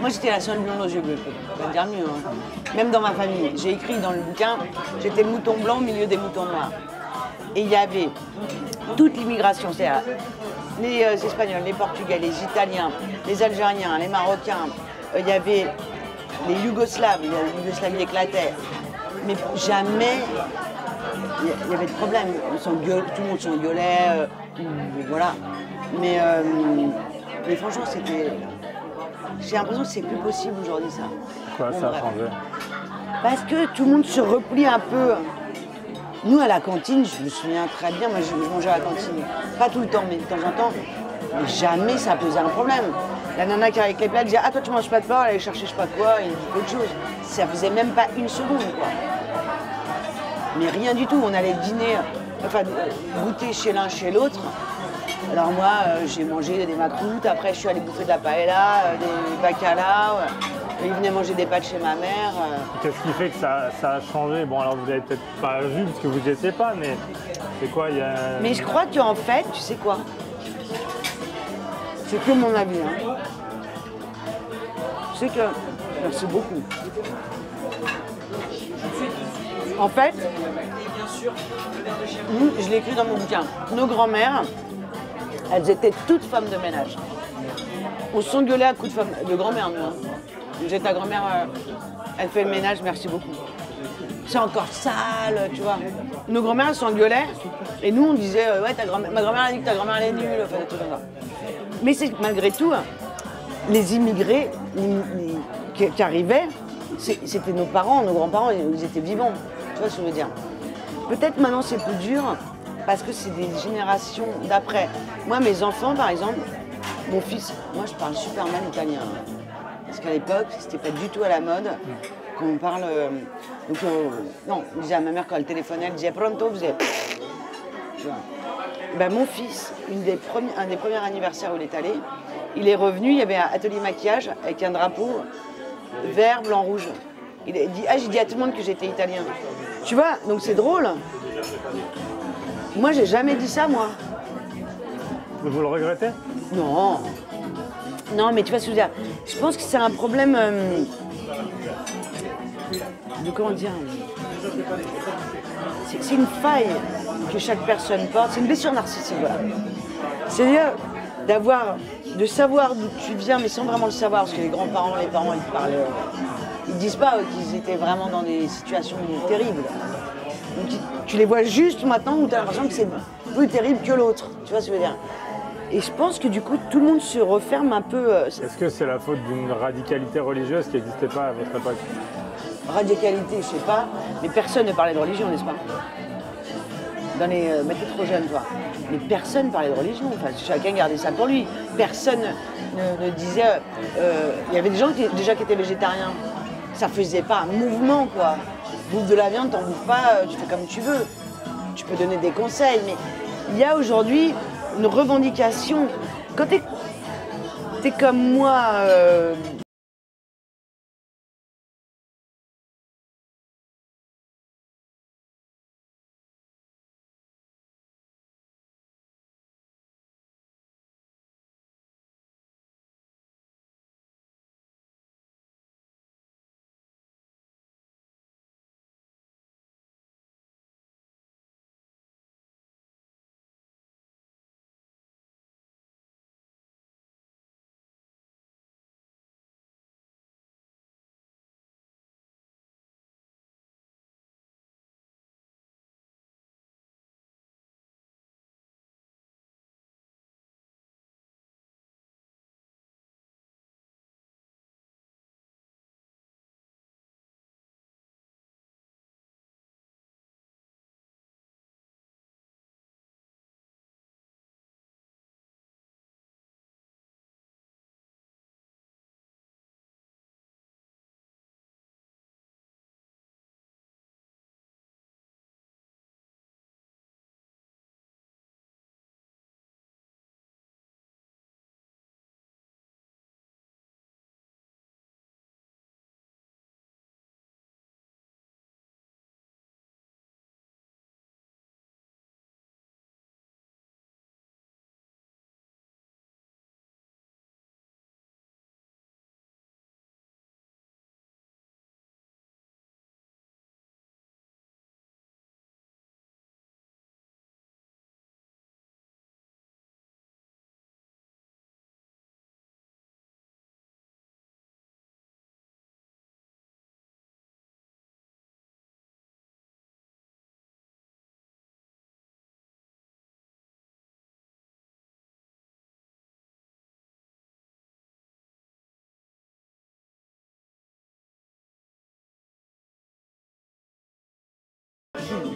Speaker 1: Moi, j'étais la seule blonde aux yeux bleus. Je vais dire mieux. Hein. Même dans ma famille. J'ai écrit dans le bouquin, j'étais le mouton blanc au milieu des moutons noirs. Et il y avait toute l'immigration, c'est-à-dire les Espagnols, les Portugais, les Italiens, les Algériens, les Marocains. Il y avait les Yougoslaves, la Yougoslavie éclatait. Mais jamais il y avait de problème. Tout le monde s'engueulait, voilà. Mais franchement, c'était. J'ai l'impression que c'est plus possible aujourd'hui, ça.
Speaker 2: Quoi,
Speaker 1: Bon,
Speaker 2: ça a
Speaker 1: bref.
Speaker 2: changé?
Speaker 1: Parce que tout le monde se replie un peu. Nous, à la cantine, je me souviens très bien, moi je mangeais à la cantine. Pas tout le temps, mais de temps en temps. Mais jamais ça posait un problème. La nana qui arrivait avec les plats, elle disait « Ah, toi tu manges pas de porc », elle allait chercher je sais pas quoi, et autre chose. Ça faisait même pas une seconde, quoi. Mais rien du tout. On allait dîner, enfin goûter chez l'un, chez l'autre. Alors moi, j'ai mangé des macroutes, après je suis allée bouffer de la paella, des bacala. Ils venaient manger des pâtes chez ma mère.
Speaker 2: Qu'est-ce qui fait que ça a changé? Bon, alors vous n'avez peut-être pas vu parce que vous n'y étiez pas, mais c'est quoi? Il y a...
Speaker 1: Mais je crois qu'en fait, tu sais quoi? C'est que mon avis. Hein. Je sais que... Merci beaucoup. En fait, je l'ai écrit dans mon bouquin, nos grands-mères, elles étaient toutes femmes de ménage. On s'engueulait à coups de grand-mère, nous. Hein. J'ai ta grand-mère, elle fait le ménage, merci beaucoup. C'est encore sale, tu vois. Nos grands-mères, elles s'engueulaient, et nous, on disait, ouais, ma grand-mère a dit que ta grand-mère, elle est nulle, enfin, des trucs comme ça. Mais c'est malgré tout, les immigrés qui arrivaient, c'était nos parents, nos grands-parents, ils étaient vivants. Tu vois ce que je veux dire? Peut-être maintenant c'est plus dur parce que c'est des générations d'après. Moi, mes enfants, par exemple, mon fils, moi je parle super mal italien. Parce qu'à l'époque, c'était pas du tout à la mode. Quand on parle. Non, on disait à ma mère quand elle téléphonait, elle disait pronto, vous êtes. Tu vois. Ben, mon fils, un des premiers anniversaires où il est allé, il est revenu, il y avait un atelier maquillage avec un drapeau vert, blanc, rouge. Il a dit, j'ai dit à tout le monde que j'étais italien. Tu vois, donc c'est drôle. Moi, j'ai jamais dit ça, moi.
Speaker 2: Vous le regrettez?
Speaker 1: Non. Non, mais tu vois ce que je veux dire. Je pense que c'est un problème de comment dire. C'est une faille que chaque personne porte. C'est une blessure narcissique, voilà. C'est-à-dire de savoir d'où tu viens, mais sans vraiment le savoir, parce que les grands-parents, les parents, ils parlent. Ils disent pas qu'ils étaient vraiment dans des situations terribles. Donc tu les vois juste maintenant où tu as l'impression que c'est plus terrible que l'autre. Tu vois ce que je veux dire? Et je pense que du coup, tout le monde se referme un peu.
Speaker 2: Est-ce que c'est la faute d'une radicalité religieuse qui n'existait pas à votre époque?
Speaker 1: Radicalité, je sais pas, mais personne ne parlait de religion, n'est-ce pas? Mais t'es trop jeune, toi. Mais personne ne parlait de religion. Enfin, chacun gardait ça pour lui. Personne ne disait. Il y avait des gens qui étaient végétariens. Ça faisait pas un mouvement, quoi. Bouffe de la viande, t'en bouffes pas, tu fais comme tu veux. Tu peux donner des conseils, mais il y a aujourd'hui une revendication. Quand t'es comme moi.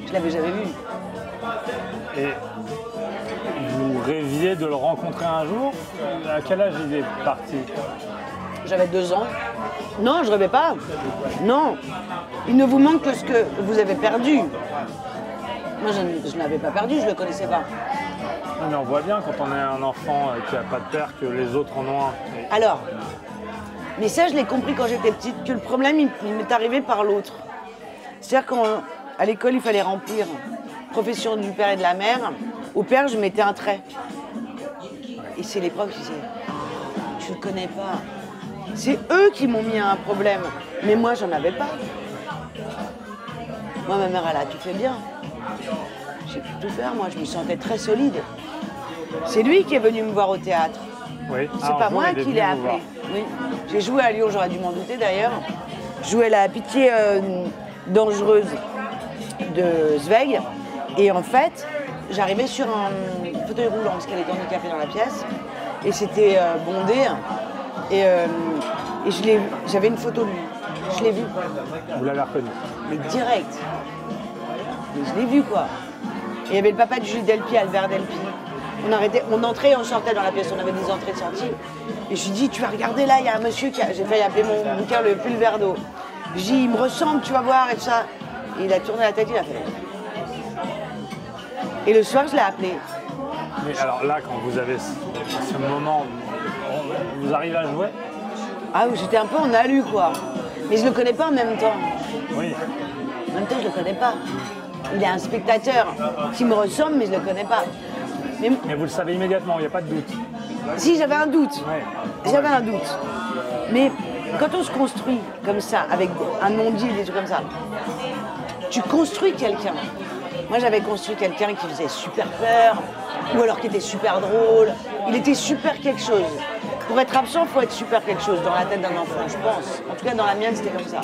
Speaker 1: Je l'avais jamais vu.
Speaker 2: Et vous rêviez de le rencontrer un jour? À quel âge il est parti?
Speaker 1: J'avais 2 ans. Non, je rêvais pas. Non. Il ne vous manque que ce que vous avez perdu. Moi, je ne l'avais pas perdu, je ne le connaissais pas.
Speaker 2: Non, mais on voit bien quand on est un enfant qui n'a pas de père que les autres en ont un.
Speaker 1: Alors, mais ça, je l'ai compris quand j'étais petite, que le problème, il m'est arrivé par l'autre. C'est-à-dire qu'à l'école, il fallait remplir profession du père et de la mère. Au père, je mettais un trait. Et c'est les profs qui disaient, je ne le connais pas. C'est eux qui m'ont mis un problème. Mais moi, j'en avais pas. Moi, ma mère, elle a tout fait bien. J'ai pu tout faire, moi, je me sentais très solide. C'est lui qui est venu me voir au théâtre.
Speaker 2: Oui.
Speaker 1: C'est pas moi qui l'ai appelé. Oui. J'ai joué à Lyon, j'aurais dû m'en douter d'ailleurs. Je jouais la pitié dangereuse de Zweig. Et en fait, j'arrivais sur un fauteuil roulant parce qu'elle était handicapée dans la pièce. Et c'était bondé. Et j'avais une photo de lui. Je l'ai vu.
Speaker 2: Vous l'avez reconnu?
Speaker 1: Mais direct. Mais je l'ai vu quoi. Et il y avait le papa de Julie Delpy, Albert Delpy. On entrait et on sortait dans la pièce, on avait des entrées et sorties. Et je lui dis, tu vas regarder là, il y a un monsieur qui a... J'ai failli appeler mon bouquin le pulver d'eau. Je dis, il me ressemble, tu vas voir et tout ça. Et il a tourné la tête, il a fait. Et le soir, je l'ai appelé.
Speaker 2: Mais alors là, quand vous avez ce moment, vous arrivez à jouer?
Speaker 1: Ah oui, j'étais un peu en alu quoi. Mais je le connais pas en même temps.
Speaker 2: Oui.
Speaker 1: En même temps, je le connais pas. Il est un spectateur qui me ressemble, mais je le connais pas.
Speaker 2: Mais vous le savez immédiatement, il n'y a pas de doute.
Speaker 1: Si, j'avais un doute.
Speaker 2: Ouais.
Speaker 1: J'avais un doute. Mais quand on se construit comme ça, avec un non-dit, des trucs comme ça, tu construis quelqu'un. Moi, j'avais construit quelqu'un qui faisait super peur, ou alors qui était super drôle. Il était super quelque chose. Pour être absent, il faut être super quelque chose dans la tête d'un enfant, je pense. En tout cas, dans la mienne, c'était comme ça.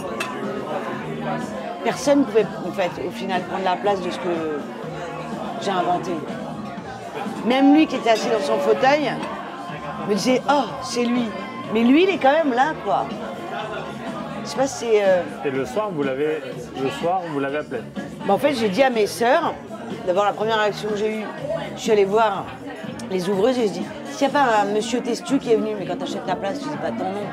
Speaker 1: Personne ne pouvait, en fait, au final, prendre la place de ce que j'ai inventé. Même lui qui était assis dans son fauteuil me disait « Oh, c'est lui ». Mais lui, il est quand même là, quoi. Je sais pas si c'est...
Speaker 2: Et le soir, vous l'avez appelé?
Speaker 1: En fait, j'ai dit à mes sœurs, d'abord la première réaction que j'ai eue, je suis allée voir les ouvreuses et je dis « S'il n'y a pas un monsieur Testu qui est venu, mais quand tu achètes ta place, tu dis pas ton nom. »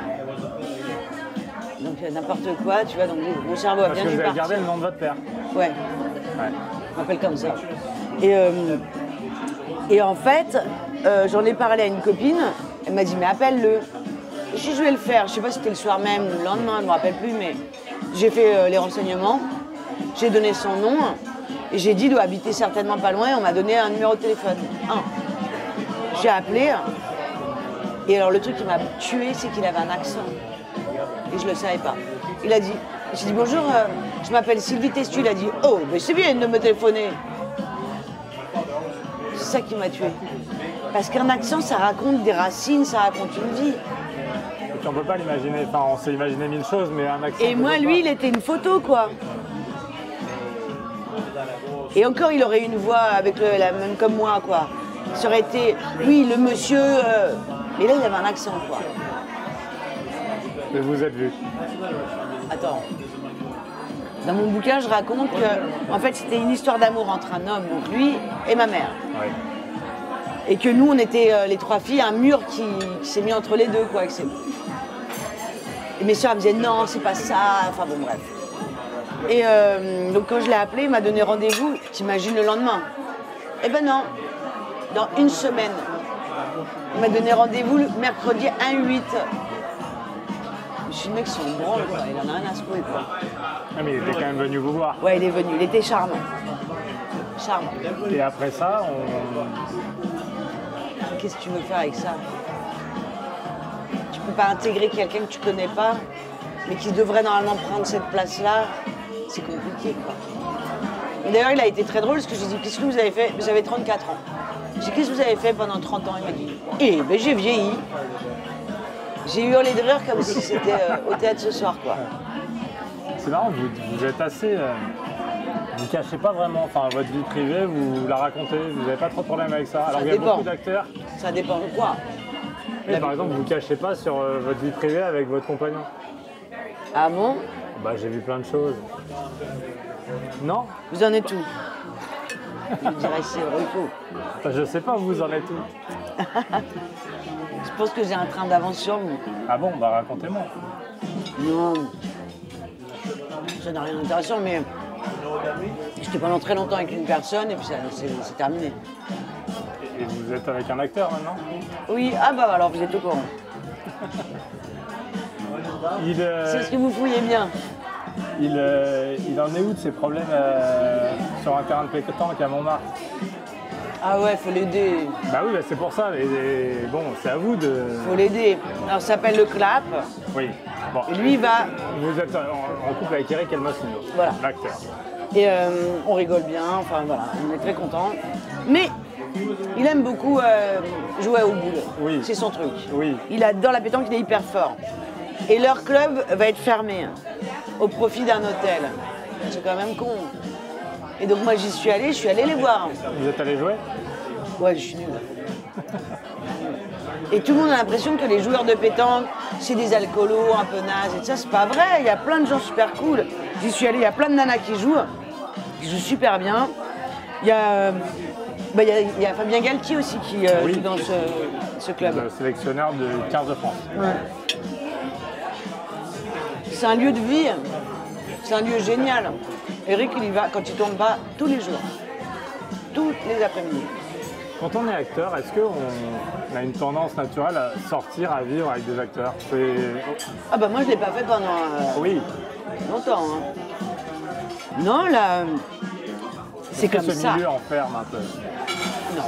Speaker 1: Donc n'importe quoi, tu vois, donc mon cerveau a bien dû partir.
Speaker 2: Parce que vous avez gardé le nom de votre père?
Speaker 1: Ouais. On m'appelle comme ça. Et en fait, j'en ai parlé à une copine, elle m'a dit « Mais appelle-le ». Je vais le faire, je sais pas si c'était le soir même ou le lendemain, je ne me rappelle plus, mais j'ai fait les renseignements, j'ai donné son nom, et j'ai dit il doit habiter certainement pas loin, et on m'a donné un numéro de téléphone. J'ai appelé, et alors le truc qui m'a tué, c'est qu'il avait un accent, et je le savais pas. Il a dit, j'ai dit bonjour, je m'appelle Sylvie Testu, il a dit oh, mais c'est bien de me téléphoner. C'est ça qui m'a tué. Parce qu'un accent, ça raconte des racines, ça raconte une vie.
Speaker 2: On peut pas l'imaginer, enfin on s'est imaginé mille choses, mais un accent...
Speaker 1: Et moi, lui, il était une photo, quoi. Et encore, il aurait une voix avec la même comme moi, quoi. Ça aurait été, oui, le monsieur... Mais là, il avait un accent, quoi.
Speaker 2: Et vous êtes vu?
Speaker 1: Attends. Dans mon bouquin, je raconte que, en fait, c'était une histoire d'amour entre un homme, donc lui, et ma mère.
Speaker 2: Oui.
Speaker 1: Et que nous, on était les trois filles, un mur qui s'est mis entre les deux, quoi. Et mes soeurs me disaient non, c'est pas ça, enfin bon, bref. Et donc quand je l'ai appelé, il m'a donné rendez-vous, t'imagines le lendemain. Eh ben non, dans une semaine. Il m'a donné rendez-vous le mercredi 1-8. Je suis le mec sur une branle, quoi. Il en a rien à se couper, quoi.
Speaker 2: Ah, mais il était quand même venu vous voir.
Speaker 1: Ouais, il est venu, il était charmant. Charmant.
Speaker 2: Et après ça,
Speaker 1: Qu'est-ce que tu veux faire avec ça? Tu peux pas intégrer quelqu'un que tu connais pas, mais qui devrait normalement prendre cette place-là. C'est compliqué, quoi. Et d'ailleurs, il a été très drôle parce que j'ai dit qu'est-ce que vous avez fait? J'avais 34 ans. J'ai dit qu'est-ce que vous avez fait pendant 30 ans? Il m'a dit eh ben j'ai vieilli. J'ai hurlé de rire comme si c'était au théâtre ce soir, quoi.
Speaker 2: C'est marrant, vous êtes assez... Vous ne cachez pas vraiment, enfin votre vie privée, vous la racontez, vous n'avez pas trop de problème avec ça. Alors il y a beaucoup d'acteurs.
Speaker 1: Ça dépend de quoi.
Speaker 2: Et par exemple, vous ne cachez pas sur votre vie privée avec votre compagnon?
Speaker 1: Ah bon?
Speaker 2: Bah j'ai vu plein de choses. Non?
Speaker 1: Vous en êtes où? Je dirais c'est Ruffo.
Speaker 2: Enfin, je sais pas, vous en êtes où?
Speaker 1: Je pense que j'ai un train d'avance sur vous.
Speaker 2: Ah bon? Bah racontez-moi.
Speaker 1: Non. Ça n'a rien d'intéressant, mais j'étais pendant très longtemps avec une personne et puis c'est terminé.
Speaker 2: Et vous êtes avec un acteur maintenant?
Speaker 1: Oui, ah bah alors vous êtes au courant. C'est ce que vous fouillez bien.
Speaker 2: Il en est où de ses problèmes sur un terrain de pétanque à Montmartre?
Speaker 1: Ah ouais, faut l'aider.
Speaker 2: Bah oui, bah c'est pour ça. Et bon, c'est à vous de...
Speaker 1: Faut l'aider. Alors ça s'appelle le clap.
Speaker 2: Oui. Bon.
Speaker 1: Et lui, il va...
Speaker 2: Vous êtes en couple avec Eric Elmosino,
Speaker 1: voilà.
Speaker 2: l'acteur.
Speaker 1: Et on rigole bien, enfin voilà, on est très contents. Mais il aime beaucoup jouer au boule.
Speaker 2: Oui.
Speaker 1: C'est son truc.
Speaker 2: Oui.
Speaker 1: Il adore la pétanque, il est hyper fort. Et leur club va être fermé au profit d'un hôtel. C'est quand même con. Et donc moi je suis allée les voir.
Speaker 2: Vous êtes allé jouer?
Speaker 1: Ouais, je suis nulle. Et tout le monde a l'impression que les joueurs de pétanque, c'est des alcoolos un peu nazes et tout ça. C'est pas vrai, il y a plein de gens super cool. J'y suis allée, il y a plein de nanas qui jouent super bien. Il y a Fabien Galtier aussi qui joue dans ce club.
Speaker 2: Le sélectionneur de 15 de France.
Speaker 1: Ouais. C'est un lieu de vie, c'est un lieu génial. Eric, il y va quand il tourne pas tous les jours, toutes les après-midi.
Speaker 2: Quand on est acteur, est-ce qu'on a une tendance naturelle à sortir, à vivre avec des acteurs?
Speaker 1: Ah bah moi je l'ai pas fait pendant
Speaker 2: Oui.
Speaker 1: longtemps. Hein. Non, là, c'est comme
Speaker 2: ce
Speaker 1: ça.
Speaker 2: milieu enferme un peu?
Speaker 1: Non,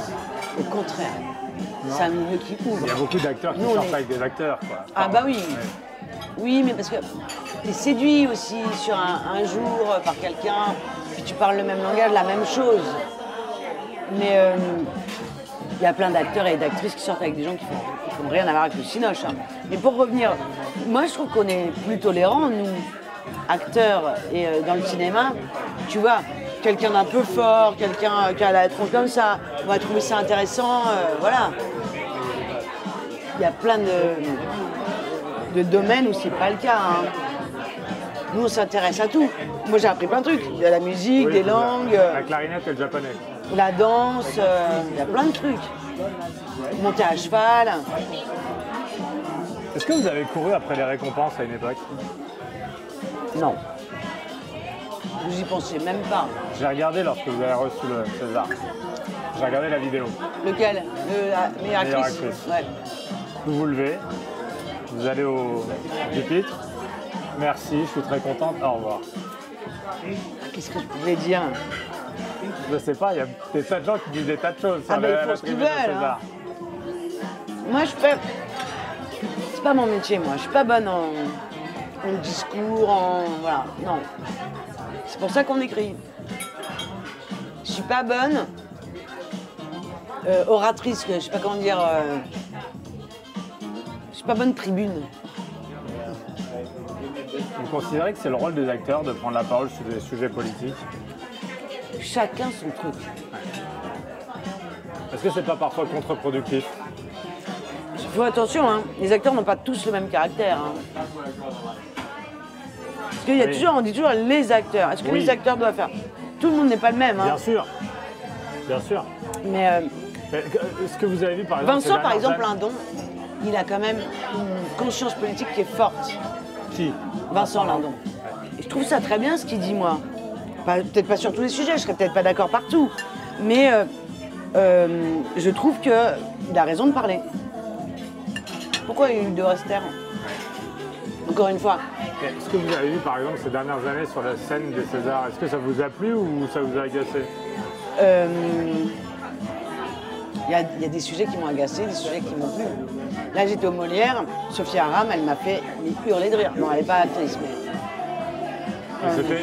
Speaker 1: au contraire. C'est un milieu qui ouvre.
Speaker 2: Il y a beaucoup d'acteurs qui sortent avec des acteurs, quoi.
Speaker 1: Ah bah oui.
Speaker 2: Ouais.
Speaker 1: Oui, mais parce que tu es séduit aussi sur un jour par quelqu'un, puis tu parles le même langage, la même chose. Mais il y a plein d'acteurs et d'actrices qui sortent avec des gens qui font rien à voir avec le cinoche. Hein. Mais pour revenir, moi je trouve qu'on est plus tolérants, nous, acteurs et dans le cinéma. Tu vois, quelqu'un d'un peu fort, quelqu'un qui a la tronche comme ça, on va trouver ça intéressant, voilà. Il y a plein de domaines où c'est pas le cas. Hein. Nous, on s'intéresse à tout. Moi, j'ai appris plein de trucs. Il y a la musique,
Speaker 2: Oui,
Speaker 1: des langues,
Speaker 2: la clarinette et le japonais.
Speaker 1: la danse, il y a plein de trucs. Monter à cheval.
Speaker 2: Est-ce que vous avez couru après les récompenses à une époque?
Speaker 1: Non. Vous y pensez même pas.
Speaker 2: J'ai regardé lorsque vous avez reçu le César. J'ai regardé la vidéo.
Speaker 1: Lequel? La meilleure
Speaker 2: Meilleure
Speaker 1: actrice.
Speaker 2: actrice.
Speaker 1: Ouais.
Speaker 2: Vous vous levez, vous allez au pupitre. Merci, je suis très contente. Au revoir.
Speaker 1: Qu'est-ce que je pouvais dire?
Speaker 2: Je sais pas, il y a des tas de gens qui disent des tas de choses sur
Speaker 1: Ah, mais ils font
Speaker 2: la
Speaker 1: ce qu'ils
Speaker 2: tribune de
Speaker 1: veulent,
Speaker 2: César.
Speaker 1: Moi, je fais. C'est pas mon métier, moi. Je suis pas bonne en discours, en. Voilà, non. C'est pour ça qu'on écrit. Je suis pas bonne. Oratrice, je sais pas comment dire. Je suis pas bonne tribune.
Speaker 2: Vous considérez que c'est le rôle des acteurs de prendre la parole sur des sujets politiques?
Speaker 1: Chacun son truc.
Speaker 2: Est-ce que c'est pas parfois contre-productif?
Speaker 1: Faut attention, hein. Les acteurs n'ont pas tous le même caractère. Hein. Parce qu'il y a
Speaker 2: Oui.
Speaker 1: toujours, on dit toujours les acteurs. Est-ce que
Speaker 2: Oui.
Speaker 1: les acteurs doivent faire? Tout le monde n'est pas le même. Hein.
Speaker 2: Bien sûr, bien sûr.
Speaker 1: Mais
Speaker 2: Mais ce que vous avez vu par exemple.
Speaker 1: Vincent,
Speaker 2: ces
Speaker 1: par
Speaker 2: dernières
Speaker 1: exemple,
Speaker 2: années-
Speaker 1: un don, il a quand même une conscience politique qui est forte.
Speaker 2: Qui?
Speaker 1: Vincent Lindon. Et je trouve ça très bien ce qu'il dit, moi. Peut-être pas sur tous les sujets, je serais peut-être pas d'accord partout. Mais je trouve qu'il a raison de parler. Pourquoi il devrait se taire? Encore une fois.
Speaker 2: Ce que vous avez vu par exemple ces dernières années sur la scène des Césars, est-ce que ça vous a plu ou ça vous a agacé?
Speaker 1: Il y a des sujets qui m'ont agacé, des sujets qui m'ont plu. Là, j'étais au Molière, Sophia Aram, elle m'a fait hurler de rire. Non, elle n'est pas actrice, mais...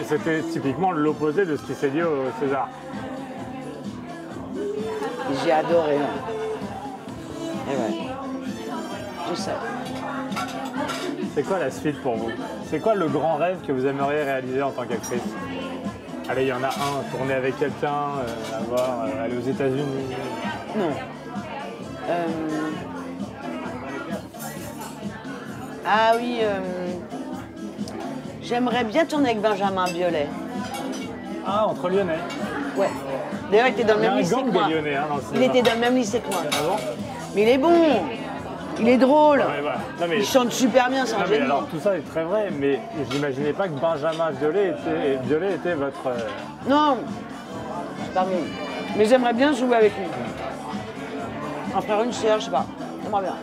Speaker 2: C'était typiquement l'opposé de ce qui s'est dit au César.
Speaker 1: J'ai adoré. Et ouais. Je sais.
Speaker 2: C'est quoi la suite pour vous? C'est quoi le grand rêve que vous aimeriez réaliser en tant qu'actrice? Allez, il y en a un, tourner avec quelqu'un, aller aux États-Unis.
Speaker 1: Non. Ah oui, j'aimerais bien tourner avec Benjamin Biolay.
Speaker 2: Ah, entre Lyonnais.
Speaker 1: Ouais. D'ailleurs, il était dans le
Speaker 2: Il y a
Speaker 1: même
Speaker 2: un
Speaker 1: lycée
Speaker 2: gang
Speaker 1: que
Speaker 2: des
Speaker 1: moi.
Speaker 2: Lyonnais dans le
Speaker 1: Il
Speaker 2: cinéma.
Speaker 1: était dans le même lycée que moi.
Speaker 2: Ah bon?
Speaker 1: Mais il est bon. Il est drôle.
Speaker 2: Ouais, voilà. Non, mais,
Speaker 1: Il chante super bien, c'est un
Speaker 2: non, mais
Speaker 1: génie.
Speaker 2: alors tout ça est très vrai, mais je n'imaginais pas que Benjamin Biolay était votre...
Speaker 1: Non, c'est pas mieux. Mais j'aimerais bien jouer avec lui. Un frère, une sœur, je sais pas. J'aimerais bien.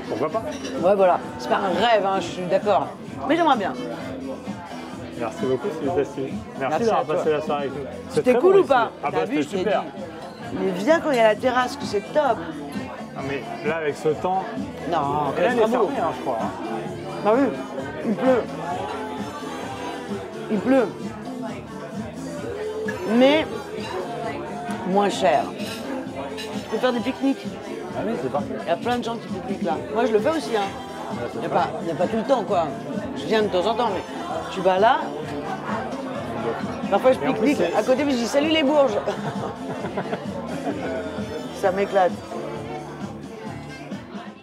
Speaker 2: Pourquoi pas?
Speaker 1: Ouais, voilà. C'est pas un rêve, hein, je suis d'accord. Mais j'aimerais bien.
Speaker 2: Merci beaucoup, Sylvie Tassi. Merci
Speaker 1: Merci
Speaker 2: d'avoir
Speaker 1: à toi.
Speaker 2: passé la soirée avec nous. C'est
Speaker 1: C'était
Speaker 2: très
Speaker 1: cool
Speaker 2: bon
Speaker 1: ou pas?
Speaker 2: ici. Ah
Speaker 1: T'as
Speaker 2: bah
Speaker 1: vu,
Speaker 2: c'était
Speaker 1: je t'ai
Speaker 2: super.
Speaker 1: dit. Mais viens quand il y a la terrasse, que c'est top.
Speaker 2: Non, mais là, avec ce temps...
Speaker 1: Non,
Speaker 2: Et là,
Speaker 1: c'est
Speaker 2: elle est
Speaker 1: pas beau.
Speaker 2: fermée, hein, je crois.
Speaker 1: Ah oui, il pleut. Il pleut. Mais moins cher. Tu peux faire des pique-niques.
Speaker 2: Ah oui, c'est parfait.
Speaker 1: Il y a plein de gens qui pique-niquent là. Moi, je le fais aussi. Hein. Il n'y a pas tout le temps, quoi. Je viens de temps en temps, mais tu vas là. Parfois, je pique-nique à côté, mais je dis salut les Bourges. Ça m'éclate.